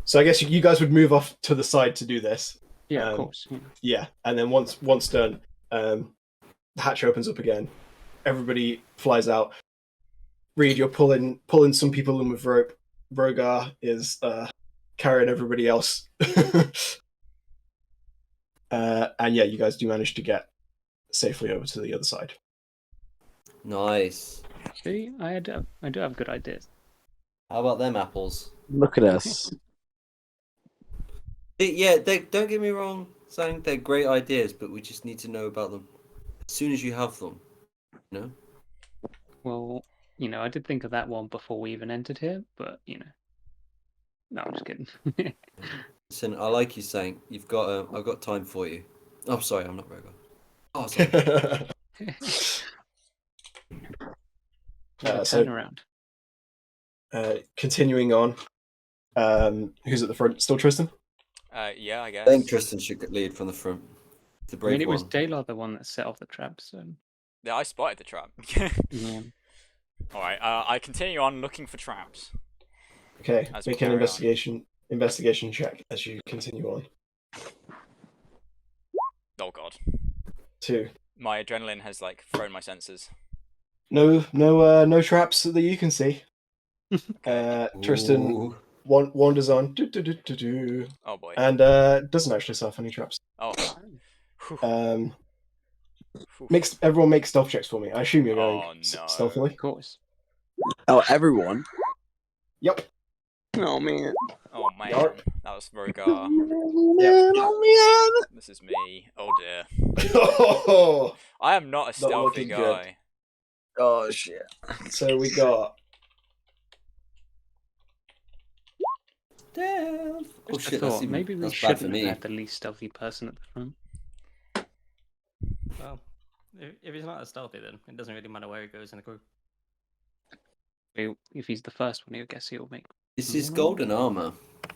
So I guess you guys would move off to the side to do this. Yeah, of course. Yeah. Yeah, and then once done, the hatch opens up again. Everybody flies out. Reed, you're pulling some people in with rope. Rogar is carrying everybody else. And yeah, you guys do manage to get safely over to the other side. Nice. See, I do have good ideas. How about them apples? Look at us. They don't get me wrong, Sang, they're great ideas, but we just need to know about them as soon as you have them. You know? Well, I did think of that one before we even entered here, but no, I'm just kidding. Listen, I like you saying you've got. I've got time for you. Oh, sorry, I'm not Rogar. Oh, sorry. What a So- turnaround. Continuing on, who's at the front? Still Tristan? Yeah, I I guess. think Tristan should lead from the front. The I brave mean, it was one. Daylar the one that set off the trap, so Yeah, I spotted the trap. yeah. Alright, I continue on looking for traps. Okay, As we make an carry on. investigation check as you continue on. Oh god. 2. My adrenaline has, like, thrown my senses. No traps that you can see. Okay. Tristan Ooh. wanders on, Oh boy. and doesn't actually set off any traps. Oh. Whew. Whew. Everyone make stealth checks for me. I assume you're going Oh, no. stealthily. Of course. Oh, everyone. Yep. Oh man. Oh man. Yarp. That was Rogar. Yep. Oh This is me. Oh dear. Oh, I am not a stealthy looking good. guy. man. Oh shit. so we got Damn. Oh Just a shit, thought, maybe we that's bad shouldn't for have me. had the least stealthy person at the front. Well, if he's not as stealthy, then it doesn't really matter where he goes in the group. If he's the first one, I guess he'll make. It's his golden armor.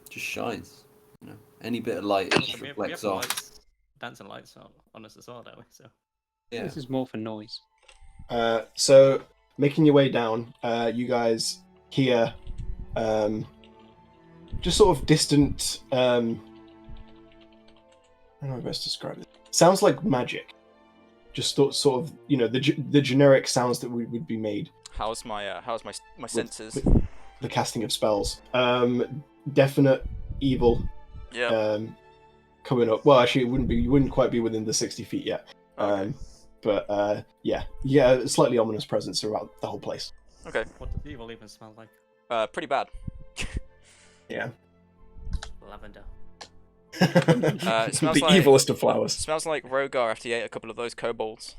Just shines. You know, any bit of light it Also, just we have reflects the off. lights, dancing lights on us as well, don't we? So Yeah. This is more for noise. so making your way down. You guys hear just sort of distant. How do I best describe it? Sounds like magic. Just sort of, you know, the generic sounds that would be made. How's my senses? with the casting of spells. Definite evil. Yeah. Coming up. Well, actually, it wouldn't be. You wouldn't quite be within the 60 feet yet. Okay. But yeah, a slightly ominous presence around the whole place. Okay. what does evil even smell like? Pretty bad. Yeah. Lavender. It smells the like- evilest of flowers. Smells like Rogar after he ate a couple of those kobolds.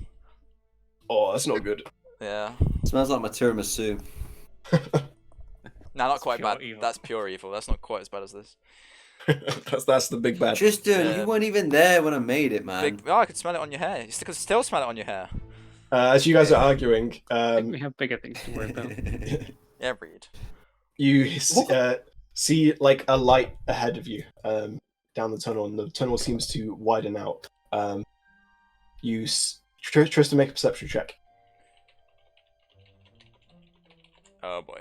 Oh, that's not good. Yeah. Smells like my tiramisu. No, not That's quite pure bad. evil. That's pure evil. That's not quite as bad as this. that's the big bad. Tristan, Yeah. you weren't even there when I made it, man. Oh, I could smell it on your hair. You could still smell it on your hair. As you guys are arguing, I think we have bigger things to worry about. Yeah, Reed. you see like a light ahead of you down the tunnel, and the tunnel seems to widen out. Tristan, make a perception check. Oh boy.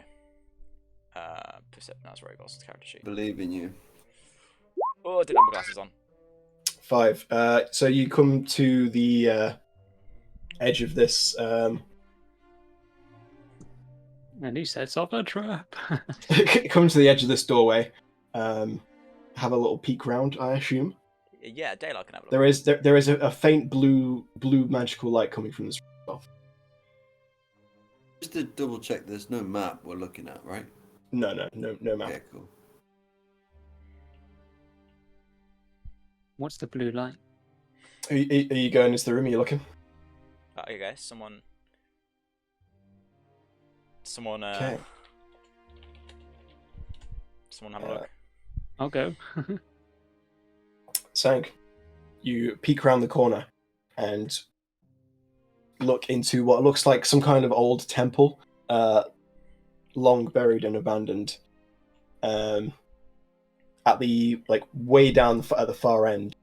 That's Rogar's character sheet. Believe in you. Oh, I didn't have my glasses on. 5. So you come to the edge of this. And he sets off a trap. Come to the edge of this doorway. Have a little peek round, I assume. Yeah, Daylight can have a look. There is a faint blue magical light coming from this. Just to double check, there's no map we're looking at, right? No map. Okay, cool. What's the blue light? Are you going into the room? Are you looking? I guess someone. Okay. Someone have a look. I'll go. Sank. You peek around the corner and look into what looks like some kind of old temple, long buried and abandoned. At the way down at the far end,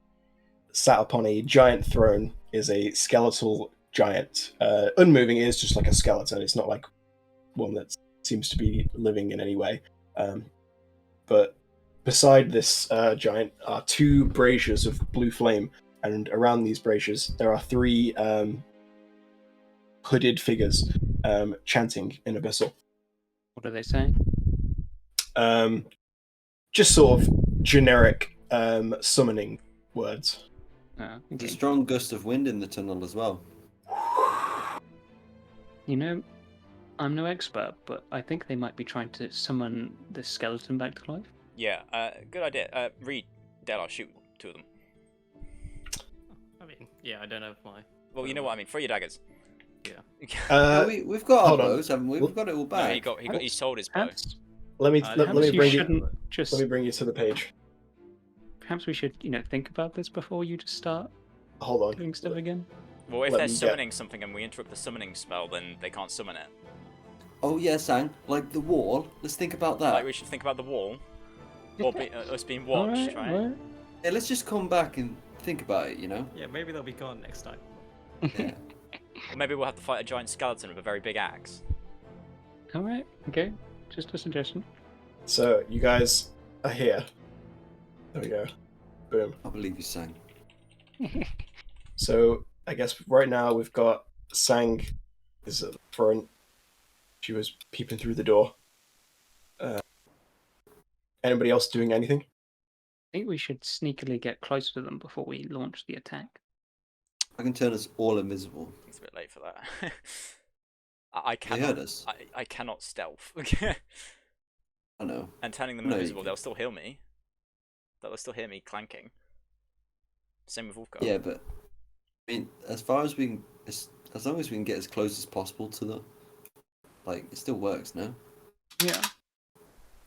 sat upon a giant throne, is a skeletal giant. Unmoving, it is just like a skeleton. It's not like one that seems to be living in any way. But beside this giant are 2 braziers of blue flame, and around these braziers there are 3 hooded figures chanting in Abyssal. What are they saying? Just sort of generic summoning words. Oh, There's a okay. strong gust of wind in the tunnel as well. You know, I'm no expert, but I think they might be trying to summon the skeleton back to life. Yeah, good idea. Reed, Daylight, shoot 2 of them. I mean, yeah, I don't know why. Well, you know what I mean. Throw your daggers. No, we've got our hold on. bows, haven't we? We've got it all No, back. he sold his bow. Perhaps, let me I let perhaps me you bring you shouldn't just. let me bring you to the page. perhaps we should, think about this before you just start Hold on. doing stuff again. Well, if Let they're me get- summoning something and we interrupt the summoning spell, then they can't summon it. Oh yeah, Sang. Like the wall. Let's think about that. Like, we should think about the wall. Or us being watched, right? Alright. Yeah, let's just come back and think about it. Yeah, maybe they'll be gone next time. Yeah. Or maybe we'll have to fight a giant skeleton with a very big axe. Alright, okay. Just a suggestion. So you guys are here. There we go. Boom. I believe you, Sang. So I guess right now we've got Sang is at the front. She was peeping through the door. Anybody else doing anything? I think we should sneakily get closer to them before we launch the attack. I can turn us all invisible. It's a bit late for that. I They heard cannot. us. I cannot stealth. I know. And turning them No, invisible, you- they'll still hear me. They'll still hear me clanking. Same with Wolfgar. Yeah, but I mean, as long as we can get as close as possible to them, like it still works, no? Yeah.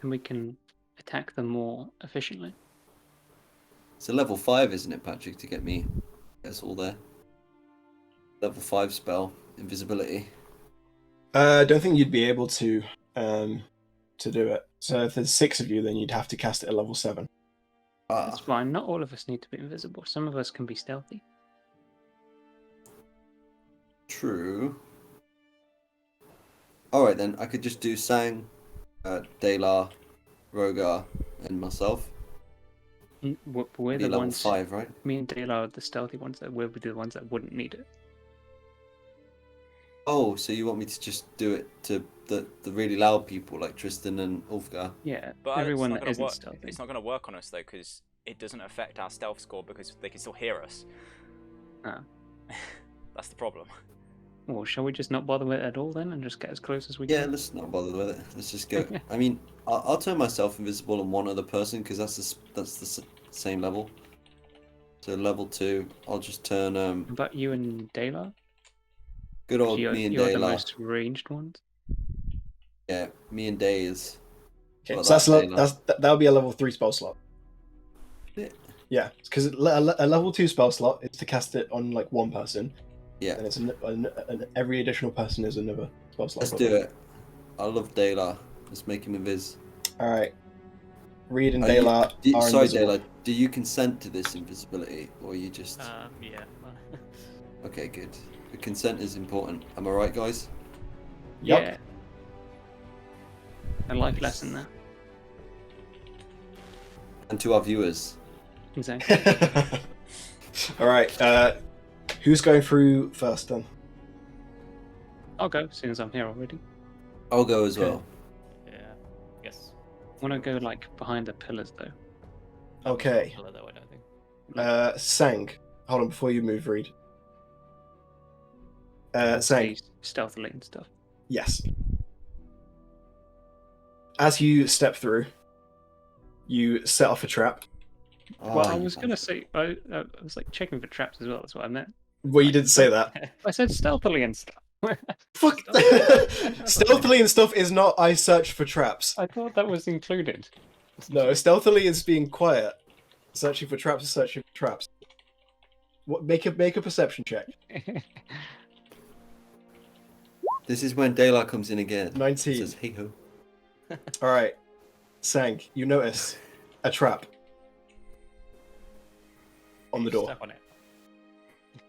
And we can attack them more efficiently. It's a level 5, isn't it, Patrick, to get us all there? Level 5 spell, invisibility. I don't think you'd be able to do it. So if there's 6 of you, then you'd have to cast it at level 7. That's fine. Not all of us need to be invisible. Some of us can be stealthy. True. Alright then, I could just do Sang, Dalar, Rogar, and myself. We're Be the level ones. 5, right? Me and Dale are the stealthy ones that will be the ones that wouldn't need it. Oh, so you want me to just do it to the really loud people like Tristan and Ulfgar? Yeah, But everyone it's not that gonna isn't work. stealthy. It's not going to work on us though, because it doesn't affect our stealth score because they can still hear us. Ah. That's the problem. Well, shall we just not bother with it at all then, and just get as close as we Yeah, can? let's not bother with it. Let's just go. I mean, I'll turn myself invisible on one other person because that's the same level. So level 2, I'll just turn But you and Dale, good old you're, me and you're the Dayla. most ranged ones. Yeah, me and Days. Okay, Well, so that's that would be a level 3 spell slot. Yeah. Yeah, because a level 2 spell slot is to cast it on like one person, Yeah, and it's every additional person is another spell slot. let's do it. I love Dayla. Let's make him invis. All right. Reed and Are you- Dayla are sorry, invisible. Dayla. Do you consent to this invisibility, or you just? Yeah. Okay, good. The consent is important. Am I right, guys? Yup. Yeah. A life lesson there. And to our viewers. Exactly. All right. Who's going through first then? I'll go as soon as I'm here already. I'll go as Okay. well. Yeah. Yes. I want to go like behind the pillars though. Okay. Though, I don't think. Sang. Hold on before you move, Reed. Sang. Stay stealthily and stuff. Yes. As you step through, you set off a trap. Well, I you was gonna say I was like checking for traps as well. That's what I meant. Well, you didn't say that. I said stealthily and stuff. Fuck. Stealthily and stuff is not I search for traps. I thought that was included. No, stealthily is being quiet. Searching for traps is searching for traps. What? Make a perception check. This is when Dayla comes in again. 19. Says, hey ho. All right, Sang. You notice a trap on the door. Step on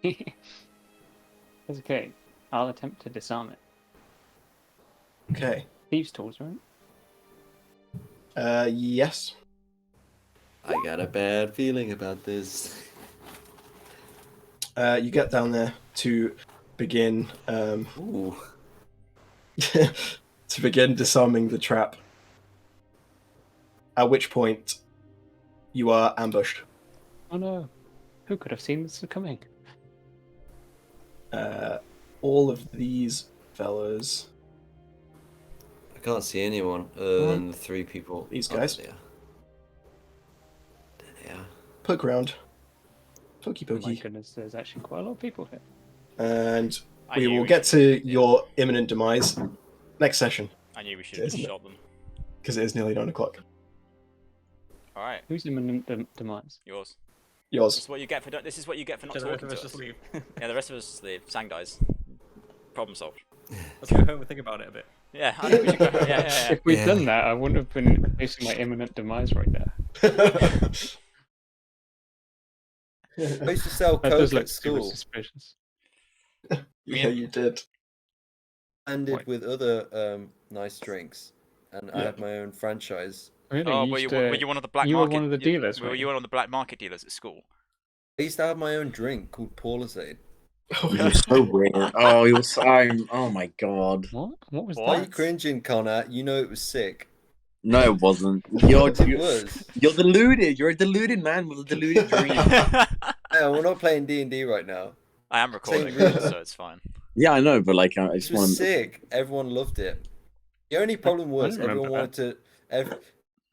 it. That's okay. I'll attempt to disarm it. Okay. Thieves' tools, right? Yes. I got a bad feeling about this. You get down there to begin Ooh. to begin disarming the trap. At which point, you are ambushed. Oh no! Who could have seen this coming? All of these fellas. I can't see anyone other than the 3 people. These Oh, guys. there they are. Poke around. Pokey Oh my pokey. goodness, there's actually quite a lot of people here. And I we knew will get should- to your imminent demise next session, I knew we should have just Isn't it? shot them. because it is nearly 9 o'clock. All right, Who's imminent demise? yours. Yours. This is what you get for this is what you get for not So the rest talking of us to us. just leave. Yeah, the rest of us just leave. Sang dies. Problem solved. Let's go home and think about it a bit. Yeah, I think we should go. Yeah, yeah, yeah. If we'd done that, I wouldn't have been facing my imminent demise right there. I used to sell That coke does look at super school, suspicious. Yeah, you did. ended What? with other nice drinks, and I Yeah. had my own franchise. Really? Oh, You were used you one of the black you market? were one of the dealers, Were weren't you you? one of the black market dealers at school? I used to have my own drink called Paulisade. You're so weird. Oh, you was. Oh my god. What was What? Why are you that? cringing, Connor? You know it was sick. No, it wasn't. You're It was. you're deluded. You're a deluded man with a deluded dream. No, we're not playing D&D right now. I am recording, Same. so it's fine. Yeah, I know, but like, I It just was want to. sick. Everyone loved it. The only problem was don't remember everyone wanted to.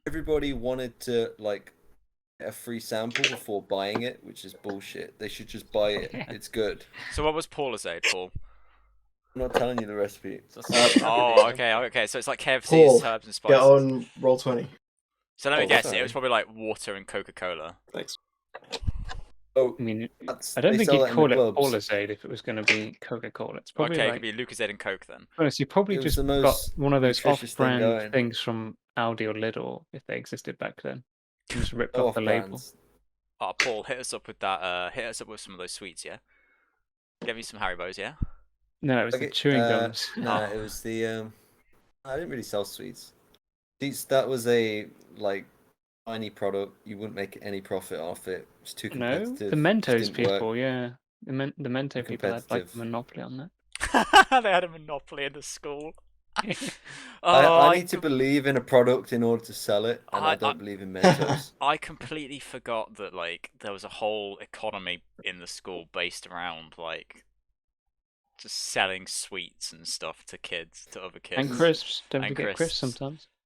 Everybody wanted to like get a free sample before buying it, which is bullshit. They should just buy it. It's good. So what was Paulisade, Paul? I'm not telling you the recipe. So Oh, okay, okay. So it's like KFC's Paul, herbs and Get spices. on roll 20. So let me Oh, guess. It sorry. was probably like water and Coca-Cola. Thanks. Oh, I mean, that's, I don't they think sell you'd that in call the it clubs. Paulisade if it was going to be Coca-Cola. It's probably Okay, it like, could be Lucozade and Coke then. honest, you probably It was just the got most one of those nutritious thing off-brand going. things from Aldi or Lidl, if they existed back then. You just ripped No off the label. off-brands. Oh, Paul, hit us up with that. Hit us up with some of those sweets, yeah. Give me some Haribos, yeah. No, it was the Okay, chewing gums. No, Oh. it was the. I didn't really sell sweets. That was a like tiny product. You wouldn't make any profit off it. It's too No, competitive. the Just Mentos didn't work. people, yeah. The Mento Too people had like a competitive. monopoly on that. They had a monopoly in the school. I Oh, need to believe in a product in order to sell it, and I don't believe in Mentos. I completely forgot that like there was a whole economy in the school based around like just selling sweets and stuff to kids, to other kids. And crisps. Don't And forget crisps crisps. sometimes.